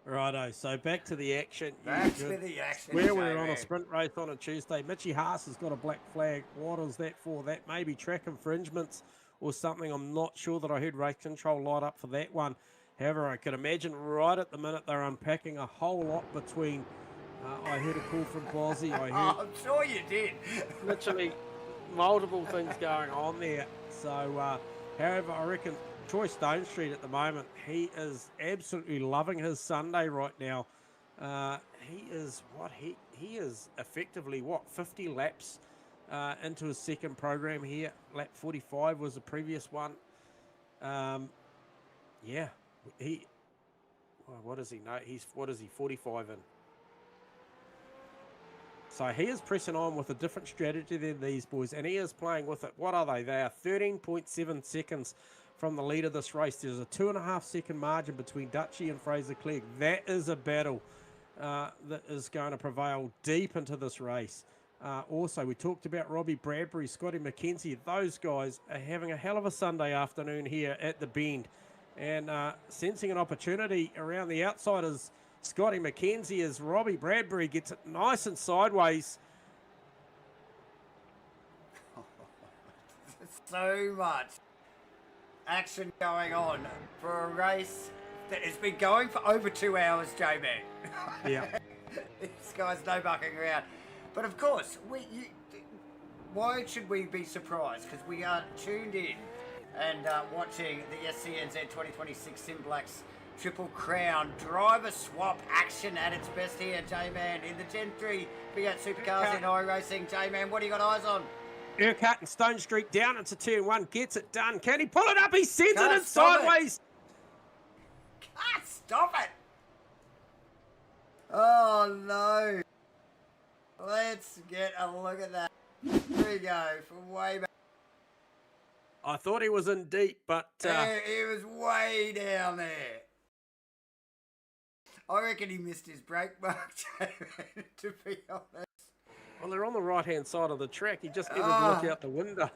Righto, so back to the action. Back to the action. Where we're on a sprint race on a Tuesday. Mitchy Haas has got a black flag. What is that for? That may be track infringements or something. I'm not sure that I heard race control light up for that one. However, I could imagine right at the minute they're unpacking a whole lot between. I heard a call from Bozzy. I heard. I'm sure you did. Literally multiple things going on there. So, however, I reckon Troy Stone Street at the moment, he is absolutely loving his Sunday right now. He is effectively 50 laps into his second program here. Lap 45 was the previous one. Yeah, what does he know? What is he 45 in? So he is pressing on with a different strategy than these boys, and he is playing with it. What are they? They are 13.7 seconds from the lead of this race. There's a 2.5 second margin between Dutchie and Fraser Clegg. That is a battle that is going to prevail deep into this race. Also, we talked about Robbie Bradbury, Scotty McKenzie. Those guys are having a hell of a Sunday afternoon here at the Bend, and sensing an opportunity around the outside is Scotty McKenzie, as Robbie Bradbury gets it nice and sideways. So much action going on for a race that has been going for over 2 hours, J-Man. Yeah. This guy's no bucking around. But of course, why should we be surprised? Because we are tuned in and watching the SCNZ 2026 SIMBLACKS Triple Crown driver swap action at its best here, J-Man. In the Gen 3 V8 Supercars in iRacing. J-Man, what do you got eyes on? Urquhart and Stone Street down into turn 1. Gets it done. Can he pull it up? He sends it in sideways. Can't stop it. Oh, no. Let's get a look at that. Here we go from way back. I thought he was in deep, but... he was way down there. I reckon he missed his brake mark, to be honest. Well, they're on the right-hand side of the track. He just needed to look out the window.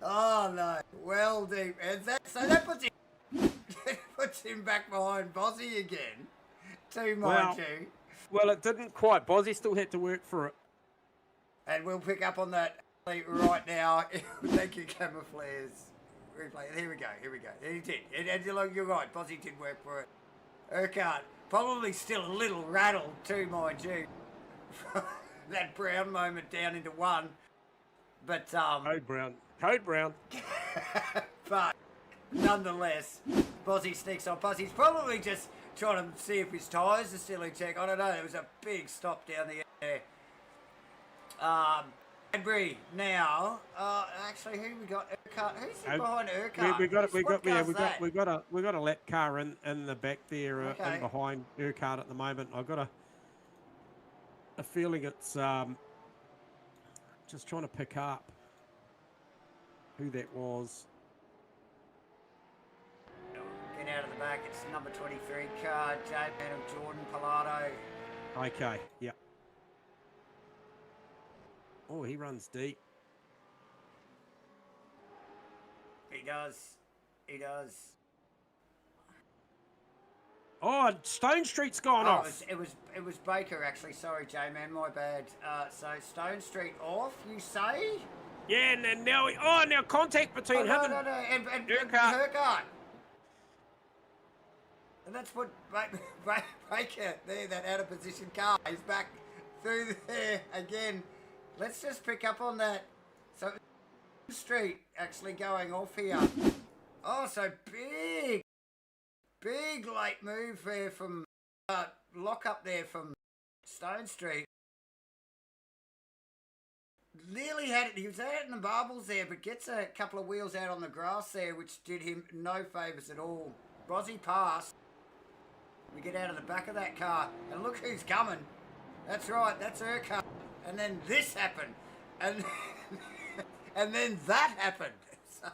Oh, no. Well deep. So that puts him back behind Bozzy again, to mind you. Well, it didn't quite. Bozzy still had to work for it. And we'll pick up on that right now. Thank you, Camouflage's replay. Here we go. He did. And you're right. Bozzy did work for it. Urquhart, probably still a little rattled too, mind you. That Brown moment down into 1. But, Code Brown. But, nonetheless, Bozzy sneaks on. Bozzy's probably just trying to see if his tyres are still in check. I don't know. There was a big stop down the there. Bradbury now. Actually, who we got? Urquhart. Who's behind Urquhart? We got a lap car in the back there, Okay. in behind Urquhart at the moment. I've got a feeling it's just trying to pick up who that was. Get out of the back. It's number 23 car, J-Man of Jordan Pilato. Okay, yeah. Oh, he runs deep. He does. He does. Oh, Stone Street's gone off. It was Baker actually. Sorry, J-Man, my bad. So Stone Street off, you say? Yeah, and now contact between him and Urquhart. And that's what Baker there, that out of position car, is back through there again. Let's just pick up on that. So Street actually going off here. Oh, so big late move there from lock up there from Stone Street. Nearly had it. He was out in the marbles there, but gets a couple of wheels out on the grass there, which did him no favours at all. Brozzy passed. We get out of the back of that car, and look who's coming. That's right, that's Urquhart. And then this happened, and and then that happened. So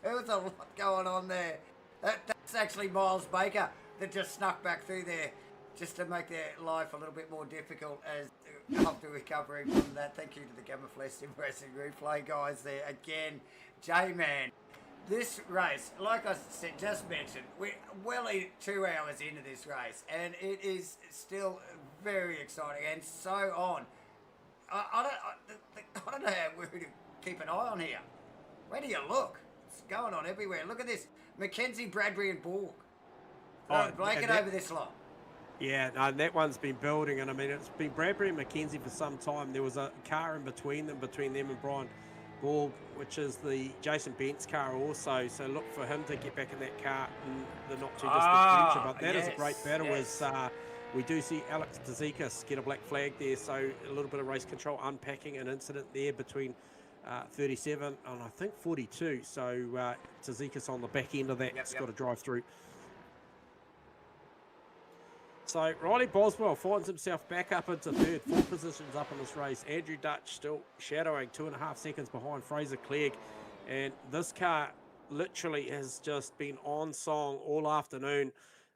there was a lot going on there. That's actually Miles Baker that just snuck back through there, just to make their life a little bit more difficult as after recovering from that. Thank you to the Gamma Flash Sim Racing replay guys there again. J-Man, this race, like I said, just mentioned, we're well 2 hours into this race, and it is still very exciting and so on. I don't know where to keep an eye on here. Where do you look? It's going on everywhere. Look at this. Mackenzie, Bradbury and Borg. Blanket over this lot. Yeah, no, that one's been building, and I mean, it's been Bradbury and Mackenzie for some time. There was a car in between them and Brian Borg, which is the Jason Bent's car also. So look for him to get back in that car in the not too distant future. But that is a great battle. We do see Alex Tzikis get a black flag there, so a little bit of race control unpacking an incident there between 37 and I think 42. So Tzikis on the back end of that has got to drive through. So Riley Boswell finds himself back up into third, 4 positions up in this race. Andrew Dutch still shadowing 2.5 seconds behind Fraser Clegg. And this car literally has just been on song all afternoon.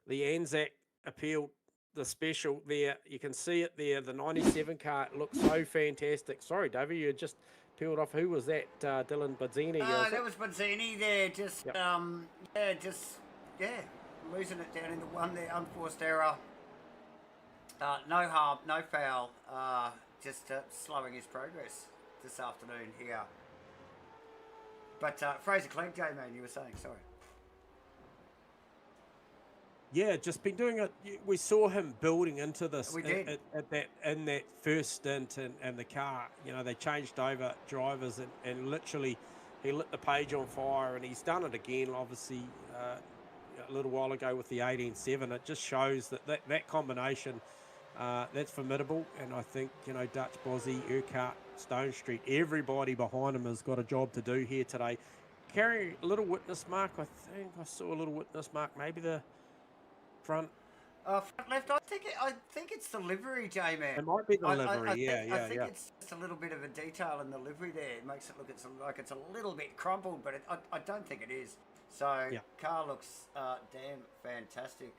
The Anzac appealed the special there. You can see it there. The 97 car looks so fantastic. Sorry, Davey, you just peeled off. Who was that? Dylan Bazzini. That was Bazzini there. Just, losing it down into one there. Unforced error. No harm, no foul. Just slowing his progress this afternoon here. But Fraser Clegg, J-Man, you were saying, sorry. Yeah, just been doing it. We saw him building into this. We did. In that first stint, and the car, they changed over drivers, and literally he lit the page on fire, and he's done it again, obviously, a little while ago with the 18.7. It just shows that combination, that's formidable, and I think, Dutch, Bozzy, Urquhart, Stone Street, everybody behind him has got a job to do here today. Carrying a little witness mark, I think I saw a little witness mark, maybe the front left. I think it's the livery, J-Man. It might be the livery. I think it's just a little bit of a detail in the livery there. It makes it look like it's a little bit crumpled, but I don't think it is. So car looks damn fantastic,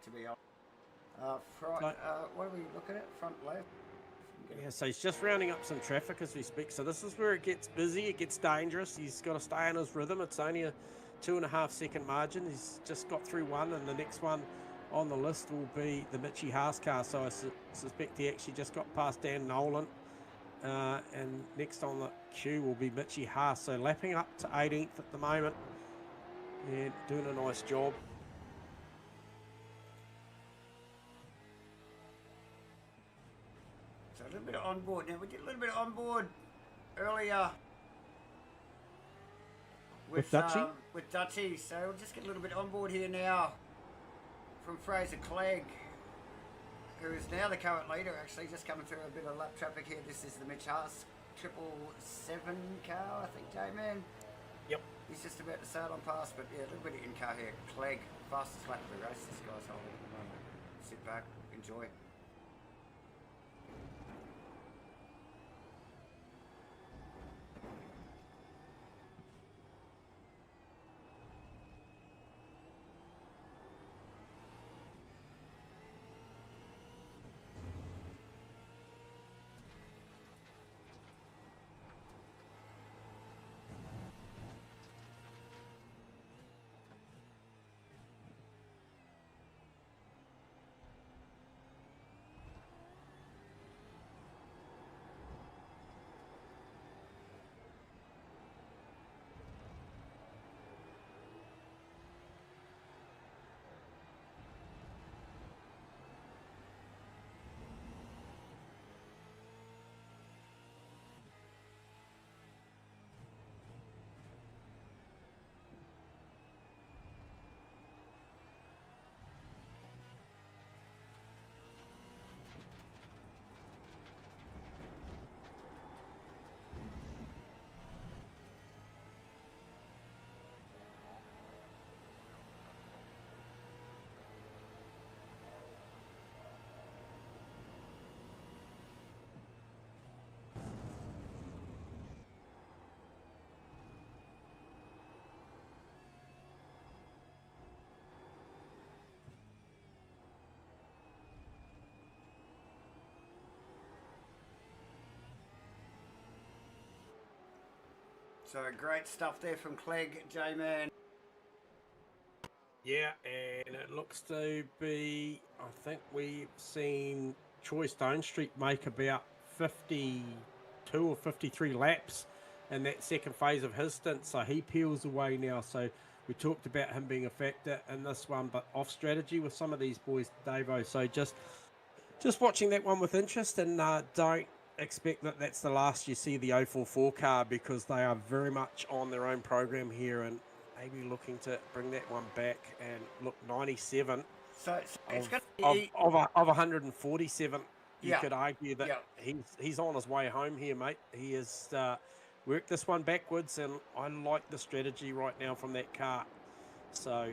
to be honest. What are we looking at? Front left. Yeah, so he's just rounding up some traffic as we speak. So this is where it gets busy. It gets dangerous. He's got to stay in his rhythm. It's only a 2.5 second margin. He's just got through one, and the next one on the list will be the Mitchie Haas car. So I suspect he actually just got past Dan Nolan. And next on the queue will be Mitchie Haas. So lapping up to 18th at the moment and doing a nice job. So a little bit of onboard. Now we did a little bit of onboard earlier with Dutchie. So we'll just get a little bit on board here now from Fraser Clegg. who is now the current leader, actually just coming through a bit of lap traffic here. This is the Mitch Haas 777 car, I think, J-Man. Yep. He's just about to sail on past, but yeah, a little bit of in-car here. Clegg, fastest lap of the race this guy's holding at the moment. Sit back, enjoy. So great stuff there from Clegg, J-Man. Yeah, and it looks to be, I think we've seen Troy Stone Street make about 52 or 53 laps in that second phase of his stint, so he peels away now. So we talked about him being a factor in this one, but off strategy with some of these boys, Davo. So just watching that one with interest, and don't expect that that's the last you see the 044 car, because they are very much on their own program here and maybe looking to bring that one back. And look, 97 So it's going to be... of 147. You Yeah. could argue that Yeah. he's on his way home here, mate. He has worked this one backwards, and I like the strategy right now from that car. So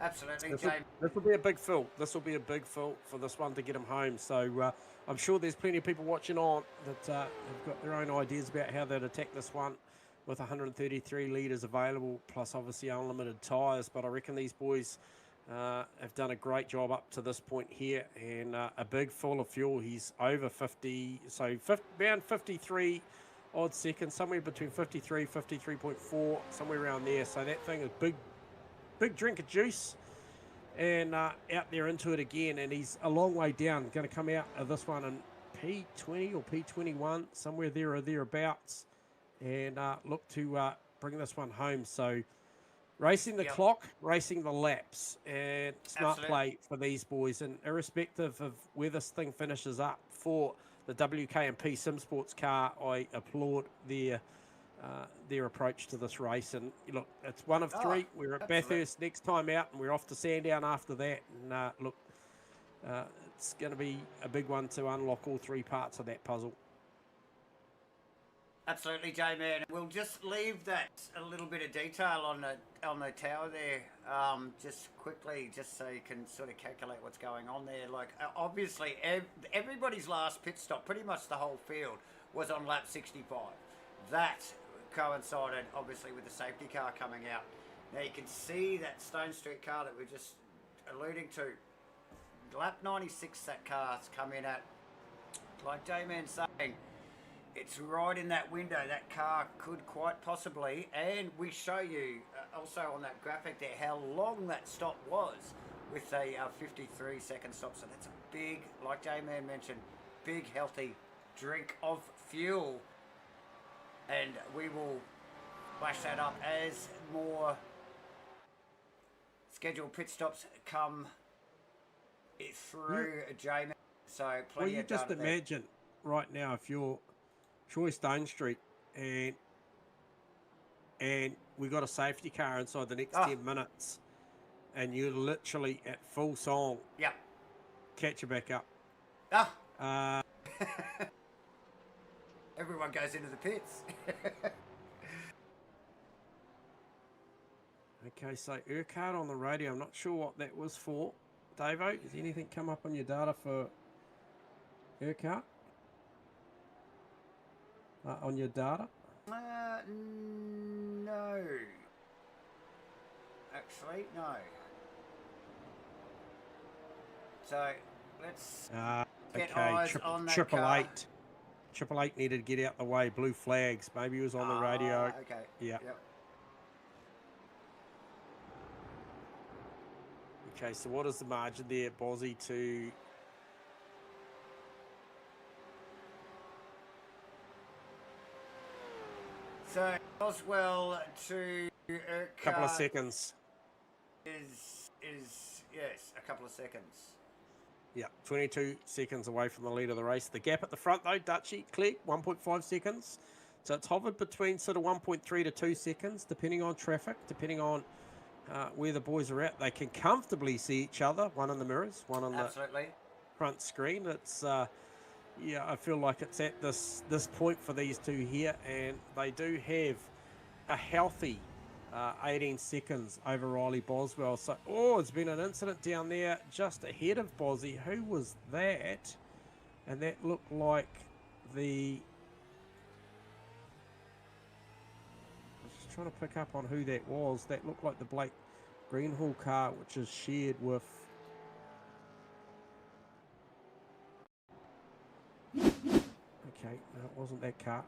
Absolutely, this J-Man. will be a big fill. This will be a big fill for this one to get him home. So I'm sure there's plenty of people watching on that have got their own ideas about how they'd attack this one with 133 litres available, plus obviously unlimited tyres. But I reckon these boys have done a great job up to this point here, and a big full of fuel. He's over 50, so around 53 odd seconds, somewhere between 53, 53.4, somewhere around there. So that thing is big drink of juice, and out there into it again. And he's a long way down, going to come out of this one in P20 or P21, somewhere there or thereabouts, and look to bring this one home. So racing the clock, racing the laps, and smart play for these boys. And irrespective of where this thing finishes up for the WKMP Sim Sports car, I applaud their approach to this race. And look, it's one of three. We're at Bathurst next time out, and we're off to Sandown after that. And look, it's going to be a big one to unlock all three parts of that puzzle. Absolutely, J-Man. We'll just leave that a little bit of detail on the tower there, just quickly, just so you can sort of calculate what's going on there. Like, obviously, everybody's last pit stop, pretty much the whole field, was on lap 65. That coincided, obviously, with the safety car coming out. Now, you can see that Stone Street car that we're just alluding to. Lap 96, that car's come in at, like J-Man's saying, it's right in that window. That car could quite possibly, and we show you also on that graphic there how long that stop was with a 53-second stop. So that's a big, like J-Man mentioned, big healthy drink of fuel. And we will flash that up as more scheduled pit stops come through, J-Man. So plenty of just data there. imagine right now if you're Troy Stone Street and we got a safety car inside the next 10 minutes, and you're literally at full song. Yep. catch you back up. Ah. Everyone goes into the pits. Okay, so Urquhart on the radio. I'm not sure what that was for. Davo, has anything come up on your data for Urquhart? On your data? No. Actually, no. So, let's get eyes on that car. Triple Eight needed to get out the way. Blue flags. Maybe he was on the radio. Okay. Yeah. Yep. Okay, so what is the margin there, Bozzy, to... So, Oswell to Urquhart. Couple of seconds. Is yes, a couple of seconds. Yeah, 22 seconds away from the lead of the race. The gap at the front, though, Dutchy, Clegg, 1.5 seconds. So it's hovered between sort of 1.3 to 2 seconds, depending on traffic, depending on where the boys are at. They can comfortably see each other, one in the mirrors, one on the front screen. It's, yeah, I feel like it's at this point for these two here, and they do have a healthy 18 seconds over Riley Boswell. So, it's been an incident down there just ahead of Bozzy. Who was that? And that looked like the... I was just trying to pick up on who that was. That looked like the Blake Greenhall car, which is shared with... Okay, no, it wasn't that car.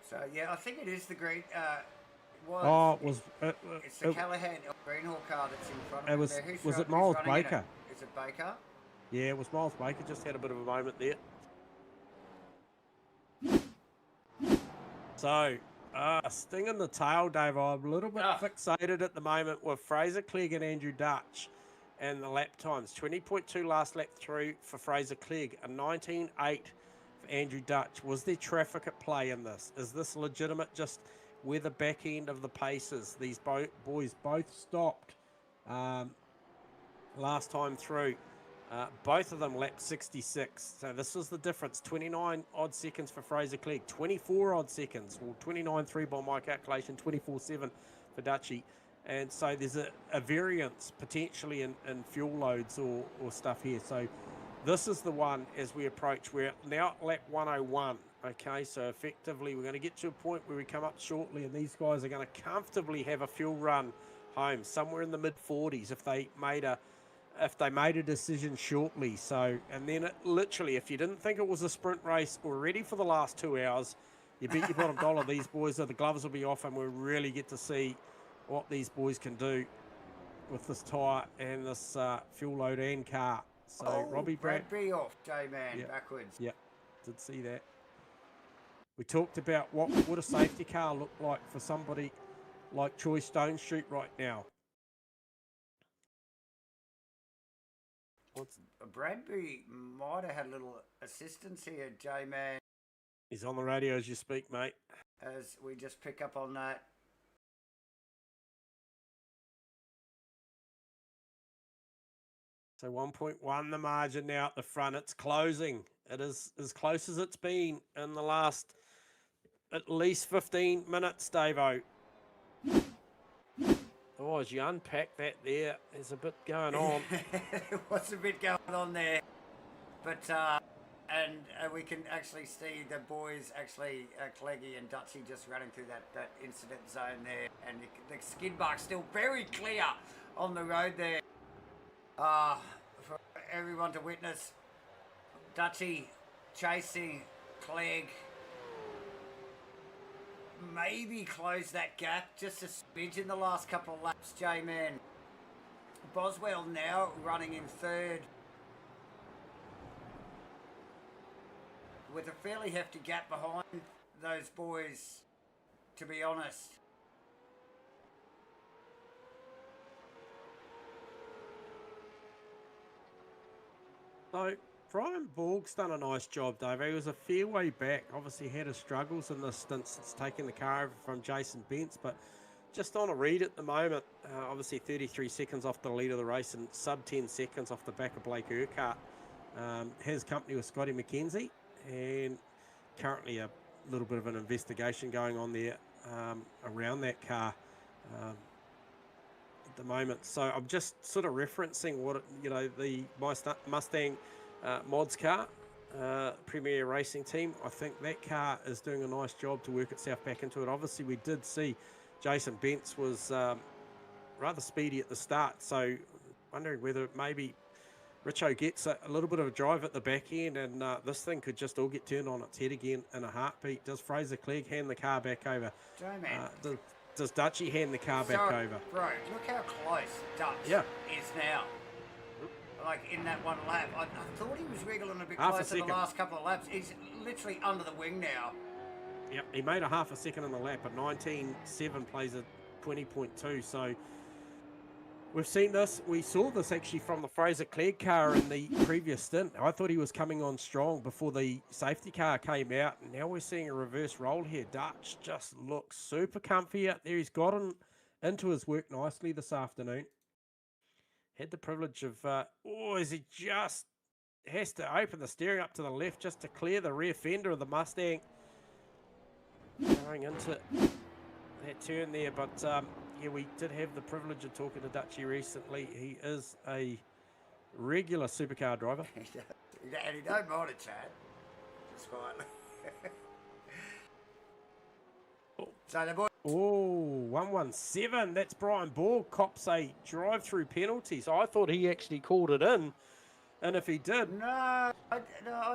So yeah, I think it is the green. It's the Callahan Greenhall car that's in front of him. Was it Miles Baker? Is it Baker? Yeah, it was Miles Baker. Just had a bit of a moment there. So, sting in the tail, Dave. I'm a little bit fixated at the moment with Fraser Clegg and Andrew Dutch and the lap times. 20.2 last lap through for Fraser Clegg, a 19.8 for Andrew Dutch. Was there traffic at play in this? Is this legitimate, just where the back end of the paces? These boys both stopped last time through. Both of them lapped 66. So this was the difference. 29 odd seconds for Fraser Clegg. 24 odd seconds. Well, 29.3 by my calculation. 24.7 for Dutchy. And so there's a variance potentially in fuel loads or stuff here. So this is the one as we approach. We're now at lap 101. Okay, so effectively we're going to get to a point where we come up shortly and these guys are going to comfortably have a fuel run home somewhere in the mid-40s if they made a decision shortly. So, and then literally, if you didn't think it was a sprint race already for the last 2 hours, you bet your bottom dollar these boys, the gloves will be off and we'll really get to see what these boys can do with this tyre and this fuel load and car. So Robbie Bradbury off, J-Man, backwards. Yep, did see that. We talked about what would a safety car look like for somebody like Troy Stone Street right now. Bradbury might have had a little assistance here, J-Man. He's on the radio as you speak, mate. As we just pick up on that. So 1.1 the margin now at the front. It's closing. It is as close as it's been in the last at least 15 minutes, Davo. Oh, as you unpack that there's a bit going on. There was a bit going on there. But, and we can actually see the boys actually, Cleggy and Dutchy just running through that incident zone there. And the skid mark's still very clear on the road there. For everyone to witness. Dutchy chasing Clegg. Maybe close that gap just a smidge in the last couple of laps, J-Man. Boswell now running in third. With a fairly hefty gap behind those boys, to be honest. So Brian Borg's done a nice job, Dave. He was a fair way back. Obviously had his struggles in this stint since taking the car over from Jason Bentz, but just on a read at the moment. Obviously 33 seconds off the lead of the race and sub 10 seconds off the back of Blake Urquhart. His company with Scotty McKenzie, and currently a little bit of an investigation going on there around that car at the moment. So I'm just sort of referencing what, the Mustang mods car, Premier Racing Team. I think that car is doing a nice job to work itself back into it. Obviously we did see Jason Bentz was rather speedy at the start, so wondering whether maybe Richo gets a little bit of a drive at the back end, and this thing could just all get turned on its head again in a heartbeat. Does Fraser Clegg hand the car back over? Does Dutchy hand the car back over? Bro, look how close Dutch is now. Like in that one lap. I thought he was wriggling a bit closer the last couple of laps. He's literally under the wing now. Yep, he made a half a second in the lap. A 19.7 plays a 20.2. So we've seen this. We saw this actually from the Fraser Clegg car in the previous stint. I thought he was coming on strong before the safety car came out. And now we're seeing a reverse roll here. Dutch just looks super comfy out there. He's gotten into his work nicely this afternoon. Had the privilege of, as he just has to open the steering up to the left just to clear the rear fender of the Mustang. Going into that turn there, but yeah, we did have the privilege of talking to Dutchy recently. He is a regular supercar driver. And he don't mind it, Chad. Just quietly. So the boy. Oh, 117. That's Brian Borg. Cops a drive-through penalty. So I thought he actually called it in. And if he did... No, I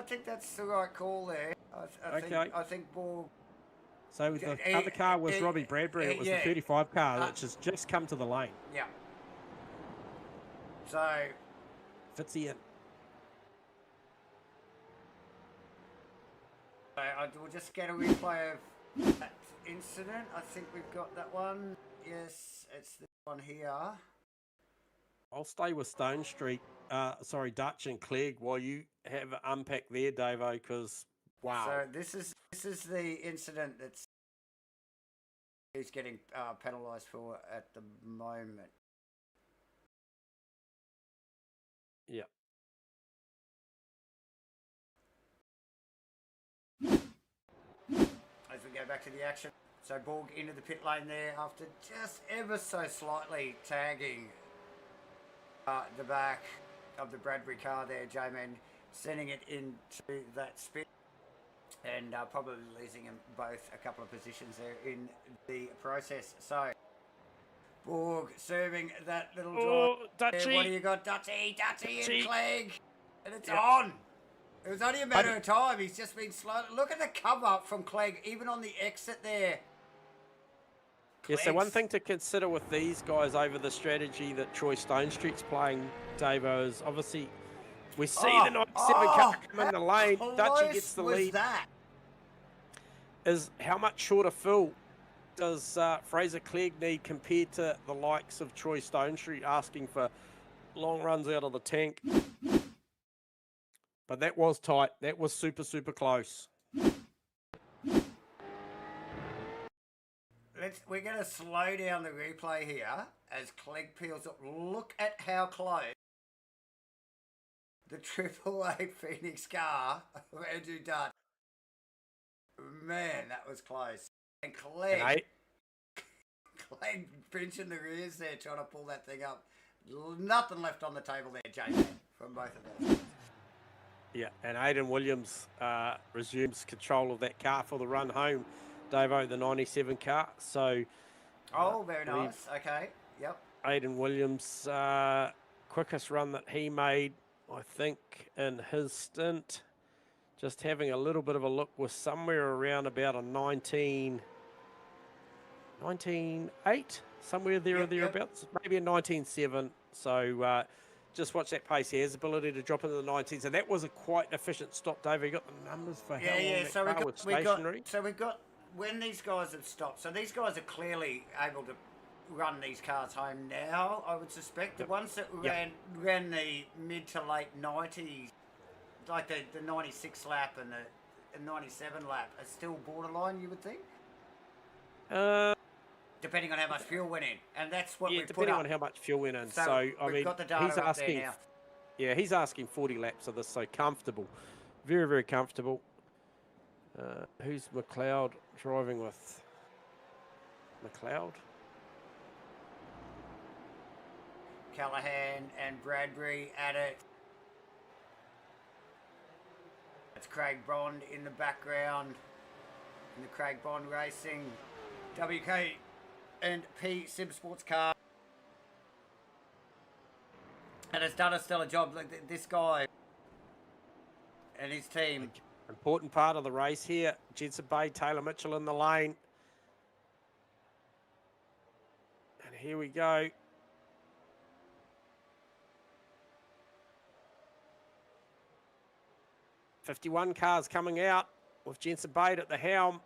think that's the right call there. I think Borg... So the other car was Robbie Bradbury. It was the 35 car, which has just come to the lane. Yeah. So... Fitzy in. We'll just get a replay of that incident. I think we've got that one. Yes, it's this one here. I'll stay with Stone Street. Dutch and Clegg while you have unpack there, Davo, because wow. So this is the incident that's he's getting penalised for at the moment. Yeah. As we go back to the action, so Borg into the pit lane there after just ever so slightly tagging the back of the Bradbury car there, J-Man, sending it into that spin and probably losing them both a couple of positions there in the process. So Borg serving that little drive. Dutchy. What do you got, Dutchy? Dutchy and Clegg, and it's on. It was only a matter of time. He's just been slow. Look at the cover up from Clegg, even on the exit there. Yeah, so one thing to consider with these guys over the strategy that Troy Stone Street's playing, Davo, is obviously we see the 97 car come in the lane. Dutchy gets the lead. Is how much shorter fill does Fraser Clegg need compared to the likes of Troy Stone Street asking for long runs out of the tank? But that was tight. That was super, super close. We're going to slow down the replay here as Clegg peels up. Look at how close the Triple A Phoenix car of Andrew Dutch. Man, that was close. And Clegg pinching the rears there, trying to pull that thing up. Nothing left on the table there, Jason, from both of those. Yeah, and Aidan Williams resumes control of that car for the run home. Davo, the 97 car. So, very nice. Okay, yep. Aidan Williams, quickest run that he made, I think, in his stint. Just having a little bit of a look, was somewhere around about a 19.8, somewhere there or thereabouts. Maybe a 19.7. So, just watch that pace. He has the ability to drop into the 19s, and that was a quite efficient stop, Dave. You got the numbers for how long that car was stationary. We've got when these guys have stopped. So these guys are clearly able to run these cars home now, I would suspect. The ones that ran the mid to late 90s, like the 96 lap and the 97 lap are still borderline, you would think? Depending on how much fuel went in. And that's what we put up. Depending on how much fuel went in. So, I mean, got the data he's up there asking, now. yeah, he's asking 40 laps of this, so comfortable. Very, very comfortable. Who's McLeod driving with? McLeod? Callahan and Bradbury at it. That's Craig Bond in the background. In the Craig Bond Racing. WK and P Sim Sports Car. And has done a stellar job. Like this guy and his team. Important part of the race here. Jensen Bay, Taylor Mitchell in the lane. And here we go. .51 cars coming out with Jensen Bay at the helm.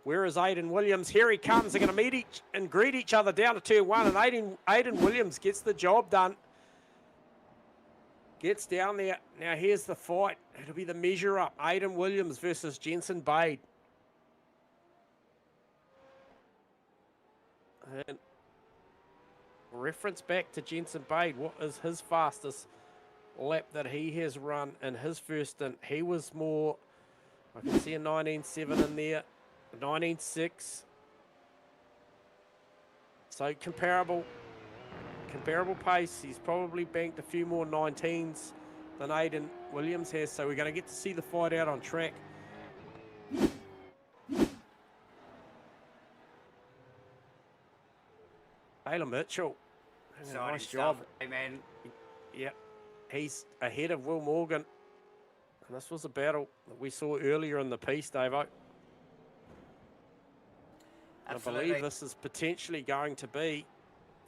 Where is Aiden Williams? Here he comes. They're going to meet and greet each other down to turn one. And Aiden Williams gets the job done. Gets down there. Now here's the fight. It'll be the measure up. Aiden Williams versus Jensen Bay. And reference back to Jensen Bay. What is his fastest lap that he has run in his first stint? He was more, I can see a 19.7 in there, a 19.6. So comparable pace. He's probably banked a few more 19s than Aiden Williams has. So we're going to get to see the fight out on track. Taylor Mitchell, nice job. Hey, man. Yeah. He's ahead of Will Morgan. And this was a battle that we saw earlier in the piece, Davo. I believe this is potentially going to be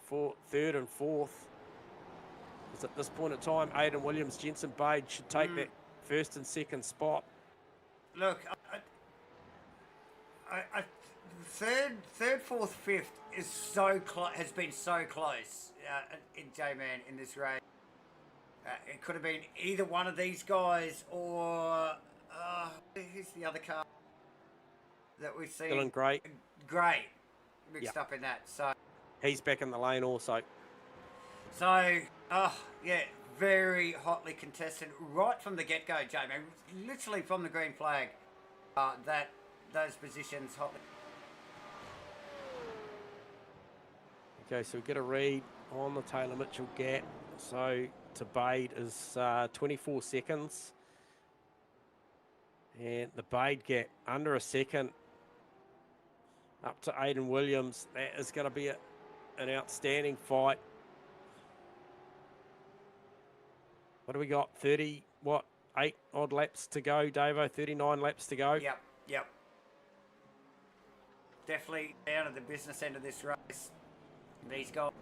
for third and fourth. Because at this point in time, Aiden Williams, Jensen Bay should take that first and second spot. Look, third, fourth, fifth is has been so close in J-Man in this race. It could have been either one of these guys or who's the other car that we've seen? Dylan Gray. Gray mixed up in that. So he's back in the lane also. So, yeah, very hotly contested right from the get-go, J-Man. Literally from the green flag, those positions hotly. Okay, so we get a read on the Taylor Mitchell gap. So to Bade is 24 seconds. And the Bade gap under a second up to Aiden Williams. That is going to be an outstanding fight. What do we got? 8 odd laps to go, Davo? 39 laps to go. Yep. Definitely down at the business end of this race. These guys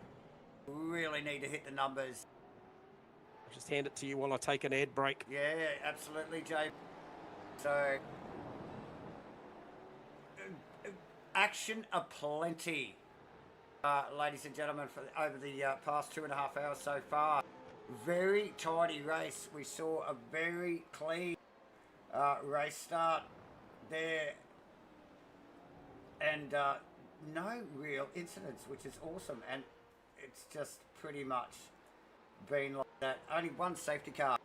really need to hit the numbers. I'll just hand it to you while I take an ad break. Yeah, absolutely, Jay. So, action aplenty, ladies and gentlemen, over the past 2.5 hours so far. Very tidy race. We saw a very clean race start there. And no real incidents, which is awesome. And it's just pretty much been like that. Only one safety car.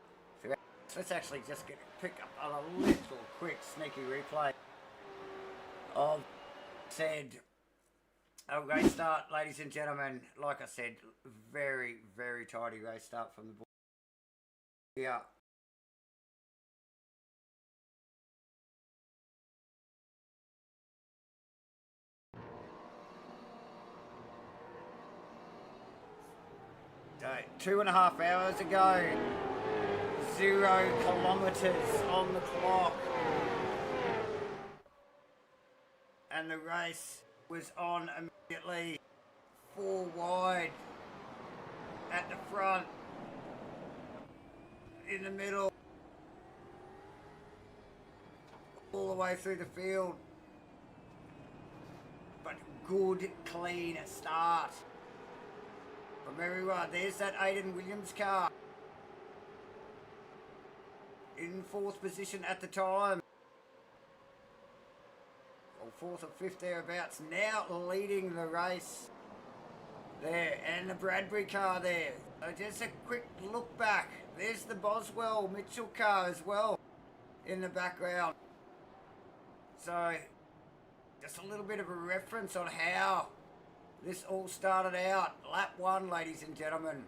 So let's actually just pick up a little quick sneaky replay of said race start, ladies and gentlemen. Like I said, very, very tidy race start from the board. Yeah. Okay, 2.5 hours ago, 0 kilometres on the clock. And the race was on immediately. 4 wide at the front, in the middle, all the way through the field. But good, clean start from everyone. There's that Aiden Williams car. in 4th position at the time. Or 4th or 5th thereabouts, now leading the race there. And the Bradbury car there. So just a quick look back. There's the Boswell Mitchell car as well in the background. So just a little bit of a reference on how this all started out. Lap 1, ladies and gentlemen.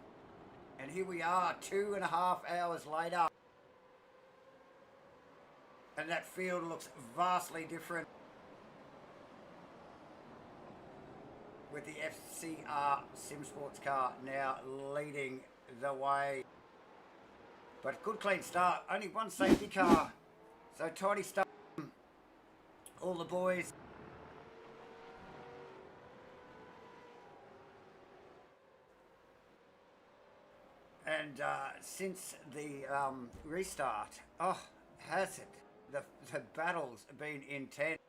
And here we are, 2.5 hours later. And that field looks vastly different, with the FCR SimSports car now leading the way. But good clean start, only one safety car. So tidy start, all the boys. And since the restart, has it? The battles have been intense.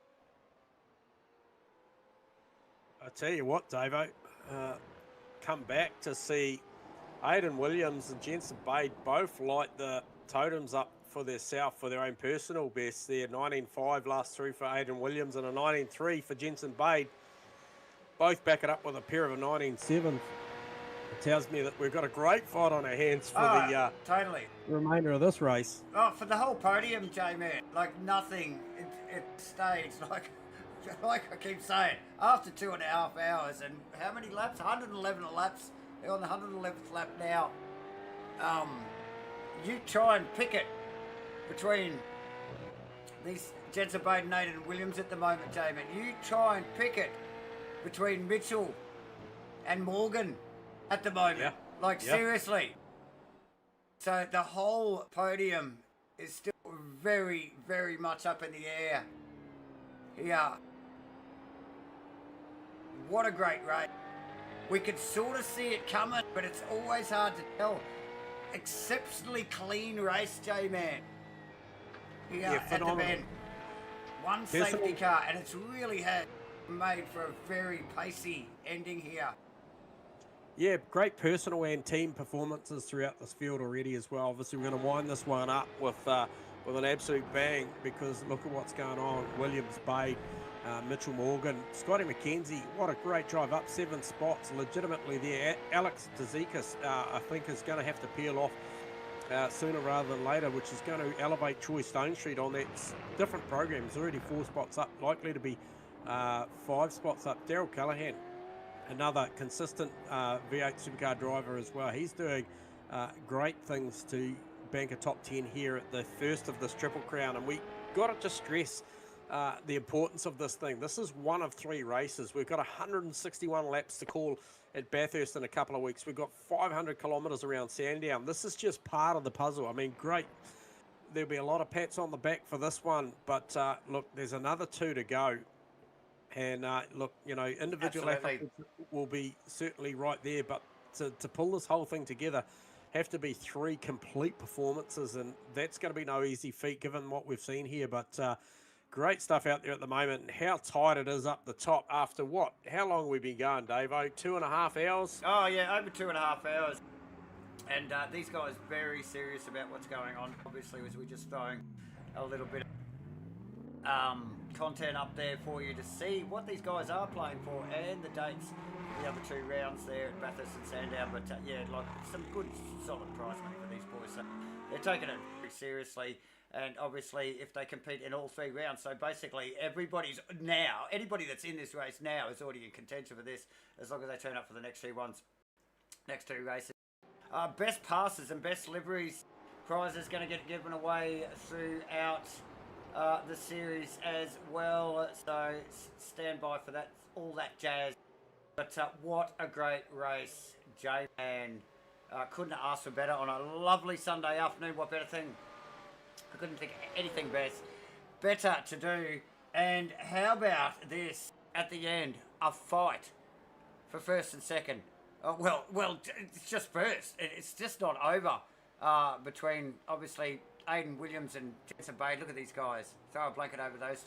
I tell you what, Davo, come back to see Aidan Williams and Jensen Bade both light the totems up for their own personal best there. 19.5 last through for Aidan Williams and a 19.3 for Jensen Bade. Both back it up with a pair of a 19.7. It tells me that we've got a great fight on our hands for the totally remainder of this race. Oh, for the whole podium, J-Man. Like nothing, it stayed like I keep saying, after 2.5 hours and how many laps? 111 laps. They're on the 111th lap now. You try and pick it between these Jensen Bade and Aidan Williams at the moment, J-Man. You try and pick it between Mitchell and Morgan at the moment. Yeah. Like, seriously. So the whole podium is still very, very much up in the air. Yeah. What a great race. We could sort of see it coming, but it's always hard to tell. Exceptionally clean race, J-Man. Yeah, at the bend. One safety car, and it's really had made for a very pacey ending here. Yeah, great personal and team performances throughout this field already as well. Obviously, we're going to wind this one up with an absolute bang, because look at what's going on. Williams, Bade, Mitchell Morgan, Scotty McKenzie, what a great drive up 7 spots legitimately there. Alex Tzidakis, I think, is going to have to peel off sooner rather than later, which is going to elevate Troy Stone Street on that different program. He's already 4 spots up, likely to be 5 spots up. Daryl Callahan, another consistent V8 supercar driver as well. He's doing great things to bank a top 10 here at the first of this Triple Crown, and we got to just stress the importance of this thing. This is one of 3 races. We've got 161 laps to call at Bathurst in a couple of weeks. We've got 500 kilometres around Sandown. This is just part of the puzzle. I mean, great. There'll be a lot of pats on the back for this one, but look, there's another 2 to go. And look, you know, individual athletes will be certainly right there, but to pull this whole thing together, have to be 3 complete performances, and that's going to be no easy feat given what we've seen here. But great stuff out there at the moment, and how tight it is up the top after what? How long have we been going, Davo? 2.5 hours? Oh, yeah, over 2.5 hours. And these guys very serious about what's going on. Obviously, as we're just throwing a little bit of content up there for you to see what these guys are playing for and the dates for the other 2 rounds there at Bathurst and Sandown. But yeah, like some good solid prize money for these boys. So they're taking it very seriously, and obviously if they compete in all 3 rounds, so basically anybody that's in this race now is already in contention for this, as long as they turn up for the next 2 races. Best passes and best liveries prizes going to get given away throughout the series as well, so stand by for that, all that jazz. But what a great race, J-Man. Couldn't have asked for better on a lovely Sunday afternoon. What better thing? I couldn't think of anything better to do. And how about this at the end? A fight for first and second. Well, it's just first. It's just not over between, obviously, Aidan Williams and Jensen Bade. Look at these guys. Throw a blanket over those.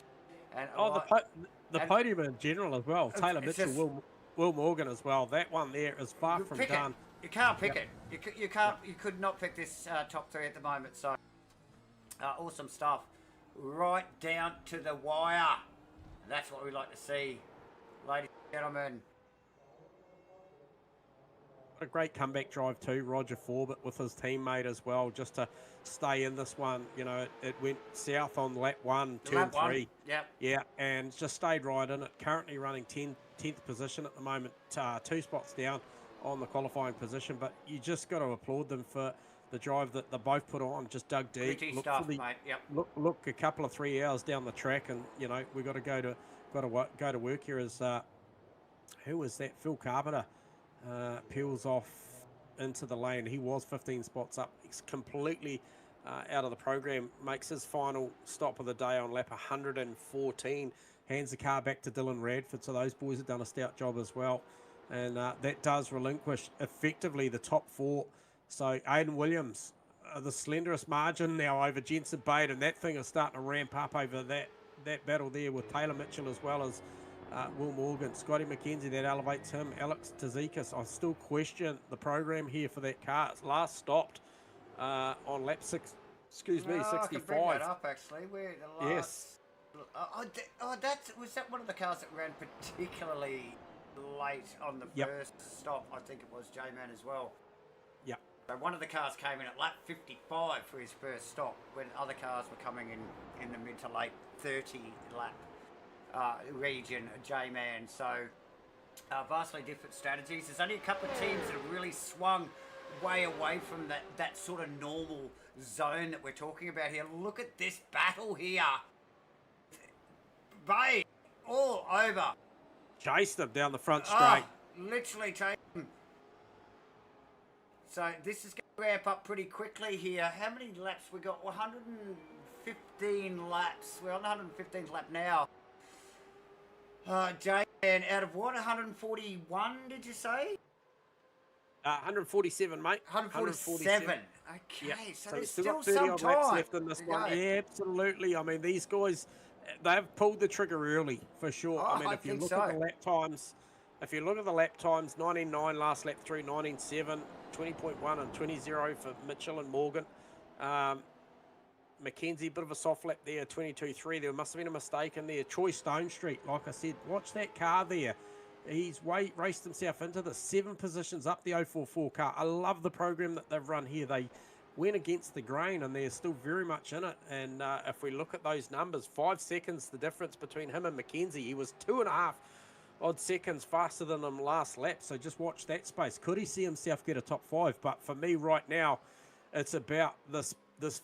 And the podium in general as well. Taylor Mitchell, just, Will Morgan as well. That one there is far from done. You can't pick it. You could not pick this top 3 at the moment. So Awesome stuff. Right down to the wire. And that's what we like to see, ladies and gentlemen. What a great comeback drive too, Roger Forbett with his teammate as well, just to stay in this one. You know, it went south on lap 1, turn 3. Yeah. Yeah, and just stayed right in it. Currently running 10th position at the moment, 2 spots down on the qualifying position. But you just got to applaud them for the drive that they both put on. Just dug deep. Pretty stuff, mate. Yep. Look, a couple of 3 hours down the track, and you know we got to go to work here. As who was that? Phil Carpenter. Peels off into the lane. He was 15 spots up. He's completely out of the program. Makes his final stop of the day on lap 114. Hands the car back to Dylan Radford. So those boys have done a stout job as well. And that does relinquish effectively the top 4. So Aidan Williams, the slenderest margin now over Jensen Bate, and that thing is starting to ramp up over that battle there with Taylor Mitchell as well as Will Morgan. Scotty McKenzie, that elevates him. Alex Tzikis, I still question the program here for that car. It's last stopped on lap 6, excuse me, 65. I can bring that up actually. We're the last. Yes. Was that one of the cars that ran particularly late on the first stop? I think it was J-Man as well. Yeah. So one of the cars came in at lap 55 for his first stop, when other cars were coming in the mid to late 30 lap region, J-Man. So vastly different strategies. There's only a couple of teams that have really swung way away from that sort of normal zone that we're talking about here. Look at this battle here. Bay all over. Chased them down the front straight. Literally chased them. So this is going to ramp up pretty quickly here. How many laps we got? 115 laps. We're on the 115th lap now. J-Man, out of what? 141, did you say? 147, mate. 147. Okay, Yep. so there's still still got 30 some odd time laps left in this to one. go. Yeah, absolutely. I mean, these guys, they've pulled the trigger early for sure. Oh, I mean, I if you think look so. at the lap times, 19.9 last lap 3, 19.7, 20.1 and 20.0 for Mitchell and Morgan. Mackenzie, bit of a soft lap there, 22.3. There must have been a mistake in there. Troy Stone Street, like I said, watch that car there. He's raced himself into the 7 positions up the 044 car. I love the program that they've run here. They went against the grain and they're still very much in it. And if we look at those numbers, 5 seconds the difference between him and Mackenzie. He was 2.5 odd seconds faster than him last lap. So just watch that space. Could he see himself get a top 5? But for me right now, it's about this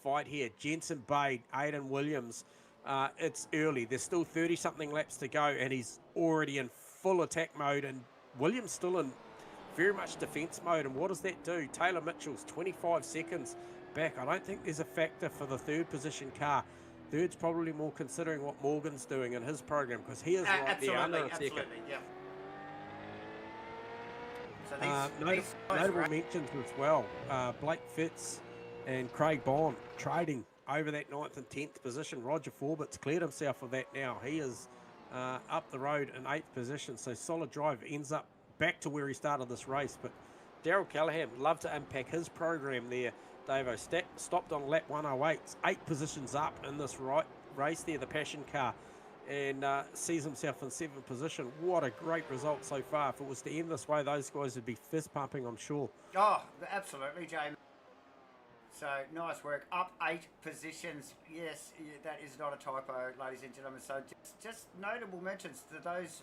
fight here. Jensen Bade, Aidan Williams. It's early. There's still 30-something laps to go, and he's already in full attack mode, and Williams still in very much defence mode. And what does that do? Taylor Mitchell's 25 seconds back. I don't think there's a factor for the 3rd position car. Third's probably more considering what Morgan's doing in his program, because he is right there under a second. Yeah. So notable mentions as well. Blake Fitz and Craig Bond trading over that 9th and 10th position. Roger Forbett's cleared himself of that now. He is up the road in 8th position. So solid drive, ends up back to where he started this race. But Daryl Callahan, love to unpack his program there. Davo stopped on lap 108, 8 positions up in this race there, the Passion car, and sees himself in 7th position. What a great result so far. If it was to end this way, those guys would be fist pumping, I'm sure. Oh, absolutely, James. So nice work. Up 8 positions. Yes, that is not a typo, ladies and gentlemen. So just notable mentions to those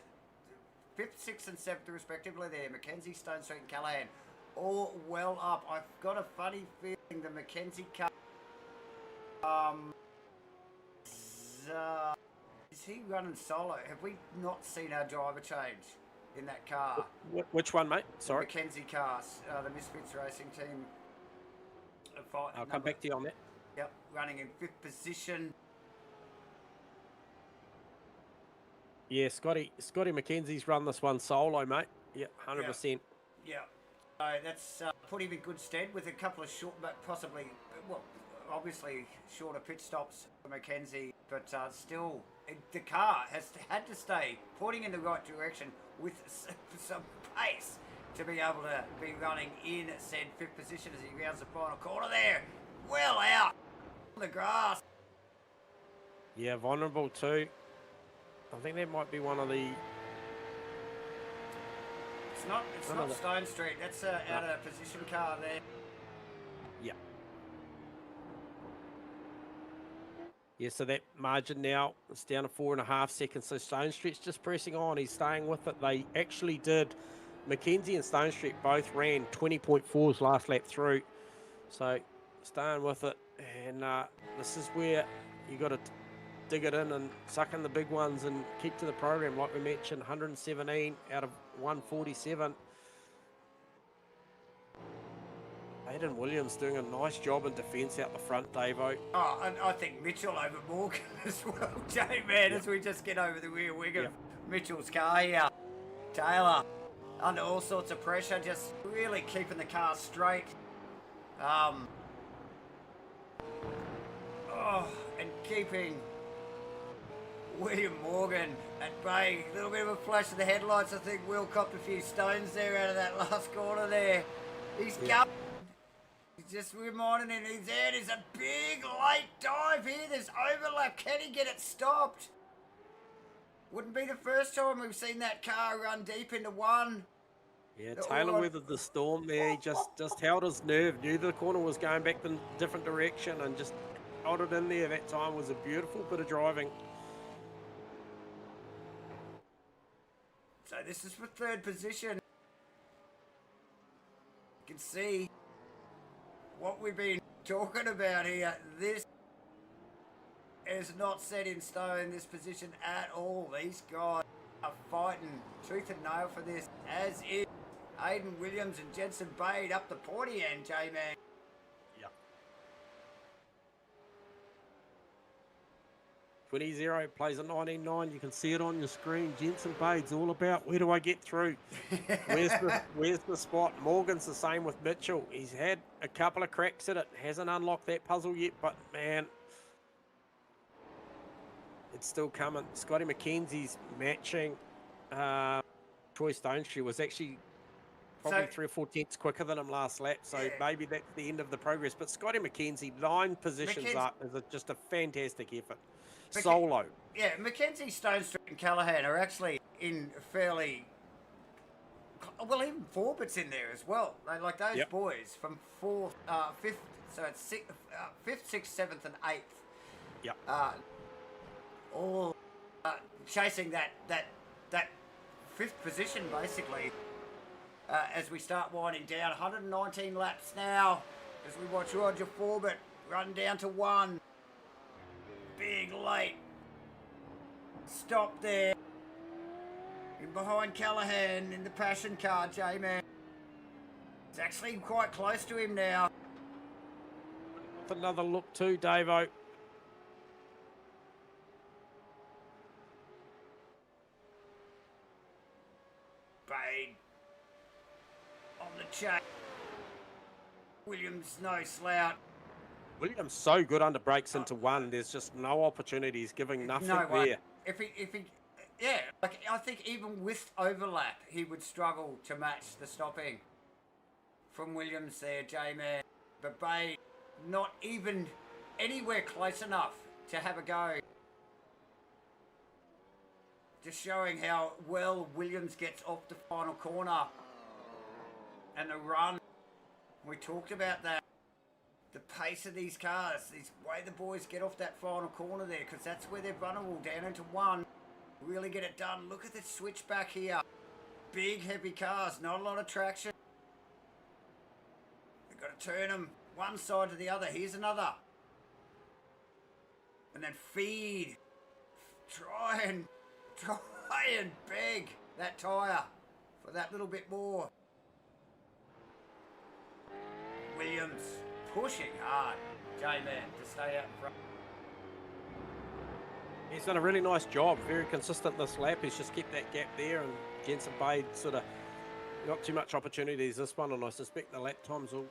5th, 6th, and 7th respectively there. Mackenzie, Stone Street, and Callahan, all well up. I've got a funny feeling the Mackenzie car. Is he running solo? Have we not seen our driver change in that car? Which one, mate? Sorry. The Mackenzie cars, the Misfits Racing Team. I'll come back to you on that. Yep, running in 5th position. Yeah, Scotty McKenzie's run this one solo, mate. Yeah, 100%. Yeah. So that's put him in good stead with a couple of short, but possibly, well, obviously shorter pit stops for Mackenzie, but still, the car has had to stay pointing in the right direction with some pace to be able to be running in said 5th position as he rounds the final corner there. Well out on the grass. Yeah, vulnerable too. I think that might be one of the... It's not Stone Street. That's out of position car there. Yeah. Yeah, so that margin now is down to 4.5 seconds. So Stone Street's just pressing on. He's staying with it. They actually did. Mackenzie and Stone Street both ran 20.4s last lap through. So staying with it. And this is where you got to dig it in and suck in the big ones and keep to the program. Like we mentioned, 117 out of 147. Aiden Williams doing a nice job in defence out the front, Davo. Oh, and I think Mitchell over Morgan as well, J-Man, as we just get over the rear wing of Mitchell's car here. Taylor, under all sorts of pressure, just really keeping the car straight. And keeping William Morgan at bay. A little bit of a flash of the headlights. I think Will copped a few stones there out of that last corner there. He's going. He's just reminding him he's there. There's a big late dive here. There's overlap. Can he get it stopped? Wouldn't be the first time we've seen that car run deep into one. Yeah, Taylor weathered the storm there. He just held his nerve. Knew the corner was going back the different direction and just held it in there. That time was a beautiful bit of driving. So this is for third position. You can see what we've been talking about here. This is not set in stone, this position at all. These guys are fighting tooth and nail for this, as is Aiden Williams and Jensen Bade up the pointy end, J-Man. Yep. 20-0 plays a 19-9. You can see it on your screen. Jensen Bade's all about where do I get through? Where's the spot? Morgan's the same with Mitchell. He's had a couple of cracks at it. Hasn't unlocked that puzzle yet, but man, it's still coming. Scotty McKenzie's matching. Troy Stonestreet was actually probably 3 or 4 tenths quicker than him last lap, so maybe that's the end of the progress. But Scotty McKenzie, 9 positions up, is just a fantastic effort. Solo. Yeah, Mackenzie, Stonestreet and Callahan are actually in fairly... Well, even Forbert's in there as well. Like those boys from 4th, 5th, so it's 5th, 6th, 7th and 8th. Yep. All chasing that 5th position, basically. As we start winding down, 119 laps now as we watch Roger Forbert run down to 1. Big late stop there. In behind Callahan in the passion car, J-Man. It's actually quite close to him now. With another look too, Davo. Bade on the chain. Williams no slouch. Williams so good under brakes into 1. There's just no opportunities, giving nothing there. If he, yeah, like I think even with overlap, he would struggle to match the stopping from Williams there, J-Man. But Bade, not even anywhere close enough to have a go. Just showing how well Williams gets off the final corner and the run. We talked about that. The pace of these cars, the way the boys get off that final corner there, because that's where they're vulnerable, down into 1. Really get it done. Look at the switchback here. Big, heavy cars, not a lot of traction. They've got to turn them one side to the other. Here's another. And then feed. Try and beg that tyre for that little bit more. Williams pushing hard, J-Man, to stay out in front. He's done a really nice job, very consistent this lap. He's just kept that gap there, and Jensen Bade sort of not too much opportunities this one, and I suspect the lap times will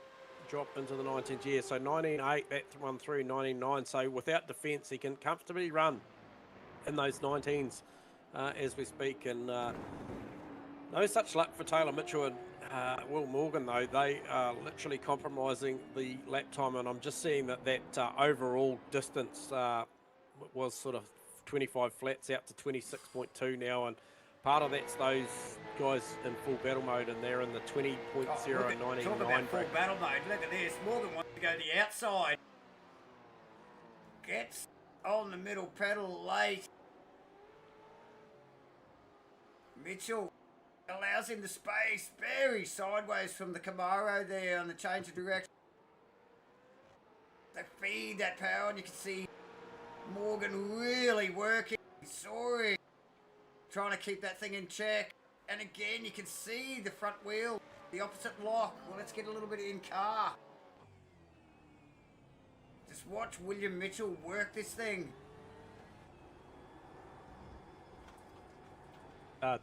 drop into the 19th year. So 19.8, that one through 19.9. So without defence, he can comfortably run in those 19s as we speak. And no such luck for Taylor Mitchell and Will Morgan, though, they are literally compromising the lap time, and I'm just seeing that overall distance was sort of 25 flats out to 26.2 now, and part of that's those guys in full battle mode, and they're in the 20.099 Talk about full battle mode. Look at this. Morgan wants to go to the outside. Gets on the middle pedal late. Mitchell allows him the space, very sideways from the Camaro there on the change of direction. They feed that power, and you can see Morgan really working, soaring, trying to keep that thing in check. And again, you can see the front wheel, the opposite lock. Well, let's get a little bit in car. Just watch William Mitchell work this thing.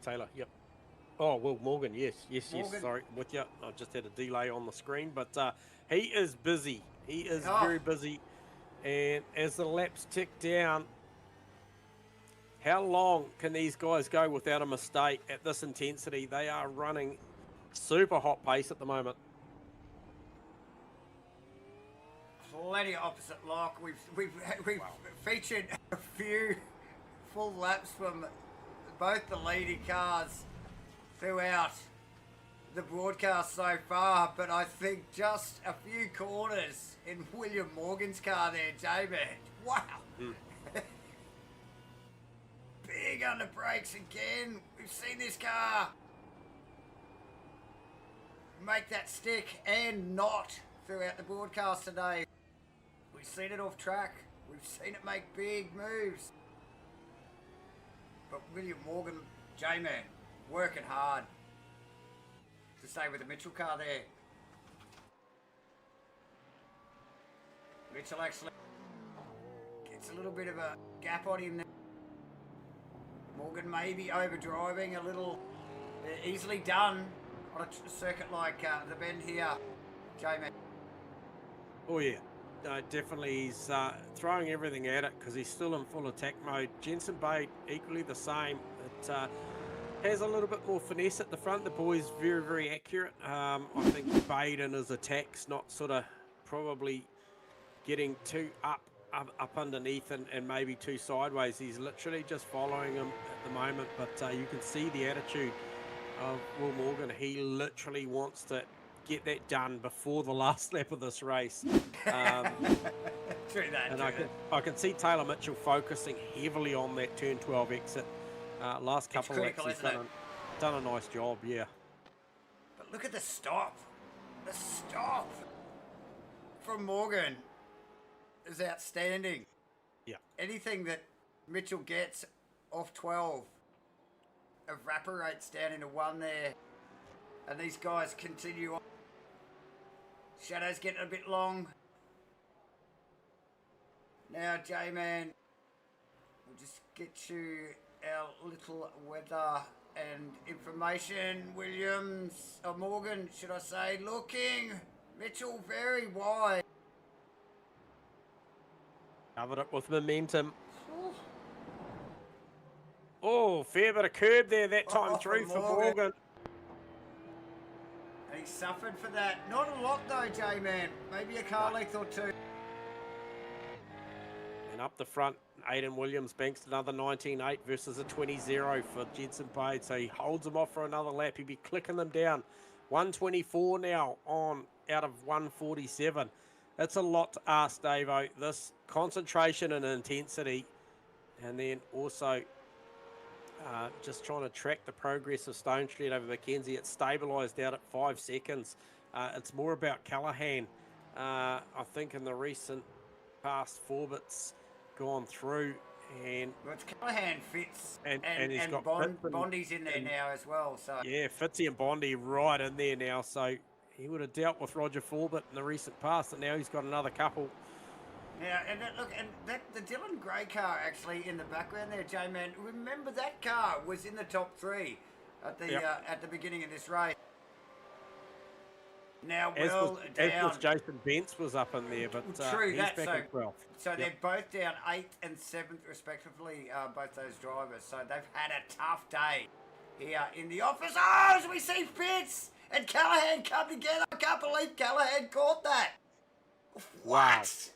Taylor, yep. Oh, Will Morgan, yes, Morgan. sorry, with you. I just had a delay on the screen, but he is busy. He is very busy. And as the laps tick down, how long can these guys go without a mistake at this intensity? They are running super hot pace at the moment. Plenty of opposite lock. We've featured a few full laps from both the leading cars throughout the broadcast so far, but I think just a few corners in William Morgan's car there, J-Man. Wow. Big under brakes again. We've seen this car make that stick and not throughout the broadcast today. We've seen it off track. We've seen it make big moves. But William Morgan, J-Man, working hard to stay with the Mitchell car there. Mitchell actually gets a little bit of a gap on him there. Morgan may be overdriving a little. Easily done on a circuit like the bend here, J-Man. Oh yeah, definitely he's throwing everything at it because he's still in full attack mode. Jensen Bade equally the same. It has a little bit more finesse at the front. The boy's very, very accurate. I think Bade in his attacks not sort of probably getting too up underneath and maybe too sideways. He's literally just following him at the moment, but you can see the attitude of Will Morgan. He literally wants to get that done before the last lap of this race. True that. And I can see Taylor Mitchell focusing heavily on that turn 12 exit. Last couple of laps he's done a nice job, yeah. But look at the stop. The stop from Morgan is outstanding. Yeah. Anything that Mitchell gets off 12 evaporates down into 1 there. And these guys continue on. Shadow's getting a bit long. Now, J-Man, we'll just get you our little weather and information. Williams, or Morgan, should I say, looking. Mitchell very wide. Covered it with momentum. Oh, fair bit of curb there that time through for Morgan. He suffered for that. Not a lot though, J-Man. Maybe a car length or two. And up the front, Aidan Williams banks another 19.8 versus a 20.0 for Jensen Bade. So he holds them off for another lap. He'll be clicking them down. 124 now on out of 147. That's a lot to ask, Davo. This concentration and intensity, and then also just trying to track the progress of Stone Street over Mackenzie. It's stabilised out at 5 seconds. It's more about Callahan. I think in the recent past, Forbett's gone through, and well, it's Callahan, Fitz, and he's got Bondi's in there now as well. So yeah, Fitzy and Bondi right in there now. So he would have dealt with Roger Forbett in the recent past, and now he's got another couple. Yeah, and the Dylan Gray car actually in the background there, J-Man. Remember that car was in the top 3 at the beginning of this race. Now as down. was Jason Bentz was up in there, but true he's that. back in 12th. So they're both down 8th and 7th respectively, both those drivers. So they've had a tough day here in the office. Oh, as we see Fitz And Callahan come together. I can't believe Callahan caught that. Wow. What?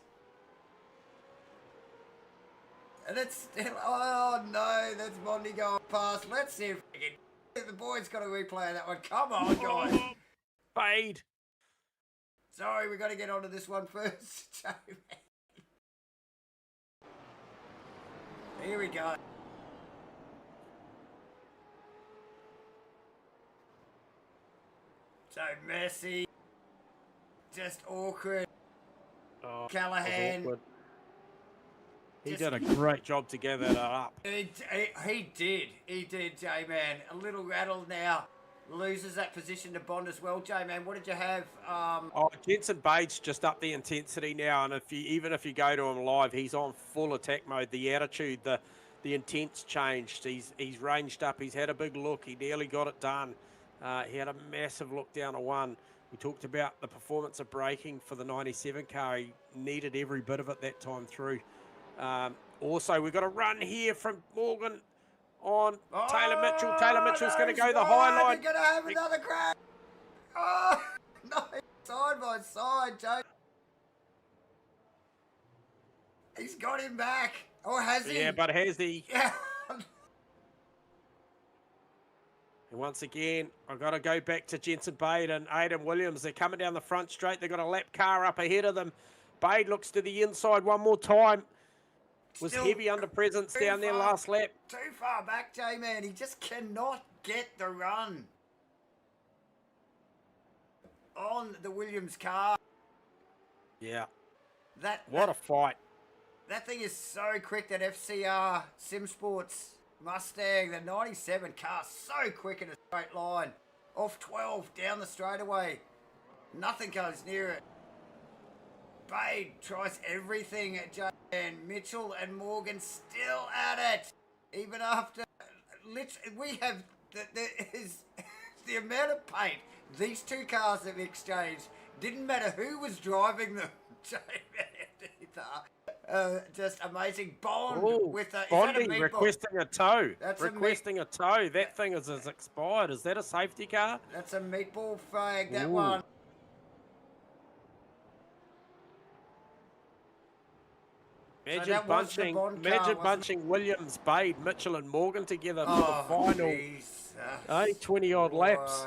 And it's still, oh no, that's Mondi going past. Let's see if we can, the boys got to replay that one. Come on, guys. Fade. Sorry, we got to get onto this one first. Here we go. So messy. Just awkward. Oh, Callahan. awkward. He did a great job to get that up. He did, J-Man. A little rattled now. Loses that position to Bond as well. J-Man, what did you have? Oh, Jensen Bates just up the intensity now, and even if you go to him live, he's on full attack mode. The attitude, the intent's changed. He's ranged up. He's had a big look. He nearly got it done. He had a massive look down a one. We talked about the performance of braking for the 97 car. He needed every bit of it that time through. Also, we've got a run here from Morgan on Taylor Mitchell. Taylor Mitchell's going to go the high line. You're going to have another crash. Oh, no, side by side, Joe. He's got him back. Or has he? Yeah, but has he? Yeah. And once again, I've got to go back to Jensen Bade and Aidan Williams. They're coming down the front straight. They've got a lap car up ahead of them. Bade looks to the inside one more time. Was Still heavy under presence down there last lap. Too far back, J-Man. He just cannot get the run on the Williams car. Yeah. What a fight. That thing is so quick, that FCR Sim Sports Mustang, the 97 car, so quick in a straight line. Off 12, down the straightaway. Nothing goes near it. Bade tries everything at J, and Mitchell and Morgan still at it. Even after, we have, the amount of paint these two cars have exchanged. Didn't matter who was driving them. Just amazing. Bond with a Bondy requesting a tow. That's requesting a tow. That thing is expired. Is that a safety car? That's a meatball flag, that one. Imagine bunching Williams, Bade, Mitchell and Morgan together for the final 20 odd laps.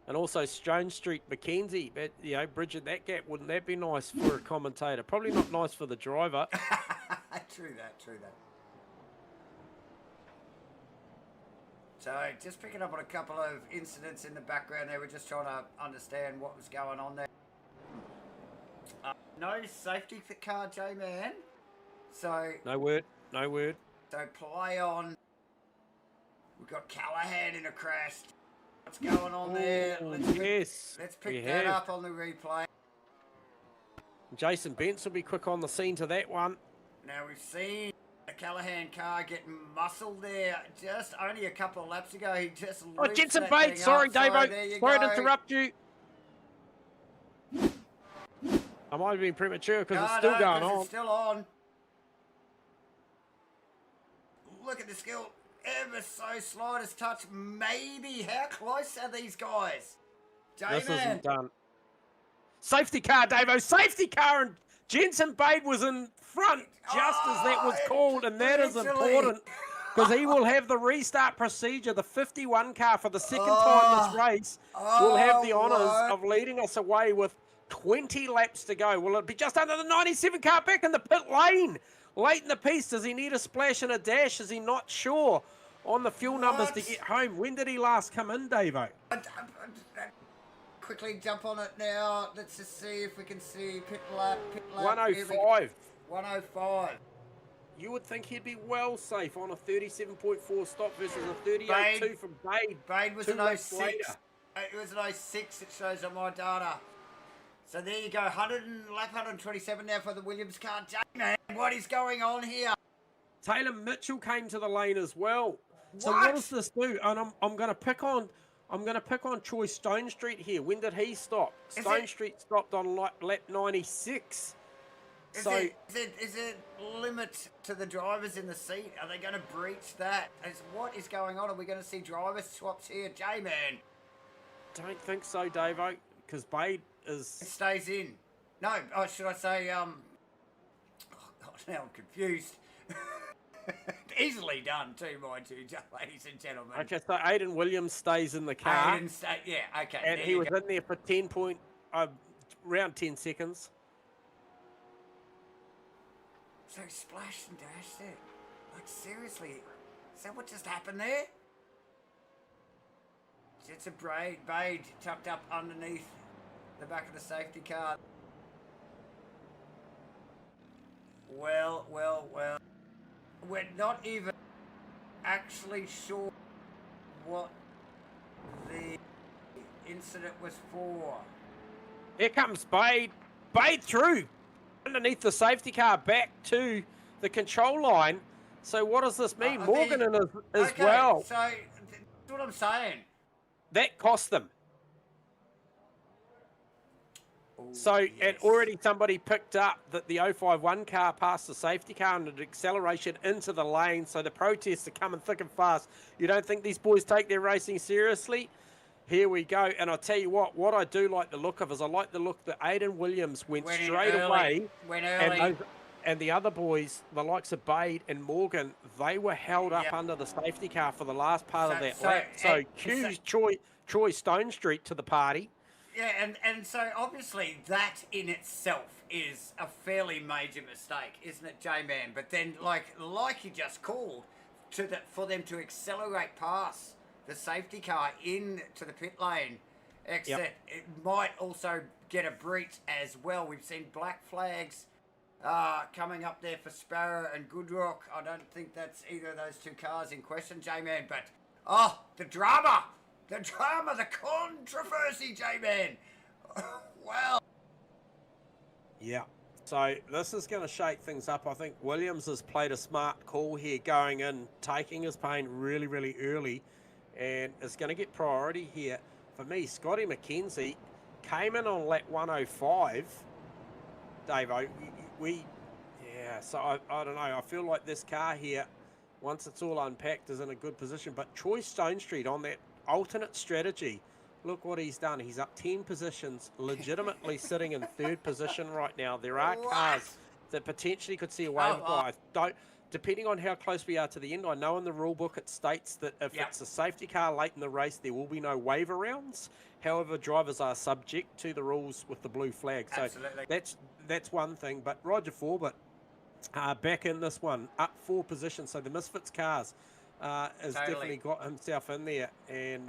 And also Stone Street, Mackenzie, but, bridging that gap, wouldn't that be nice for a commentator? Probably not nice for the driver. True that. So, just picking up on a couple of incidents in the background there. We're just trying to understand what was going on there. No safety for car, J-Man. So... No word. So, play on. We've got Callahan in a crash. What's going on there? Let's pick that up on the replay. Jason Bentz will be quick on the scene to that one. Now we've seen the Callahan car getting muscled there just only a couple of laps ago. He just Jensen Bates, sorry Davo, sorry to interrupt you. I might have been premature because it's still going on. It's still on. Look at the skill. Ever so slightest touch, maybe. How close are these guys? J-Man. This isn't done. Safety car, Davo. Safety car, and Jensen Bade was in front just as that was called, and that is important because he will have the restart procedure. The 51 car for the second time this race will have the honours of leading us away with 20 laps to go. Will it be just under the 97 car back in the pit lane? Late in the piece, does he need a splash and a dash? Is he not sure on the fuel numbers to get home? When did he last come in, Davo? Quickly jump on it now. Let's just see if we can see pit lap. 105. 105. You would think he'd be well safe on a 37.4 stop versus a 38.2 from Bade. Bade was an 06. It was an 06, it shows on my data. So there you go, lap 127 now for the Williams car. J-Man, what is going on here? Taylor Mitchell came to the lane as well. So what does this do? And I'm going to pick on Troy Stone Street here. When did he stop? Stone Street stopped on lap 96. So Is it limit to the drivers in the seat? Are they going to breach that? What is going on? Are we going to see driver swaps here? J-Man. don't think so, Davo, because Bade is... It stays in. No, should I say, oh God, now I'm confused. Easily done too, mind you, ladies and gentlemen. Okay, so Aiden Williams stays in the car. Yeah, okay. And he was in there for around 10 seconds. So splashed and dashed it. Like, seriously, is that what just happened there? It's a Bade tucked up underneath the back of the safety car. Well. We're not even actually sure what the incident was for. Here comes Bade. Bade through underneath the safety car back to the control line. So what does this mean? Morgan as well. So that's what I'm saying. That cost them. Ooh, So, yes. and already somebody picked up that the 051 car passed the safety car and an acceleration into the lane. So the protests are coming thick and fast. You don't think these boys take their racing seriously? Here we go. And I'll tell you what I do like the look of is I like the look that Aiden Williams went straight away. Went early. And the other boys, the likes of Bade and Morgan, they were held up under the safety car for the last part of that lap. So cues Troy Stone Street to the party. Yeah, and so obviously that in itself is a fairly major mistake, isn't it, J-Man? But then, like you just called, for them to accelerate past the safety car into the pit lane, exit, it might also get a breach as well. We've seen black flags coming up there for Sparrow and Goodrock. I don't think that's either of those two cars in question, J-Man, but the drama! The drama, the controversy, J-Man. Well. Yeah. So this is going to shake things up. I think Williams has played a smart call here going in, taking his pain really, really early, and is going to get priority here. For me, Scotty McKenzie came in on lap 105. Davo, so I don't know. I feel like this car here, once it's all unpacked, is in a good position. But Troy Stone Street on that alternate strategy, look what he's done. He's up 10 positions, legitimately sitting in third position right now. There are cars that potentially could see a waiver by. Depending on how close we are to the end, I know in the rule book it states that if it's a safety car late in the race, there will be no waiver rounds. However, drivers are subject to the rules with the blue flag. So that's one thing. But Roger Forbett back in this one, up 4 positions. So the Misfits cars has definitely got himself in there. And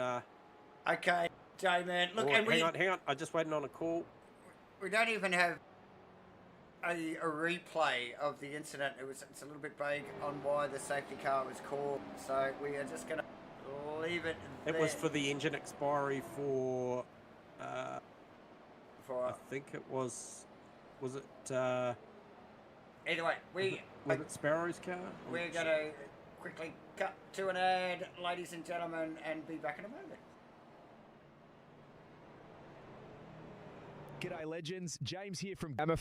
okay, J-Man. Look, and hang on. I'm just waiting on a call. We don't even have a replay of the incident. It's a little bit vague on why the safety car was called. So we are just going to leave it there. It was for the engine expiry for I think it was it... Either way, was it Sparrow's car? We're going to quickly cut to an ad, ladies and gentlemen, and be back in a moment. G'day legends, James here from Gamma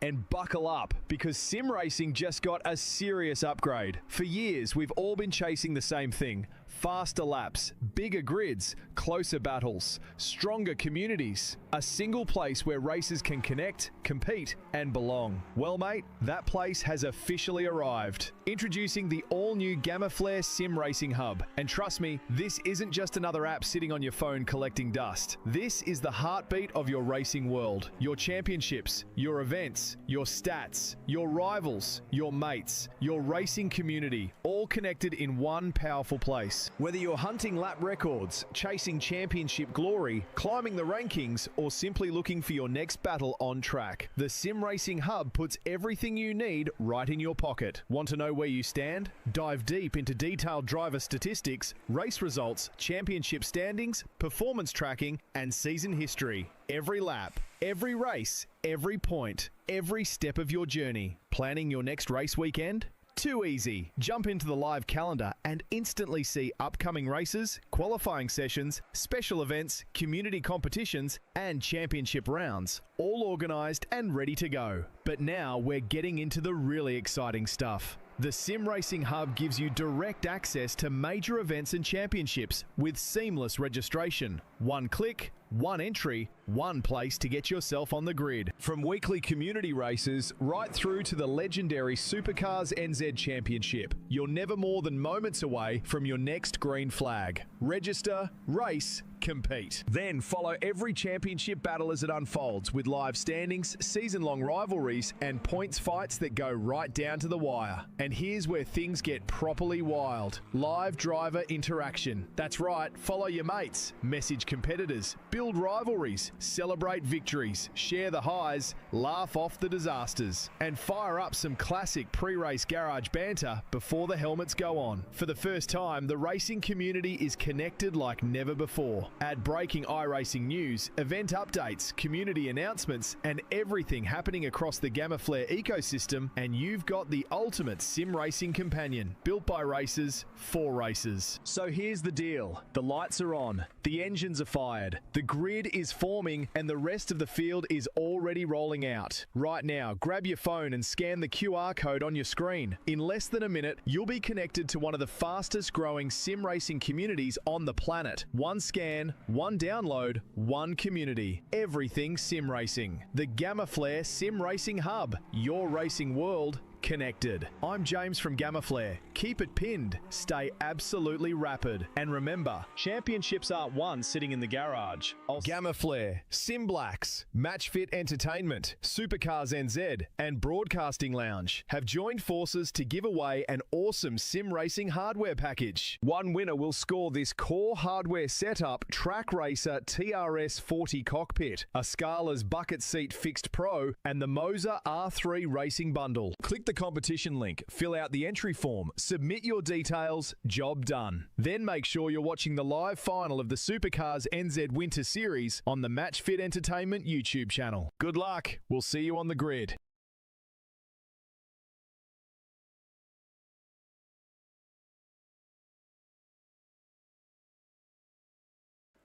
and buckle up because sim racing just got a serious upgrade. For years, we've all been chasing the same thing. Faster laps, bigger grids, closer battles, stronger communities, a single place where racers can connect, compete, and belong. Well, mate, that place has officially arrived. Introducing the all-new Gamma Sim Racing Hub. And trust me, this isn't just another app sitting on your phone collecting dust. This is the heartbeat of your racing world. Your championships, your events, your stats, your rivals, your mates, your racing community, all connected in one powerful place. Whether you're hunting lap records, chasing championship glory, climbing the rankings, or simply looking for your next battle on track, the Sim Racing Hub puts everything you need right in your pocket. Want to know where you stand? Dive deep into detailed driver statistics, race results, championship standings, performance tracking, and season history. Every lap, every race, every point, every step of your journey. Planning your next race weekend? Too easy. Jump into the live calendar and instantly see upcoming races, qualifying sessions, special events, community competitions, and championship rounds, all organised and ready to go. But now we're getting into the really exciting stuff. The Sim Racing Hub gives you direct access to major events and championships with seamless registration. One click, one entry, one place to get yourself on the grid. From weekly community races right through to the legendary SuperCars NZ Championship, you're never more than moments away from your next green flag. Register, race, compete. Then follow every championship battle as it unfolds with live standings, season-long rivalries, and points fights that go right down to the wire. And here's where things get properly wild. Live driver interaction. That's right, follow your mates, message competitors, build rivalries, celebrate victories, share the highs, laugh off the disasters, and fire up some classic pre-race garage banter before the helmets go on. For the first time, the racing community is connected like never before. Add breaking iRacing news, event updates, community announcements, and everything happening across the Gamma Flare ecosystem, and you've got the ultimate sim racing companion, built by racers, for racers. So here's the deal. The lights are on, the engines are fired, the grid is forming, and the rest of the field is already rolling out. Right now, grab your phone and scan the QR code on your screen. In less than a minute, you'll be connected to one of the fastest growing sim racing communities on the planet. One scan, one download, one community. Everything sim racing. The Gamma Flare Sim Racing Hub. Your racing world connected. I'm James from Gamma Flare. Keep it pinned. Stay absolutely rapid. And remember, championships aren't won sitting in the garage. Gamma Flare, SIMBLACKS, Match Fit Entertainment, SuperCars NZ, and Broadcasting Lounge have joined forces to give away an awesome sim racing hardware package. One winner will score this core hardware setup Track Racer TRS 40 cockpit, a Scala's Bucket Seat Fixed Pro, and the Moser R3 Racing Bundle. Click the competition link, fill out the entry form, submit your details, job done. Then make sure you're watching the live final of the SuperCars NZ Winter Series on the Match Fit Entertainment YouTube channel. Good luck. We'll see you on the grid.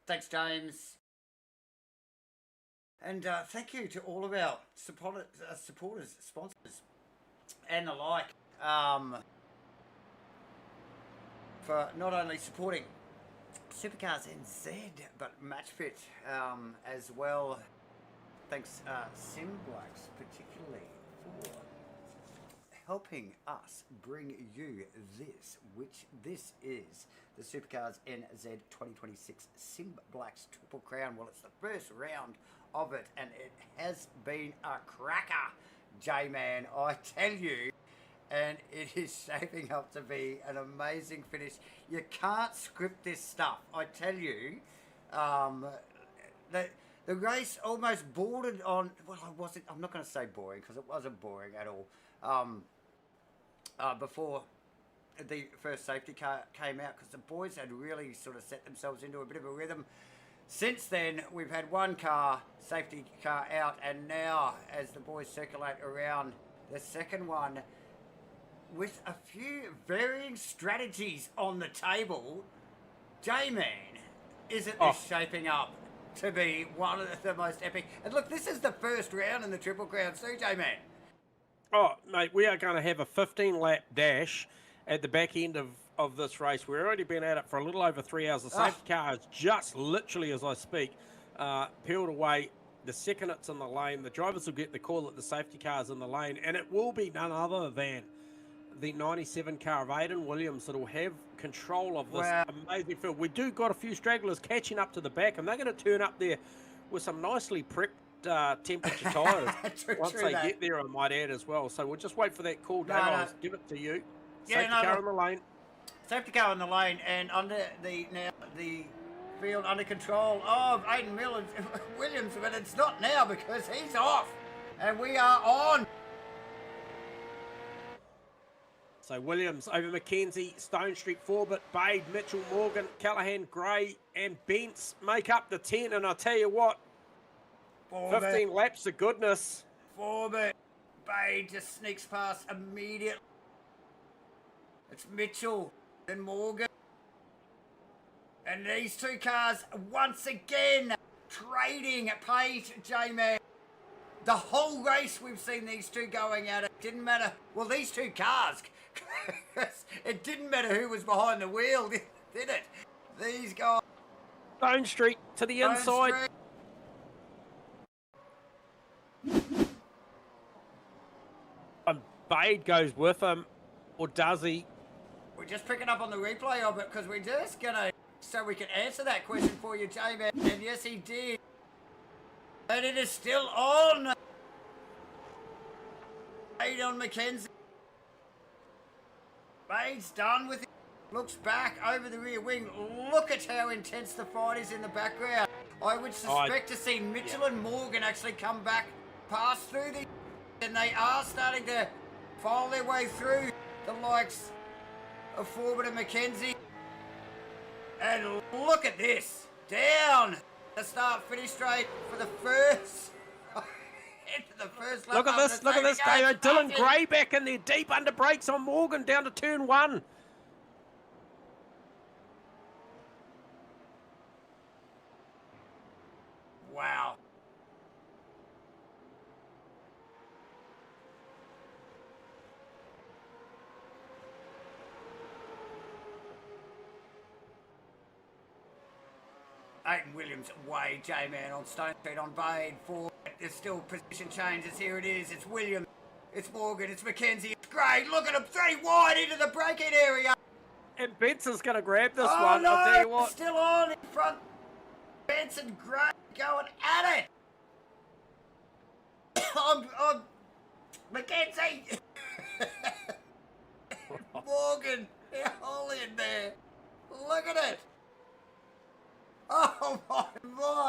Thanks, James. And thank you to all of our supporters, sponsors, and the like, for not only supporting SuperCars NZ, but MatchFit as well. Thanks, SimBlacks, particularly for helping us bring you this, which this is the SuperCars NZ 2026 SimBlacks Triple Crown. Well, it's the first round of it, and it has been a cracker, J-Man, I tell you. And it is shaping up to be an amazing finish. You can't script this stuff, I tell you. The race almost bordered on, well, I'm not going to say boring, because it wasn't boring at all. Before the first safety car came out, because the boys had really sort of set themselves into a bit of a rhythm. Since then, we've had one safety car out, and now as the boys circulate around the second one, with a few varying strategies on the table, J-Man, isn't this shaping up to be one of the most epic? And look, this is the first round in the Triple Crown, see, J-Man? Oh, mate, we are going to have a 15-lap dash at the back end of this race. We've already been at it for a little over 3 hours. The safety car is just literally, as I speak, peeled away. The second it's in the lane, the drivers will get the call that the safety car is in the lane, and it will be none other than the 97 car of Aidan Williams that will have control of this amazing field. We do got a few stragglers catching up to the back, and they're going to turn up there with some nicely pricked temperature tyres once they get there, I might add as well. So we'll just wait for that call, Dave. I'll give it to you. Safety car in the lane. Safety car in the lane, and under the field under control of Aidan Williams, but it's not now because he's off, and we are on. So Williams over Mackenzie, Stone Street, Forbett, Bade, Mitchell, Morgan, Callahan, Gray, and Bentz make up the 10. And I tell you what, 15 laps of goodness. Forbett, Bade just sneaks past immediately. It's Mitchell and Morgan. And these two cars, once again, trading pace, J-Man. The whole race we've seen these two going at it. Didn't matter. Well, these two cars, it didn't matter who was behind the wheel, did it? These guys. Stone Street to the inside. And Bade goes with him, or does he? We're just picking up on the replay of it because we're just going to, so we can answer that question for you, J-Man. And yes, he did. And it is still on. Bade on Mackenzie. Bade's done with it. Looks back over the rear wing. Look at how intense the fight is in the background. I would suspect to see Mitchell and Morgan actually come back, pass through the... And they are starting to file their way through the likes of Forbin and Mackenzie. And look at this. Down the start-finish straight for the first... into the first lap. Look at this, Dave. Dylan Gray back in there, deep under brakes on Morgan down to turn 1. Wow. Aidan Williams way, J-Man on Stone Street on Bade. For there's still position changes. Here it is. It's Williams. It's Morgan. It's Mackenzie. It's Gray. Look at him. 3 wide into the braking area. And Benson's going to grab this Oh, one. no, I'll tell you what. Still on in front. Benson Gray going at it. I'm Mackenzie. Morgan. They're all in there. Look at it. Oh my.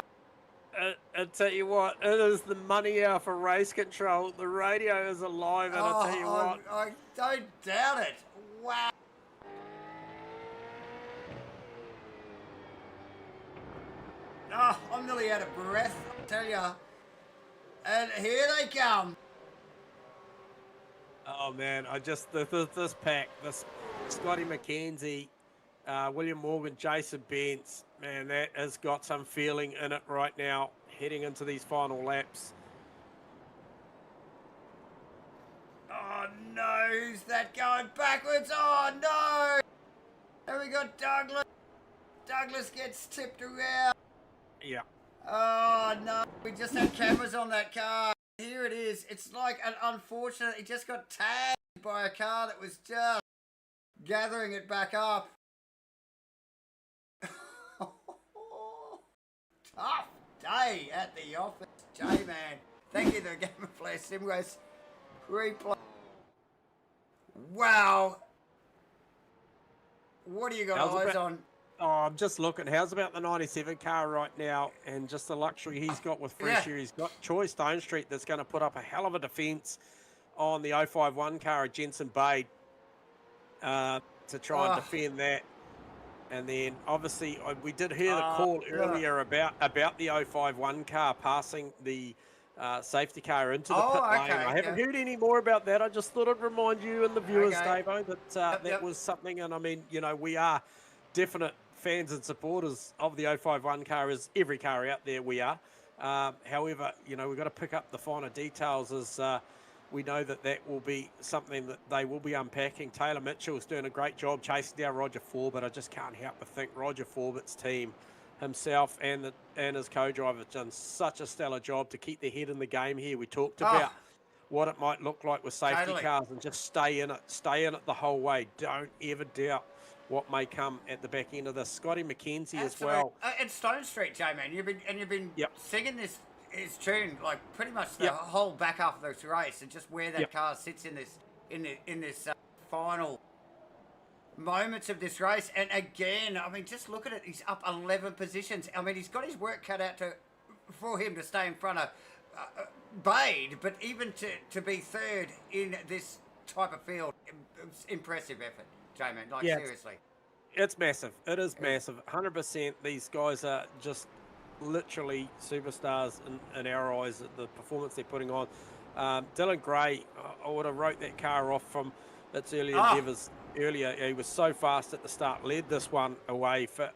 I'll tell you what, it is the money hour for race control. The radio is alive, and I'll tell you what. I don't doubt it. Wow. Oh, I'm nearly out of breath, I'll tell you. And here they come. Oh man, this pack, this Scotty McKenzie, William Morgan, Jason Bence, man, that has got some feeling in it right now, heading into these final laps. Oh no, who's that going backwards? Oh no! And we got Douglas. Douglas gets tipped around. Yeah. Oh no, we just had cameras on that car. Here it is. It's like an unfortunate, it just got tagged by a car that was just gathering it back up. Tough day at the office, J-Man. Thank you to the Game of Play Sim Race replay. Wow. What do you got eyes on? Oh, I'm just looking. How's about the 97 car right now, and just the luxury he's got with fresh air. He's got Troy Stone Street that's going to put up a hell of a defence on the 051 car at Jensen Bade to try and defend that. And then, obviously, we did hear the call earlier about the 051 car passing the safety car into the pit lane. I haven't heard any more about that. I just thought I'd remind you and the viewers, Davo, that that was something. And, I mean, you know, we are definite fans and supporters of the 051 car, as every car out there we are. However, you know, we've got to pick up the finer details as we know that will be something that they will be unpacking. Taylor Mitchell's doing a great job chasing down Roger Forbett. I just can't help but think Roger Forbett's team, himself and his co-driver, have done such a stellar job to keep their head in the game here. We talked about what it might look like with safety cars, and just stay in it the whole way. Don't ever doubt what may come at the back end of this. Scotty McKenzie as well. And Stone Street, J-Man, you've been singing his tune like pretty much the whole back half of this race, and just where that car sits in this final moments of this race. And again, I mean, just look at it. He's up 11 positions. I mean, he's got his work cut out for him to stay in front of Bade, but even to be third in this type of field, impressive effort. J-Man, like seriously. It's massive. It is massive. 100%. These guys are just literally superstars in our eyes, the performance they're putting on. Dylan Gray, I would have wrote that car off from its early endeavours earlier, he was so fast at the start, led this one away for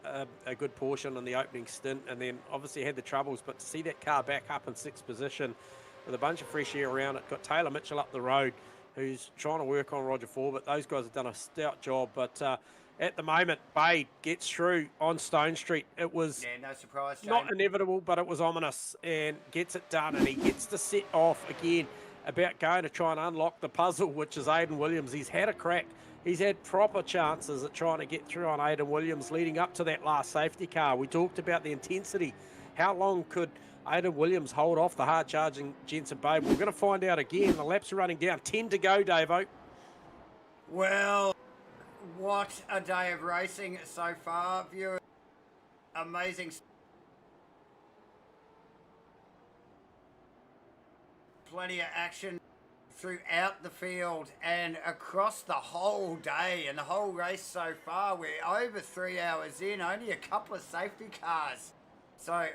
a good portion in the opening stint, and then obviously had the troubles. But to see that car back up in 6th position with a bunch of fresh air around it, got Taylor Mitchell up the road, who's trying to work on Roger Forbett. Those guys have done a stout job, but at the moment, Bade gets through on Stone Street. It was no surprise, James. not inevitable, but it was ominous, and gets it done, and he gets to set off again about going to try and unlock the puzzle, which is Aidan Williams. He's had a crack. He's had proper chances at trying to get through on Aidan Williams leading up to that last safety car. We talked about the intensity. How long could Aidan Williams hold off the hard-charging Jensen Bade? We're going to find out again. The laps are running down. 10 to go, Davo. Well, what a day of racing so far, viewers. Amazing. Plenty of action throughout the field and across the whole day and the whole race so far. We're over 3 hours in, only a couple of safety cars. So,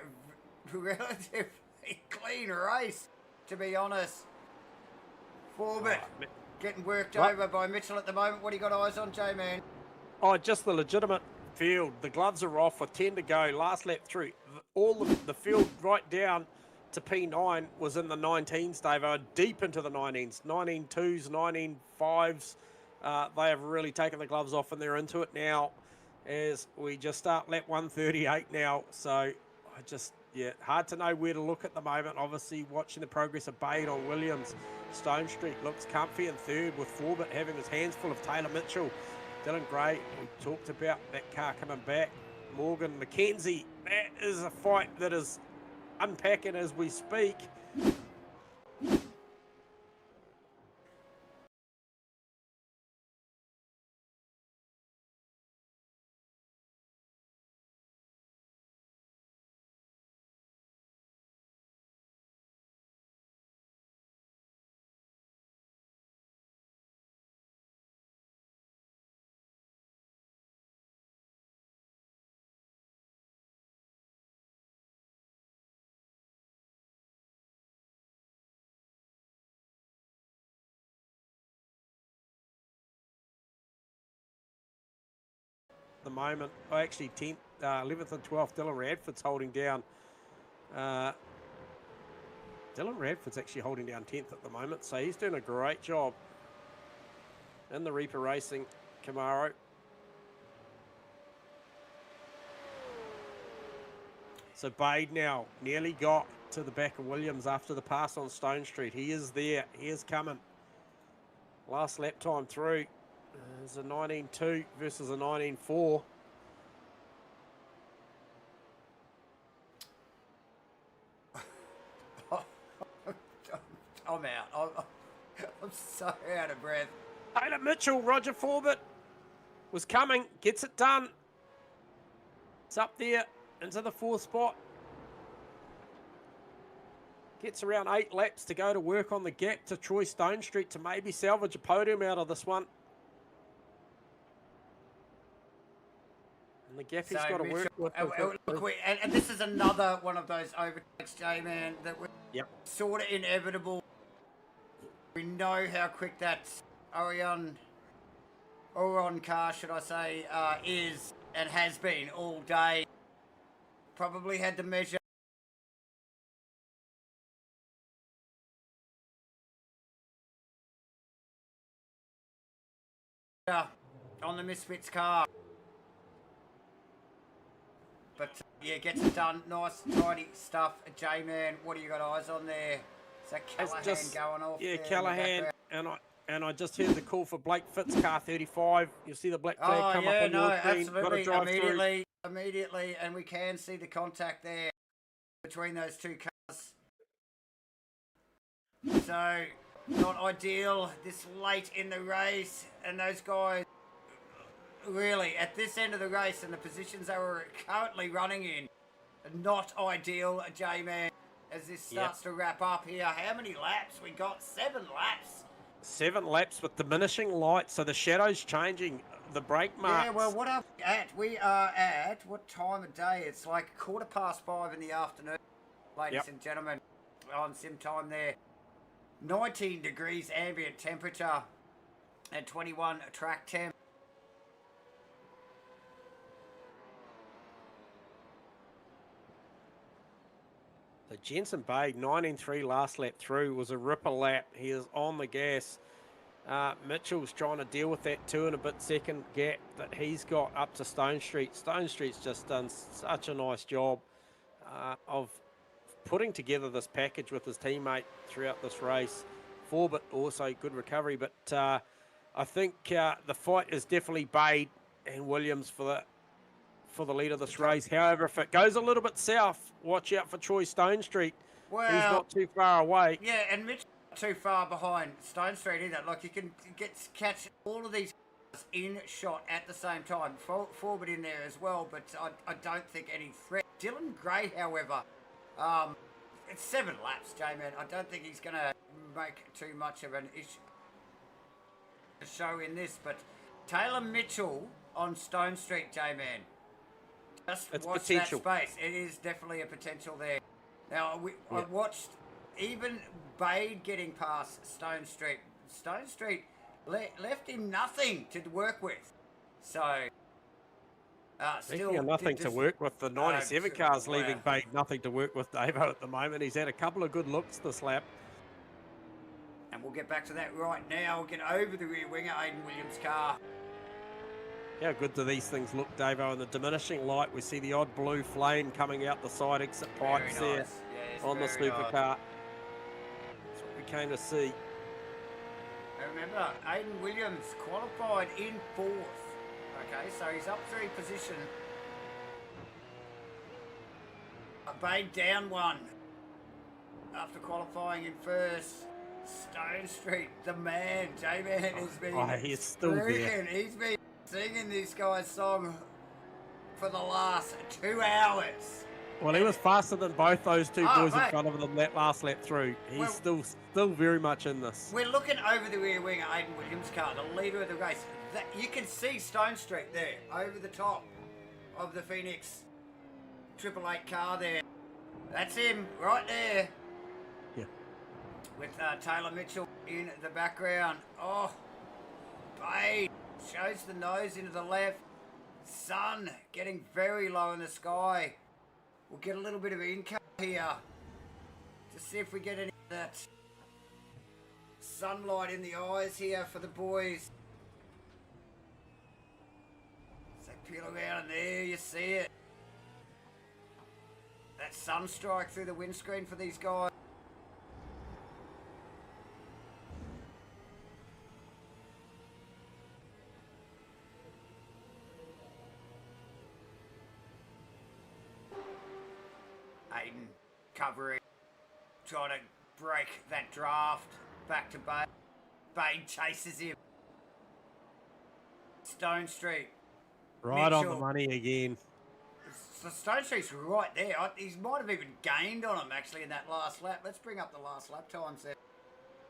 relatively clean race, to be honest. Forbett getting worked over by Mitchell at the moment. What do you got eyes on, J-Man? Oh, just the legitimate field. The gloves are off with 10 to go. Last lap through. All of the field right down to P9 was in the 19s, Dave. Deep into the 19s. 19.2s, 19.5s. They have really taken the gloves off and they're into it now as we just start lap 138 now. So, hard to know where to look at the moment. Obviously, watching the progress of Bade on Williams. Stone Street looks comfy in third with Forbett having his hands full of Taylor Mitchell. Dylan Gray, we talked about that car coming back. Morgan McKenzie, that is a fight that is unpacking as we speak. The moment, actually 10th, 11th and 12th, Dylan Radford's holding down. Dylan Radford's actually holding down 10th at the moment, so he's doing a great job in the Reaper Racing Camaro. So Bade now nearly got to the back of Williams after the pass on Stone Street. He is there. He is coming. Last lap time through. There's a 19.2 versus a 19.4. I'm out. I'm so out of breath. Taylor Mitchell, Roger Forbett was coming, gets it done. It's up there into the 4th spot. Gets around 8 laps to go to work on the gap to Troy Stone Street to maybe salvage a podium out of this one. And the gap he's got to work with. And this is another one of those overtakes, J-Man, that were sort of inevitable. We know how quick that Orion car, should I say, is and has been all day. Probably had to measure on the Misfits car. But, yeah, gets it done. Nice, tidy stuff. J-Man, what do you got eyes on there? Is that Callahan going off? Yeah, Callahan. And I just heard the call for Blake Fitz, car 35. You'll see the black flag come up on your screen. Absolutely. Immediately. And we can see the contact there between those two cars. So, not ideal this late in the race. And those guys, really, at this end of the race and the positions they were currently running in, not ideal, J-Man, as this starts to wrap up here. How many laps? We got 7 laps. 7 laps with diminishing light, so the shadow's changing. The brake marks. Yeah, well, what are we at? We are at, what time of day? It's like 5:15 in the afternoon, ladies and gentlemen, on sim time there. 19 degrees ambient temperature and 21 track temp. Jensen Bade, 19.3 last lap through, was a ripper lap. He is on the gas. Mitchell's trying to deal with that 2 and a bit second gap that he's got up to Stone Street. Stone Street's just done such a nice job of putting together this package with his teammate throughout this race. Forbit also good recovery, but I think the fight is definitely Bade and Williams for the lead of this race. However, if it goes a little bit south, watch out for Troy Stone Street. Well, he's not too far away. Yeah, and Mitch not too far behind Stone Street either. Like, you can catch all of these in shot at the same time. Forbit in there as well, but I don't think any threat. Dylan Gray, however, it's 7 laps, J-Man. I don't think he's going to make too much of an issue show in this, but Taylor Mitchell on Stone Street, J-Man. Just it's watch potential. that space. It is definitely a potential there. Now, I watched even Bade getting past Stone Street. Stone Street left him nothing to work with. So, Speaking of nothing to work with, the 97 cars leaving Bade nothing to work with Davo at the moment. He's had a couple of good looks this lap. And we'll get back to that right now. We'll get over the rear winger, Aiden Williams' car. How good do these things look, Davo? In the diminishing light, we see the odd blue flame coming out the side exit pipes there Yes, on the supercar. Nice. That's what we came to see. And remember, Aiden Williams qualified in 4th. Okay, so he's up 3 position. Bade down 1 after qualifying in 1st. Stone Street, the man, J-Man, has been he's still there. He's been singing this guy's song for the last 2 hours. Well, he was faster than both those two boys mate. in front of them that last lap through. He's still very much in this. We're looking over the rear wing of Aiden Williams' car, the leader of the race. You can see Stone Street there, over the top of the Phoenix 888 car there. That's him, right there. Yeah. With Taylor Mitchell in the background. Oh, Bade shows the nose into the left. Sun getting very low in the sky. We'll get a little bit of income here to see if we get any of that sunlight in the eyes here for the boys. So peel around and there you see it. That sun strike through the windscreen for these guys. Aiden covering, trying to break that draft back to Bade. Bade chases him. Stone Street. Right on the Mitchell. money again. So Stone Street's right there. He might have even gained on him actually in that last lap. Let's bring up the last lap times there.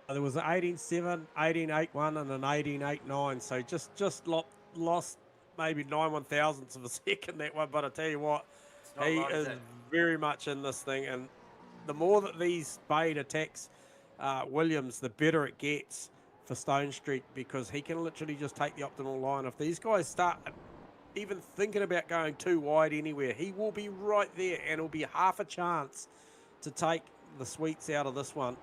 There was an 18.7, 18.81 and an 18.89, so just lost maybe 9/1000ths of a second that one, but I tell you what, he is very much in this thing, and the more that these Bade attacks Williams, the better it gets for Stone Street, because he can literally just take the optimal line. If these guys start even thinking about going too wide anywhere, he will be right there, and it'll be half a chance to take the sweets out of this one.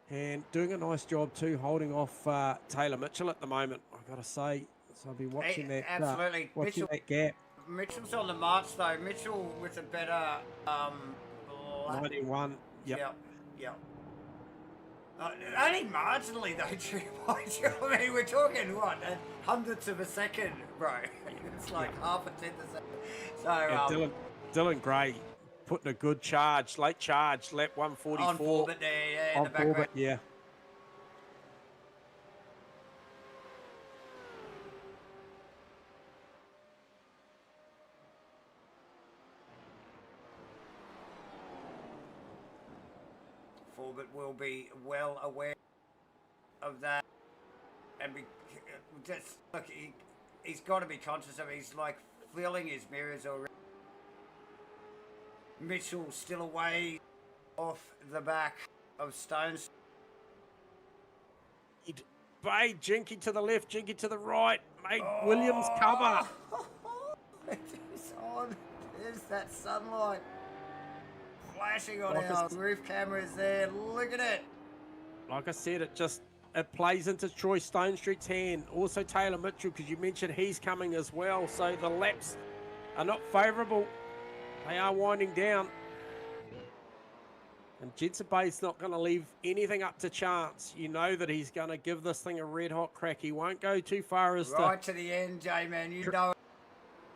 And doing a nice job too, holding off Taylor Mitchell at the moment, I've got to say. So I'll be watching that. Absolutely. Watching that gap. Mitchell's on the march though. Mitchell with a better 91. Yep. Yep. Only marginally though, I mean, we're talking what, hundredths of a second, bro. It's like half a tenth a second. So Yeah, Dylan Gray putting a good charge, late charge, lap 144. on Forbit there, yeah, in the background. Forbit, yeah. Forbit will be well aware of that, and just look, he's got to be conscious of it. He's like filling his mirrors already. Mitchell still away off the back of Stones. Bade, Jinky to the left, Jinky to the right. Made Williams cover. It is on. There's that sunlight. flashing on Like our roof cameras there. Look at it. Like I said, it plays into Troy Stone Street's hand. Also Taylor Mitchell, because you mentioned he's coming as well. So the laps are not favourable. They are winding down. And Jensen Bay's not going to leave anything up to chance. You know that he's going to give this thing a red hot crack. He won't go too far as right to the end, J-Man. You know it.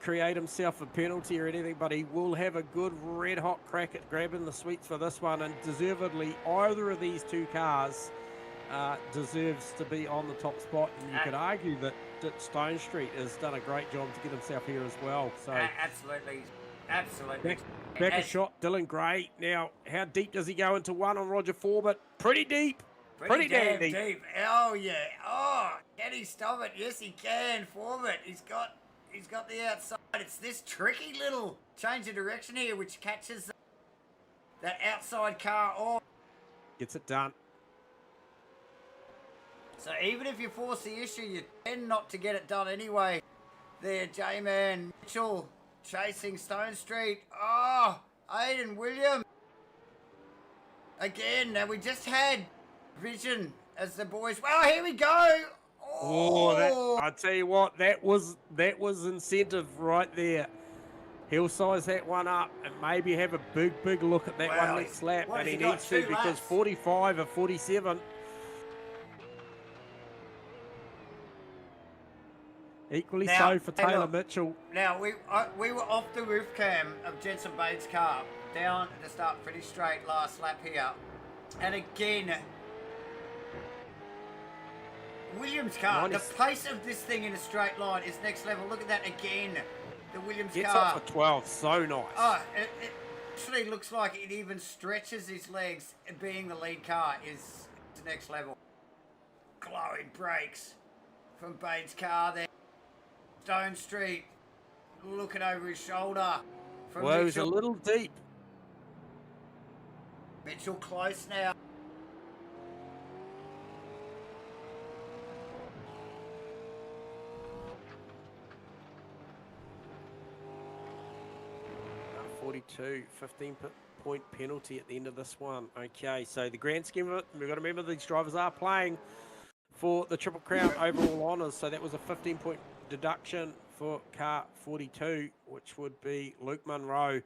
Create himself a penalty or anything, but he will have a good red hot crack at grabbing the sweets for this one, and deservedly either of these two cars deserves to be on the top spot. And you could argue that Stone Street has done a great job to get himself here as well. So absolutely. Back a shot, Dylan Gray. Now, how deep does he go into one on Roger Forbett? Pretty deep. Pretty damn deep. Oh yeah. Oh, can he stop it? Yes, he can. Forbett. He's got the outside. It's this tricky little change of direction here, which catches that outside car off. Gets it done. So even if you force the issue, you tend not to get it done anyway. There, J-Man Mitchell chasing Stone Street. Oh, Aiden Williams. Again, now we just had vision as the boys. Well, here we go. I tell you what, that was incentive right there. He'll size that one up and maybe have a big look at that one next lap, and he needs to, because 45 or 47. Equally so for Taylor Mitchell. Now, we were off the roof cam of Jensen Bates' car, down at the start, pretty straight last lap here. And again, Williams' car, the pace of this thing in a straight line is next level. Look at that again. The Williams car. Gets up for 12, so nice. Oh, it actually looks like it even stretches his legs. Being the lead car is the next level. Glowing brakes from Bates' car there. Stone Street looking over his shoulder. Well, he was a little deep. Mitchell close now. .42, 15-point penalty at the end of this one. Okay, so the grand scheme of it, we've got to remember these drivers are playing for the Triple Crown overall honours, so that was a 15-point deduction for car 42, which would be Luke Munro.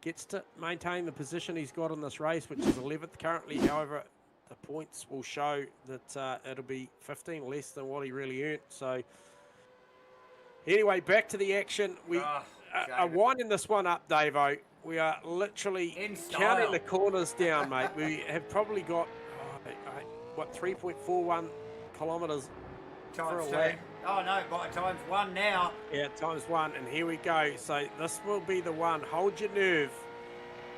Gets to maintain the position he's got in this race, which is 11th currently. However, the points will show that it'll be 15 less than what he really earned. So anyway, back to the action. We are winding this one up, Davo. We are literally counting the corners down, mate. We have probably got, 3.41 kilometres for a lap. Oh no, by times one now. Yeah, times one, and here we go. So this will be the one. Hold your nerve,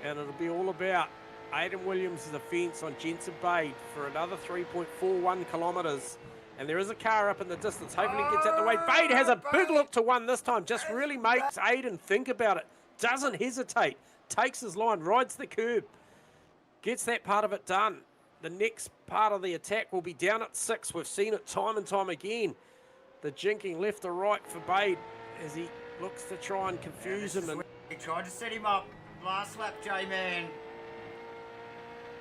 and it'll be all about Aiden Williams' offence on Jensen Bade for another 3.41 kilometres. And there is a car up in the distance. Hopefully it gets out the way. Bade has a big look to one this time. Just really makes Aiden think about it. Doesn't hesitate. Takes his line, rides the curb. Gets that part of it done. The next part of the attack will be down at 6. We've seen it time and time again. The jinking left or right for Bade as he looks to try and confuse him. And he tried to set him up last lap, J-Man.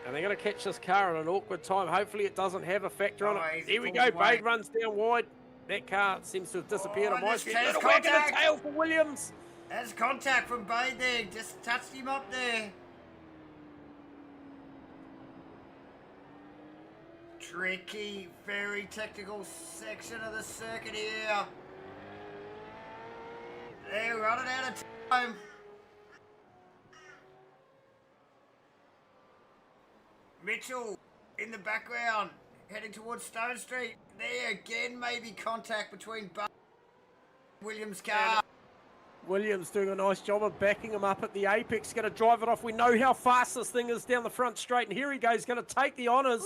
And they're going to catch this car at an awkward time. Hopefully it doesn't have a factor on it. Here we go. Bade runs down wide. That car seems to have disappeared on my screen. Little whack in the tail for Williams. There's contact from Bade there. Just touched him up there. Tricky, very technical section of the circuit here. They're running out of time. Mitchell in the background, heading towards Stone Street. There again, maybe contact between Williams' car. Williams doing a nice job of backing him up at the apex. Going to drive it off. We know how fast this thing is down the front straight. And here he goes, going to take the honours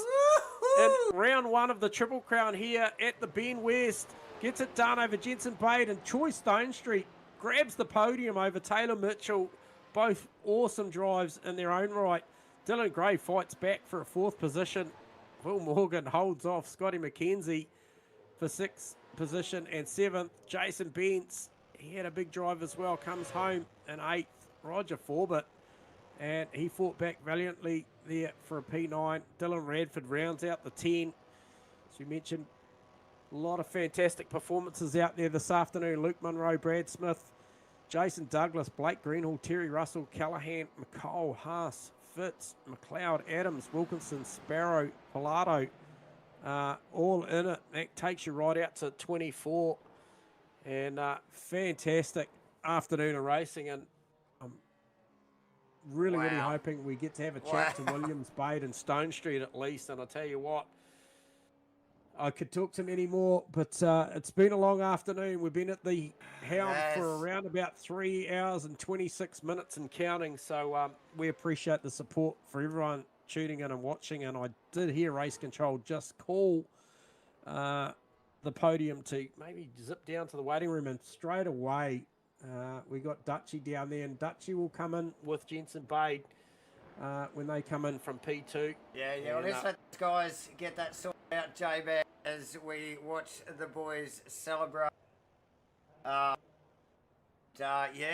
in round one of the Triple Crown here at the Ben West. Gets it done over Jensen Bade, and Troy Stone Street grabs the podium over Taylor Mitchell. Both awesome drives in their own right. Dylan Gray fights back for a 4th position. Will Morgan holds off Scotty McKenzie for 6th position, and 7th. Jason Bentz, he had a big drive as well, comes home in 8th. Roger Forbett and he fought back valiantly there for a P9. Dylan Radford rounds out the 10. As we mentioned, a lot of fantastic performances out there this afternoon. Luke Munro, Brad Smith, Jason Douglas, Blake Greenhall, Terry Russell, Callahan, McCall, Haas, Fitz, McLeod, Adams, Wilkinson, Sparrow, Pilato, all in it. That takes you right out to 24. And fantastic afternoon of racing. And I'm really hoping we get to have a chat to Williams, Bade and Stone Street at least. And I'll tell you what, I could talk to many more, but it's been a long afternoon. We've been at the Hound for around about 3 hours and 26 minutes and counting. So we appreciate the support for everyone tuning in and watching. And I did hear Race Control just call the podium to maybe zip down to the waiting room, and straight away we got Dutchy down there, and Dutchy will come in with Jensen Bade when they come in from P2. Yeah, well, let's let these guys get that sorted out, J-Man, as we watch the boys celebrate. Yeah,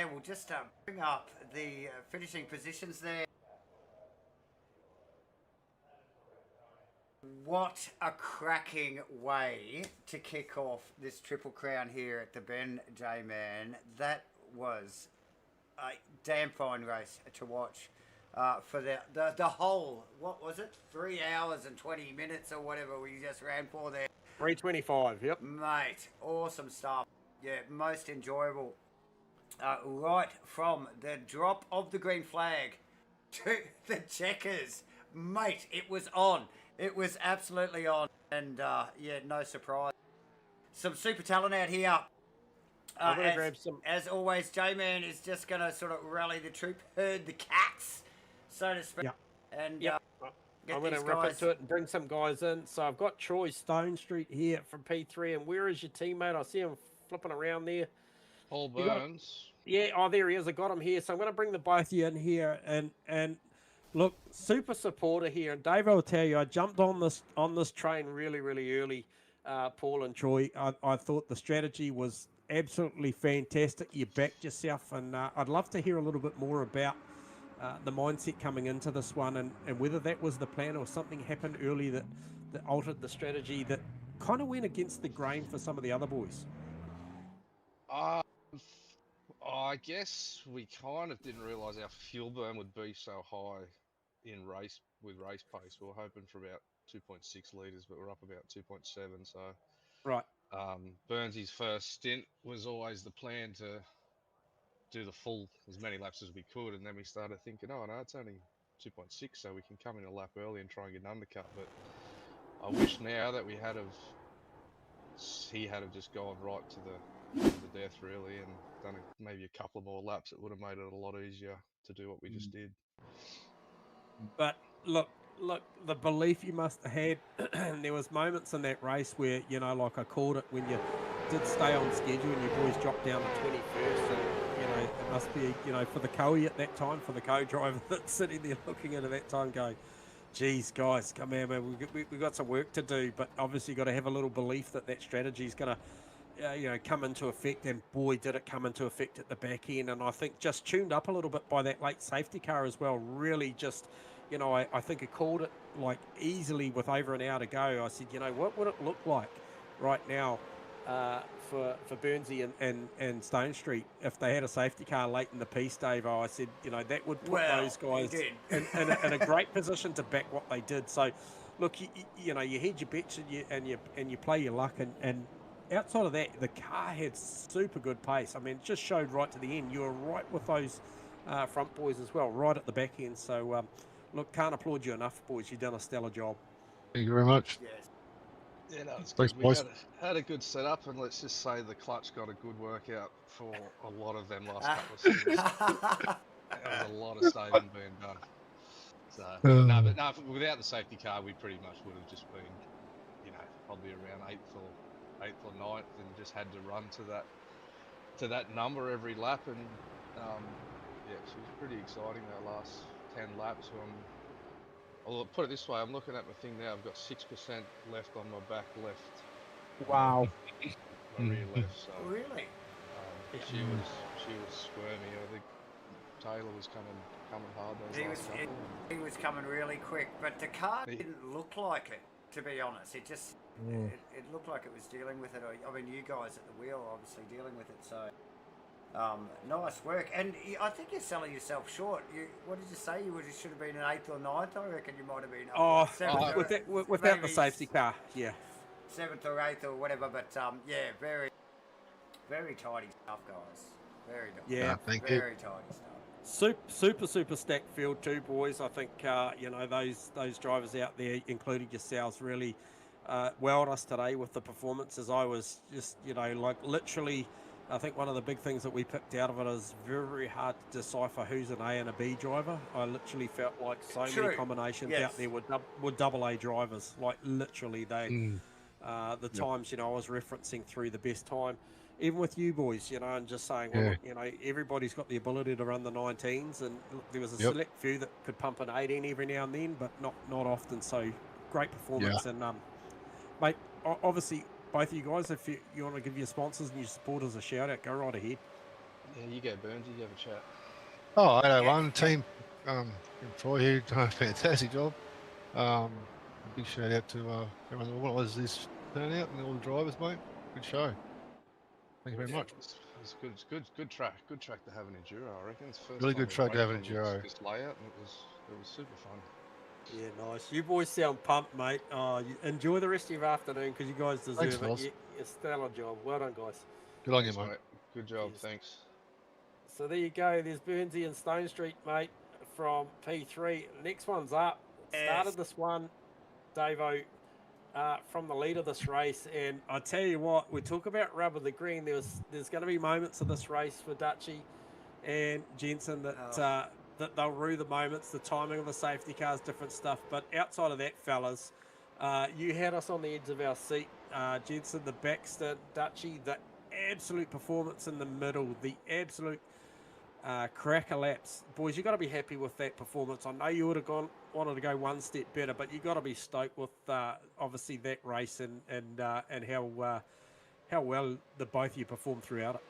we'll just bring up the finishing positions there. What a cracking way to kick off this Triple Crown here at the Bend, J-Man. That was a damn fine race to watch. For the whole, what was it, 3 hours and 20 minutes or whatever we just ran for there. 3:25, yep. Mate, awesome stuff. Yeah, most enjoyable. Right from the drop of the green flag to the checkers. Mate, it was on. It was absolutely on. And, yeah, no surprise. Some super talent out here. I'm going to grab some. As always, J-Man is just going to sort of rally the troop, herd the cats, so to speak. Yep. And I'm going to rip into it and bring some guys in. So I've got Troy Stone Street here from P3. And where is your teammate? I see him flipping around there. Paul Burns. There he is. I got him here. So I'm going to bring the both of you in here. And look, super supporter here. And Dave, I'll tell you, I jumped on this train really, really early, Paul and Troy. I thought the strategy was absolutely fantastic. You backed yourself. And I'd love to hear a little bit more about the mindset coming into this one, and whether that was the plan or something happened early that altered the strategy that kind of went against the grain for some of the other boys. I guess we kind of didn't realise our fuel burn would be so high in race pace. We were hoping for about 2.6 litres, but we're up about 2.7. So right. Burnsy's first stint was always the plan to do the full as many laps as we could, and then we started thinking, oh no, it's only 2.6, so we can come in a lap early and try and get an undercut. But I wish now that he had just gone right to the death really, and done maybe a couple of more laps. It would have made it a lot easier to do what we just did. But look, the belief you must have had. There was moments in that race where, you know, like I called it, when you did stay on schedule and your boys dropped down to 21st, and it must be, for the Coe at that time, for the co-driver that's sitting there looking into that time going, geez, guys, come here, man, we've got some work to do. But obviously got to have a little belief that strategy is going to, come into effect. And boy, did it come into effect at the back end. And I think just tuned up a little bit by that late safety car as well. Really just, I think I called it like easily with over an hour to go. I said, what would it look like right now for Burnsy and Stone Street if they had a safety car late in the piece, Dave? I said, that would put those guys in a great position to back what they did. So, look, you hedge your bets and you play your luck. And outside of that, the car had super good pace. I mean, it just showed right to the end. You were right with those front boys as well, right at the back end. So, look, can't applaud you enough, boys. You've done a stellar job. Thank you very much. Yes. Yeah, no, it's Thanks, good. boys. We had a good setup, and let's just say the clutch got a good workout for a lot of them last couple of seasons. There was a lot of staging being done. So, but without the safety car, we pretty much would have just been, probably around 8th or 9th, and just had to run to that number every lap. And yeah, so it was pretty exciting that last 10 laps. I'll put it this way, I'm looking at my thing now, I've got 6% left on my back left. Wow. My rear left, so... Really? She was squirmy. I think Taylor was coming coming hard those He was last couple. he was coming really quick, but the car He- didn't look like it. To be honest, it just it looked like it was dealing with it. I mean, you guys at the wheel obviously dealing with it. So nice work. And I think you're selling yourself short. What did you say? You should have been an 8th or 9th. I reckon you might have been. Without the maybe safety car, yeah. 7th or 8th or whatever. But yeah, very very tidy stuff, guys. Very tidy. Yeah, thank you. Very tidy stuff. Super stacked field too, boys. I think those drivers out there, including yourselves, really wowed us today with the performances. I was just like literally. I think one of the big things that we picked out of it is very hard to decipher who's an A and a B driver. I literally felt like so many combinations out there were double A drivers. Like literally the times I was referencing through the best time. Even with you boys, and just saying, well, everybody's got the ability to run the 19s, and there was a select few that could pump an 18 every now and then, but not often. So great performance, and mate, obviously both of you guys, if you want to give your sponsors and your supporters a shout out, go right ahead. Yeah, you go, Burns. You have a chat. Oh, 801 team, Troy here done a fantastic job. Big shout out to everyone that was this turnout and all the drivers, mate. Good show. Thank you very much. It's good track. Good track to have an enduro, I reckon. It's first Really time good track to have an we've raced on enduro. this layout, and it was super fun. Yeah, nice. You boys sound pumped, mate. Enjoy the rest of your afternoon because you guys deserve it. Ross. You're stellar job. Well done, guys. Good on you, Thanks, mate. Good job. Cheers. Thanks. So there you go. There's Burnsy and Stone Street, mate, from P3. Next one's up. Started this one, Davo, from the lead of this race. And I tell you what, we talk about rubber the green. There's going to be moments of this race for Dutchy and Jensen that they'll rue the moments, the timing of the safety cars, different stuff. But outside of that, fellas, you had us on the edge of our seat. Jensen, the backstint, Dutchy, the absolute performance in the middle, the absolute cracker laps. Boys, you got to be happy with that performance. I know you would have wanted to go one step better, but you got to be stoked with obviously that race and how well the both of you performed throughout it.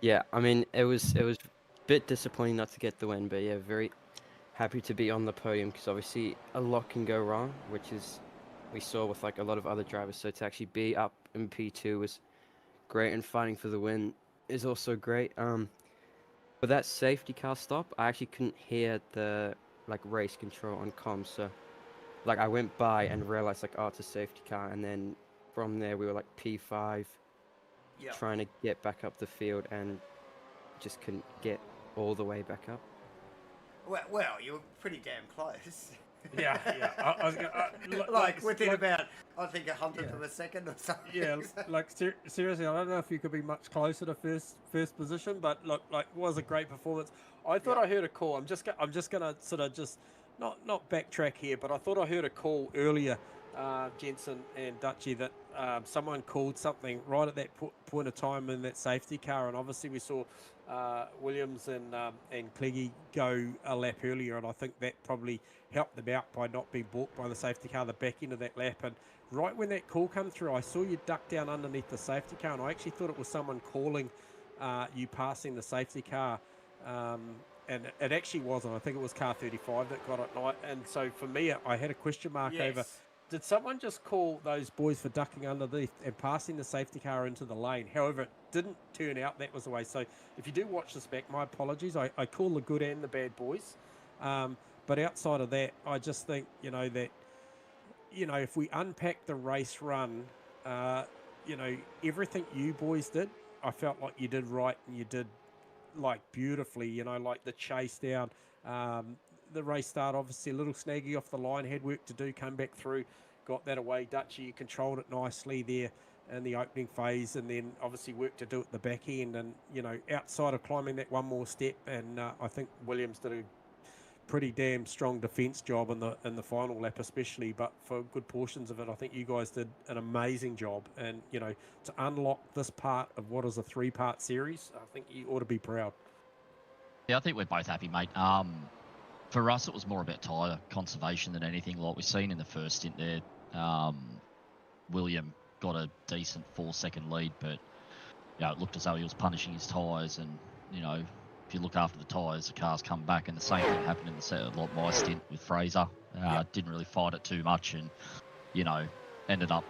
Yeah, I mean it was a bit disappointing not to get the win, but yeah, very happy to be on the podium because obviously a lot can go wrong, which is we saw with like a lot of other drivers. So to actually be up in P2 was great, and fighting for the win is also great. For that safety car stop, I actually couldn't hear the like race control on comms, so like I went by and realized like, oh, it's a safety car, and then from there we were like P5 trying to get back up the field and just couldn't get all the way back up. Well, you were pretty damn close. Yeah. I was gonna, like within about, I think, 100th of a second or something. Yeah, like seriously, I don't know if you could be much closer to first position, but look, like it was a great performance. I thought I heard a call. I'm just gonna sort of just not backtrack here, but I thought I heard a call earlier, Jensen and Dutchy, that someone called something right at that point of time in that safety car, and obviously we saw Williams and Cleggy go a lap earlier, and I think that probably helped them out by not being balked by the safety car the back end of that lap. And right when that call came through, I saw you duck down underneath the safety car, and I actually thought it was someone calling you passing the safety car, and it actually wasn't. I think it was car 35 that got it right. And so for me, I had a question mark over, did someone just call those boys for ducking underneath and passing the safety car into the lane? However, it didn't turn out that was the way. So if you do watch this back, my apologies. I call the good and the bad boys. But outside of that, I just think, that, if we unpack the race run, everything you boys did, I felt like you did right, and you did like beautifully, like the chase down, the race start, obviously a little snaggy off the line, had work to do, come back through, got that away. Dutchy, you controlled it nicely there in the opening phase, and then obviously work to do at the back end, and outside of climbing that one more step, and I think Williams did a pretty damn strong defence job in the final lap especially, but for good portions of it I think you guys did an amazing job, and to unlock this part of what is a 3-part series, I think you ought to be proud. Yeah, I think we're both happy, mate. For us, it was more about tyre conservation than anything. Like we've seen in the first stint there, William got a decent 4-second lead, but it looked as though he was punishing his tyres, and a you look after the tyres, the cars come back, and the same thing happened in my stint with Fraser. Didn't really fight it too much, and ended up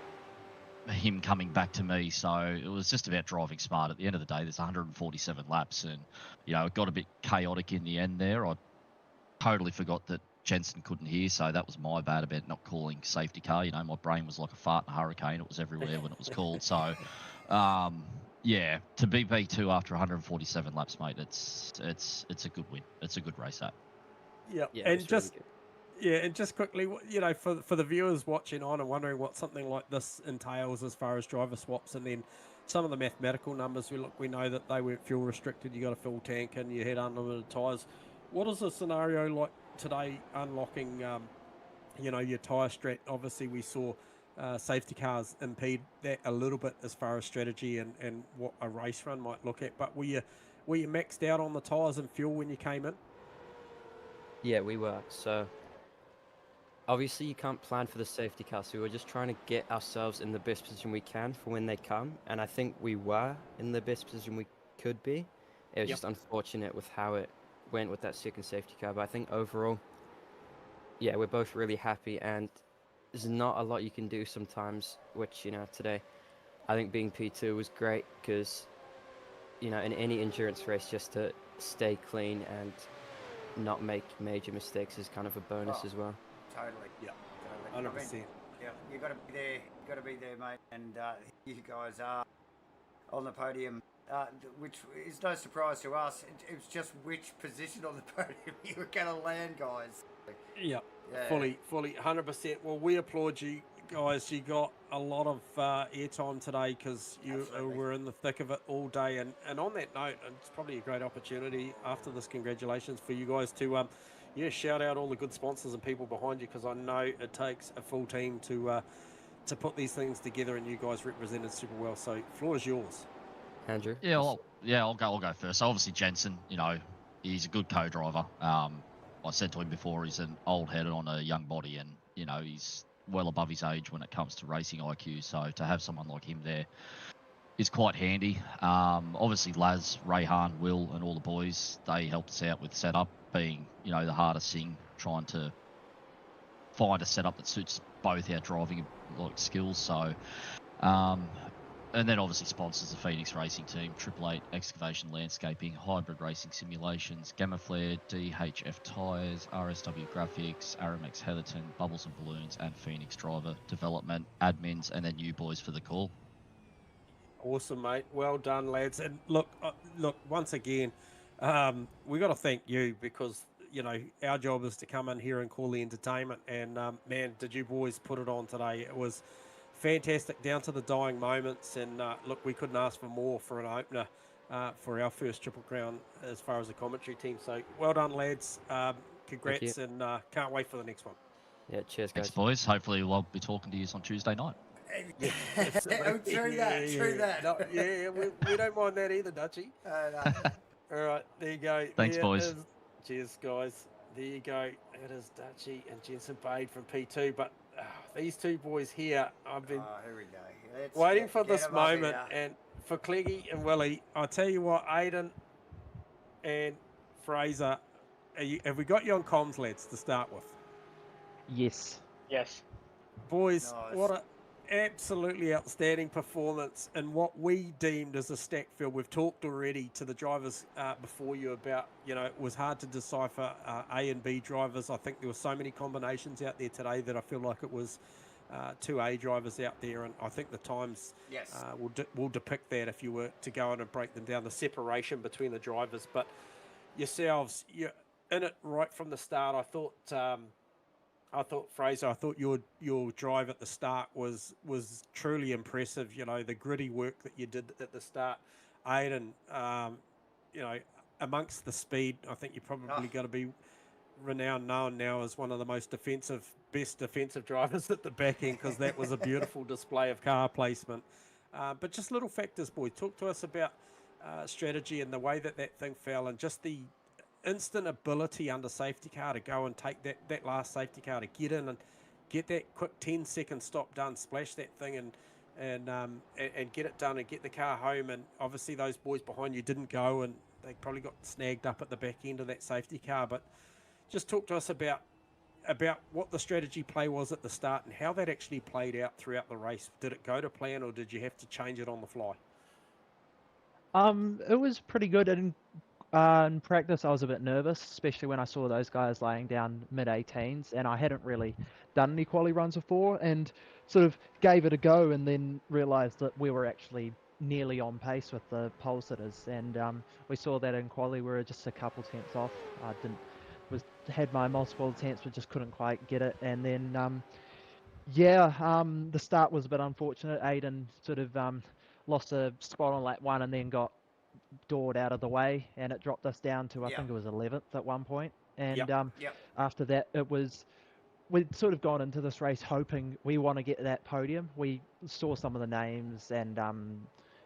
him coming back to me. So it was just about driving smart. At the end of the day, there's 147 laps, and it got a bit chaotic in the end there. I totally forgot that Jensen couldn't hear, so that was my bad about not calling safety car. My brain was like a fart in a hurricane. It was everywhere when it was called. So, to be P2 after 147 laps, mate, it's a good win. It's a good race that. Yeah, Yeah, and it's just really good. yeah, and just quickly, for the viewers watching on and wondering what something like this entails as far as driver swaps, and then some of the mathematical numbers. We know that they weren't fuel restricted. You got a full tank and you had unlimited tyres. What is the scenario like today unlocking, your tyre strat? Obviously, we saw safety cars impede that a little bit as far as strategy and what a race run might look at. But were you maxed out on the tyres and fuel when you came in? Yeah, we were. So obviously you can't plan for the safety car, so we were just trying to get ourselves in the best position we can for when they come, and I think we were in the best position we could be. It was Yep. just unfortunate with how it went with that second safety car, but I think overall, yeah, we're both really happy, and there's not a lot you can do sometimes, which, today, I think being P2 was great, because, in any endurance race, just to stay clean and not make major mistakes is kind of a bonus as well. Totally. Yeah, Totally. 100%. Yeah, you got to be there. You got to be there, mate. And you guys are on the podium, which is no surprise to us. It's just which position on the podium you were going to land, guys. Yeah, Yeah. fully, 100%. Well, we applaud you guys. You got a lot of airtime today because you Absolutely. were in the thick of it all day. And on that note, it's probably a great opportunity after this. Congratulations for you guys to shout out all the good sponsors and people behind you, because I know it takes a full team to put these things together, and you guys represented super well. So, floor is yours. Andrew? Yeah, I'll go first. So obviously Jensen, he's a good co-driver. I said to him before, he's an old head on a young body, and he's well above his age when it comes to racing IQ. So to have someone like him there is quite handy. Obviously Laz, Rayhan, Will, and all the boys, they helped us out with setup, being the hardest thing, trying to find a setup that suits both our driving skills. So and then obviously sponsors the Phoenix Racing Team, 888 Excavation Landscaping, Hybrid Racing Simulations, Gamma Flare, DHF Tyres, RSW Graphics, Aramex Heatherton, Bubbles and Balloons, and Phoenix Driver Development, admins, and then you boys for the call. Awesome, mate. Well done, lads. And look, once again, we got to thank you, because our job is to come in here and call the entertainment. And man, did you boys put it on today? It was fantastic down to the dying moments. And look, we couldn't ask for more for an opener for our first Triple Crown as far as the commentary team. So well done, lads. Congrats, and can't wait for the next one. Yeah, cheers, guys. Thanks, boys. Hopefully we'll be talking to you on Tuesday night. Yeah, Oh, true that. No, we don't mind that either, Dutchy. All right, there you go. Thanks, There boys. is- cheers, guys. There you go. It is Dutchy and Jensen Bade from P2. But these two boys here, I've been Here we go. Let's waiting for get this 'em up moment. here. And for Cleggy and Willie, I tell you what, Aiden and Fraser, have we got you on comms, lads, to start with? Yes. Yes. Boys, Nice. what an absolutely outstanding performance in what we deemed as a stacked field. We've talked already to the drivers before you about, it was hard to decipher A and B drivers. I think there were so many combinations out there today that I feel like it was two A drivers out there, and I think the times Yes. will depict that if you were to go in and break them down, the separation between the drivers. But yourselves, you're in it right from the start. I thought Fraser, I thought your drive at the start was truly impressive. The gritty work that you did at the start. Aiden, amongst the speed, I think you're probably going to be known now as one of the best defensive drivers at the back end, because that was a beautiful display of car placement. But just little factors, boy. Talk to us about strategy and the way that thing fell, and just the instant ability under safety car to go and take that last safety car to get in and get that quick 10-second stop done, splash that thing and get it done and get the car home. And obviously those boys behind you didn't go, and they probably got snagged up at the back end of that safety car. But just talk to us about what the strategy play was at the start and how that actually played out throughout the race. Did it go to plan, or did you have to change it on the fly? It was pretty good. In practice, I was a bit nervous, especially when I saw those guys laying down mid-18s, and I hadn't really done any quali runs before, and sort of gave it a go, and then realised that we were actually nearly on pace with the pole sitters, and we saw that in quali we were just a couple tenths off. I had my multiple attempts, but just couldn't quite get it, and then the start was a bit unfortunate. Aiden sort of lost a spot on lap 1 and then got doored out of the way, and it dropped us down to I think it was 11th at one point. And after that, we'd sort of gone into this race hoping we want to get that podium. We saw some of the names and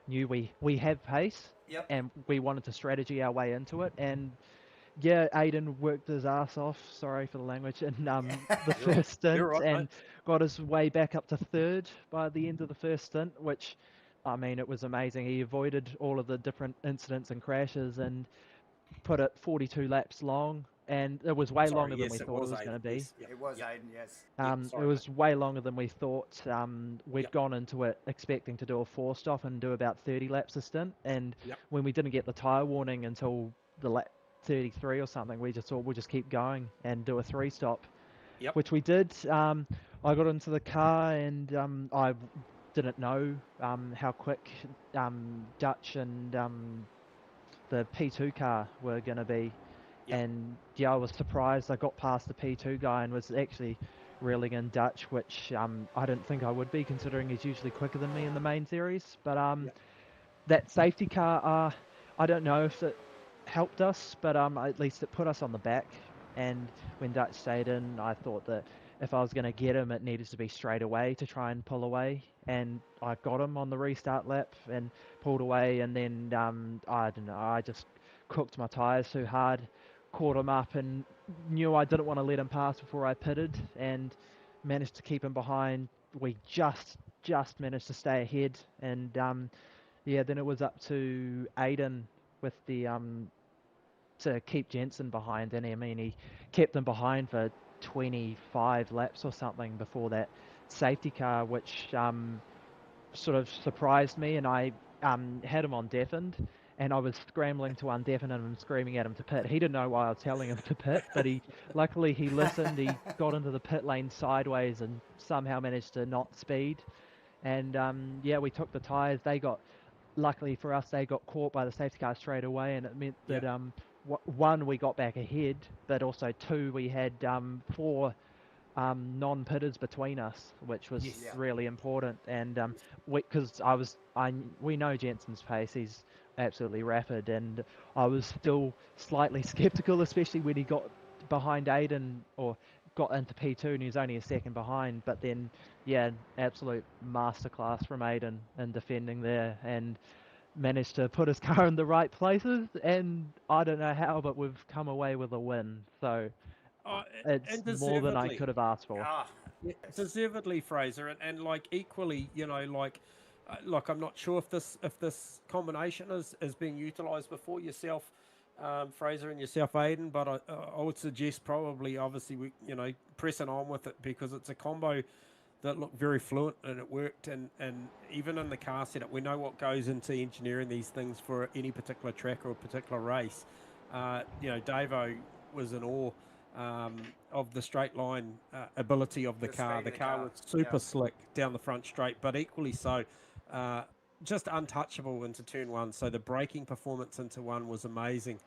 knew we have pace, and we wanted to strategy our way into it. And Aiden worked his ass off, sorry for the language, in the first stint, right, and mate. got his way back up to 3rd by the end of the first stint, which, I mean, it was amazing. He avoided all of the different incidents and crashes and put it 42 laps long, and it was way longer than we thought it was going to be. Yes, It was Aiden, yes. It was way longer than we thought. We'd gone into it expecting to do a 4-stop and do about 30 laps a stint, and when we didn't get the tyre warning until the lap 33 or something, we just thought we'll just keep going and do a 3-stop, which we did. I got into the car, and I didn't know how quick Dutch and the P2 car were going to be. And I was surprised. I got past the P2 guy and was actually reeling in Dutch, which I didn't think I would be, considering he's usually quicker than me in the main series. But that safety car, I don't know if it helped us, but at least it put us on the back. And when Dutch stayed in, I thought that if I was going to get him, it needed to be straight away to try and pull away. And I got him on the restart lap and pulled away. And then I don't know, I just cooked my tyres too hard, caught him up, and knew I didn't want to let him pass before I pitted, and managed to keep him behind. We just managed to stay ahead, and then it was up to Aiden with the to keep Jensen behind, and I mean he kept them behind for 25 laps or something before that safety car, which sort of surprised me, and I had him on deafened, and I was scrambling to undeafen him and screaming at him to pit. He didn't know why I was telling him to pit, but luckily he listened. He got into the pit lane sideways and somehow managed to not speed. And we took the tyres. Luckily for us, they got caught by the safety car straight away, and it meant that one, we got back ahead, but also two, we had 4 non-pitters between us, which was really important. And because we know Jensen's pace, he's absolutely rapid, and I was still slightly skeptical, especially when he got behind Aiden, or got into P2 and he was only a second behind. But then absolute masterclass from Aiden in defending there, and managed to put his car in the right places, and I don't know how, but we've come away with a win. So it's more than I could have asked for. Deservedly, Fraser, and like equally, like I'm not sure if this combination is being utilised before yourself, Fraser, and yourself, Aiden, but I would suggest probably, obviously, we pressing on with it, because it's a combo that looked very fluent and it worked, and even in the car setup, we know what goes into engineering these things for any particular track or a particular race. Davo was in awe of the straight line ability of the car. The car was super slick down the front straight, but equally so just untouchable into turn 1. So the braking performance into 1 was amazing.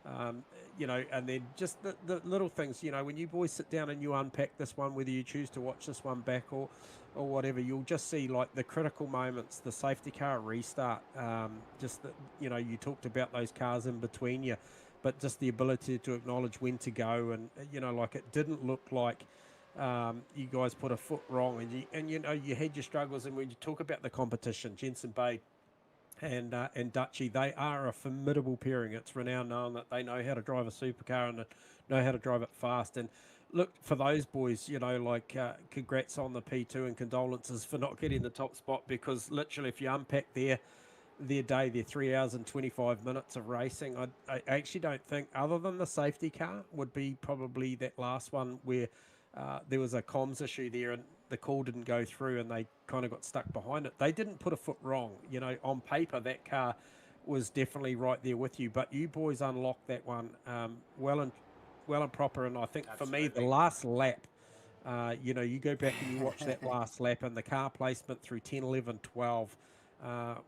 And then just the little things, when you boys sit down and you unpack this one, whether you choose to watch this one back or whatever, you'll just see like the critical moments, the safety car restart, you talked about those cars in between you, but just the ability to acknowledge when to go, and it didn't look like you guys put a foot wrong, and you had your struggles. And when you talk about the competition, Jensen Bay and Dutchy, they are a formidable pairing. It's renowned known that they know how to drive a supercar and know how to drive it fast. And look, for those boys, congrats on the P2 and condolences for not getting the top spot, because literally if you unpack there, their day, their 3 hours and 25 minutes of racing. I actually don't think, other than the safety car, would be probably that last one where there was a comms issue there and the call didn't go through and they kind of got stuck behind it. They didn't put a foot wrong. You know, on paper, that car was definitely right there with you, but you boys unlocked that one well and proper. And I think for me, the last lap, you know, you go back and you watch that last lap and the car placement through 10, 11, 12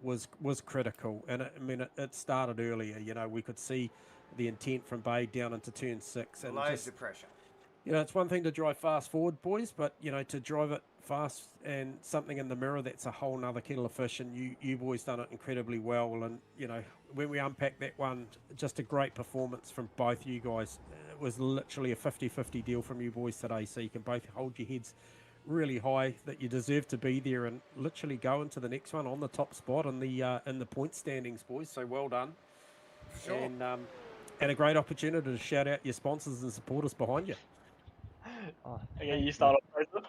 was critical. And it started earlier. You know, we could see the intent from Bay down into turn 6. And loads of pressure. You know, it's one thing to drive fast forward, boys, but, you know, to drive it fast and something in the mirror, that's a whole nother kettle of fish. And you boys done it incredibly well. And, you know, when we unpack that one, just a great performance from both you guys. It was literally a 50-50 deal from you boys today. So you can both hold your heads really high that you deserve to be there and literally go into the next one on the top spot in the point standings, boys. So well done. Sure. And a great opportunity to shout out your sponsors and supporters behind you. Oh, yeah, you start off, Fraser.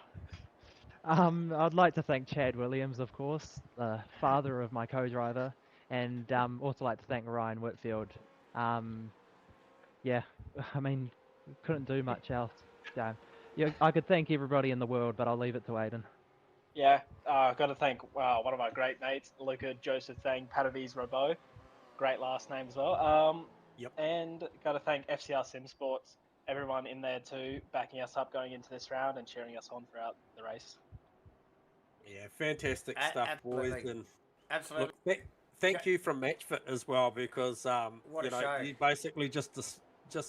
I'd like to thank Chad Williams, of course, the father of my co-driver, and also like to thank Ryan Whitfield. Yeah, I mean, couldn't do much else. So, yeah, I could thank everybody in the world, but I'll leave it to Aiden. Yeah, I've got to thank one of my great mates, Luca Joseph Thang Pataviz Robo. Great last name as well. Yep. And got to thank FCR Sim Sports, everyone in there too, backing us up going into this round and cheering us on throughout the race. Yeah, fantastic stuff, boys. And Absolutely. look, thank you from Matchfit as well, because What you a show. you basically just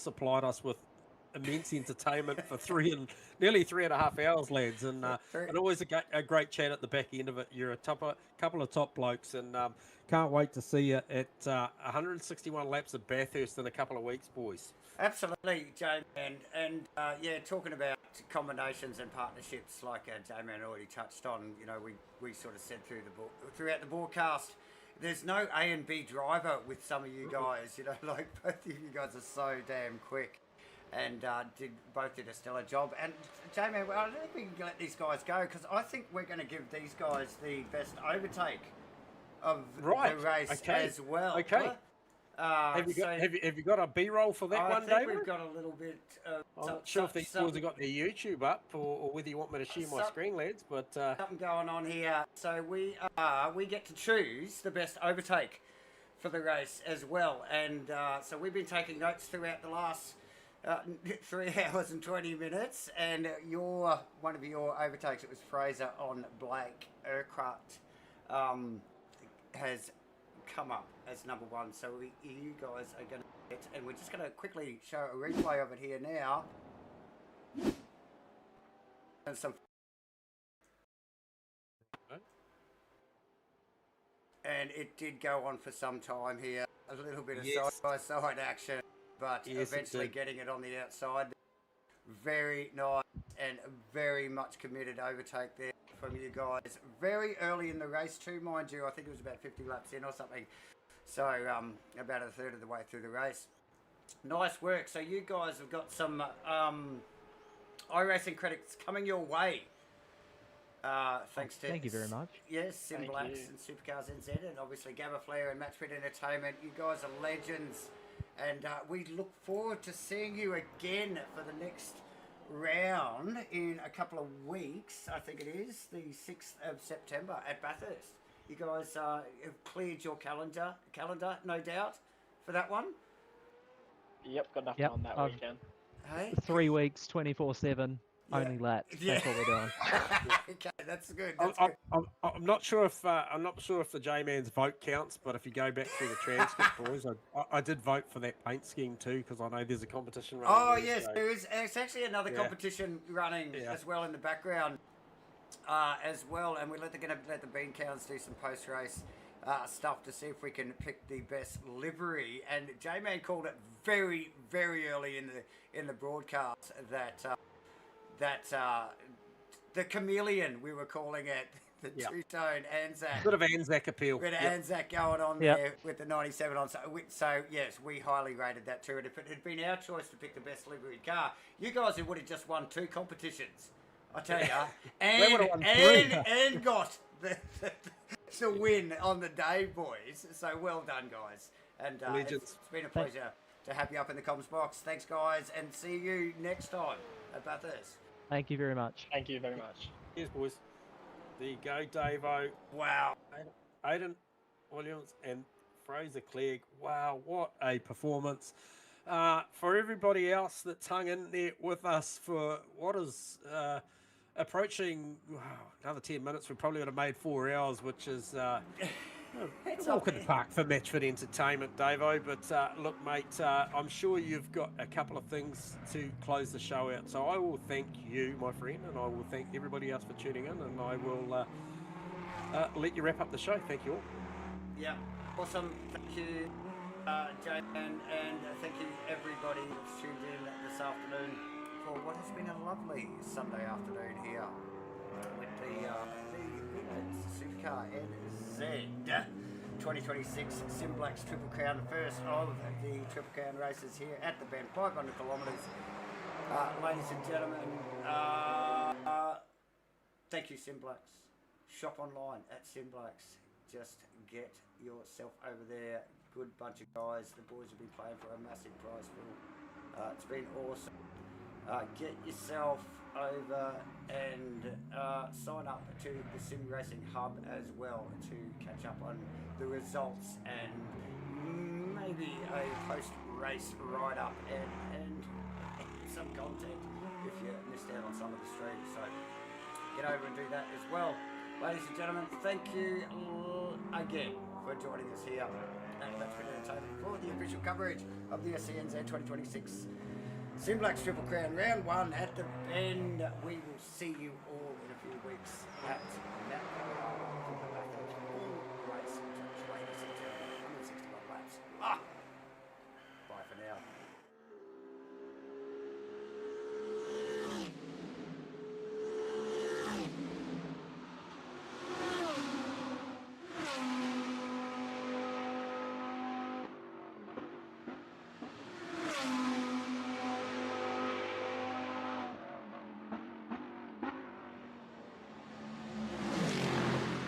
supplied us with immense entertainment for nearly 3.5 hours, lads, and always a great chat at the back end of it. You're a couple of top blokes, and can't wait to see you at 161 laps at Bathurst in a couple of weeks, boys. Absolutely, J-Man. And yeah, talking about combinations and partnerships, like J-Man already touched on, you know, we sort of said throughout the broadcast, there's no A and B driver with some of you guys, you know, like both of you guys are so damn quick and both did a stellar job. And J-Man, well, I don't think we can let these guys go, because I think we're going to give these guys the best overtake of the race as well. Okay. Have you got a B-roll for that one, David? I think we've got a little bit. I'm not sure if these boys have got their YouTube up, or whether you want me to share my screen, lads. But something going on here. So we get to choose the best overtake for the race as well, and so we've been taking notes throughout the last 3 hours and 20 minutes, and one of your overtakes, it was Fraser on Blake Urquhart, has come up as number one. So you guys are going to get, and we're just going to quickly show a replay of it here now. And and it did go on for some time here. A little bit of side-by-side action, but eventually getting it on the outside. Very nice and very much committed overtake there from you guys. Very early in the race too, mind you. I think it was about 50 laps in or something. So about a third of the way through the race. Nice work. So you guys have got some iRacing credits coming your way. Thanks to... Thank you very much. Yes, SIMBLACKS and SuperCars NZ, and obviously Gamma Flare and Matchfit Entertainment. You guys are legends. And we look forward to seeing you again for the next round in a couple of weeks. I think it is the 6th of September at Bathurst. You guys have cleared your calendar, no doubt, for that one. Yep, got nothing on that weekend. Hey? 3 weeks, 24/7. Only laps. That's what we're doing. Okay, that's good. I'm not sure if the J-Man's vote counts, but if you go back through the transcript, boys, I did vote for that paint scheme too, because I know there's a competition running. Oh yes, there is. It's actually another competition running as well in the background, as well, and we're going to let the bean counts do some post-race stuff to see if we can pick the best livery. And J-Man called it very, very early in the broadcast that the chameleon, we were calling it, the two-tone Anzac. Bit of Anzac appeal. Bit of Anzac going on there with the 97 on. So, yes, we highly rated that too. And if it had been our choice to pick the best livery car, you guys would have just won 2 competitions, I tell you. And got It's a win on the day, boys. So well done, guys. And it's been a pleasure to have you up in the comms box. Thanks, guys, and see you next time at Bathurst. Thank you very much. Thank you very much. Cheers, boys. There you go, Davo. Wow. Aidan Williams and Fraser Clegg. Wow, what a performance. For everybody else that's hung in there with us for what is approaching another 10 minutes, we probably would have made 4 hours, which is it's a walk in the park for Matchfit Entertainment, Davo. But look, mate, I'm sure you've got a couple of things to close the show out. So I will thank you, my friend, and I will thank everybody else for tuning in, and I will let you wrap up the show. Thank you all. Yeah, awesome. Thank you, Jay, and thank you everybody who's tuned in this afternoon for what has been a lovely Sunday afternoon here with the Supercar NZ 2026 SIMBLACKS Triple Crown, the first of the Triple Crown races here at the Bend, 500 kilometres. Ladies and gentlemen, thank you, SIMBLACKS. Shop online at SIMBLACKS. Just get yourself over there. Good bunch of guys. The boys have been playing for a massive prize pool. It's been awesome. Get yourself over and sign up to the Sim Racing Hub as well to catch up on the results and maybe a post-race write-up and some content if you missed out on some of the streams. So get over and do that as well. Ladies and gentlemen, thank you again for joining us here at Matchfit Entertainment for the official coverage of the SCNZ 2026 SIMBLACKS Triple Crown Round 1 at the Bend. We will see you all in a few weeks at Mount Carolina for the Bathurst Full Race. Ladies and gentlemen, 161 laps.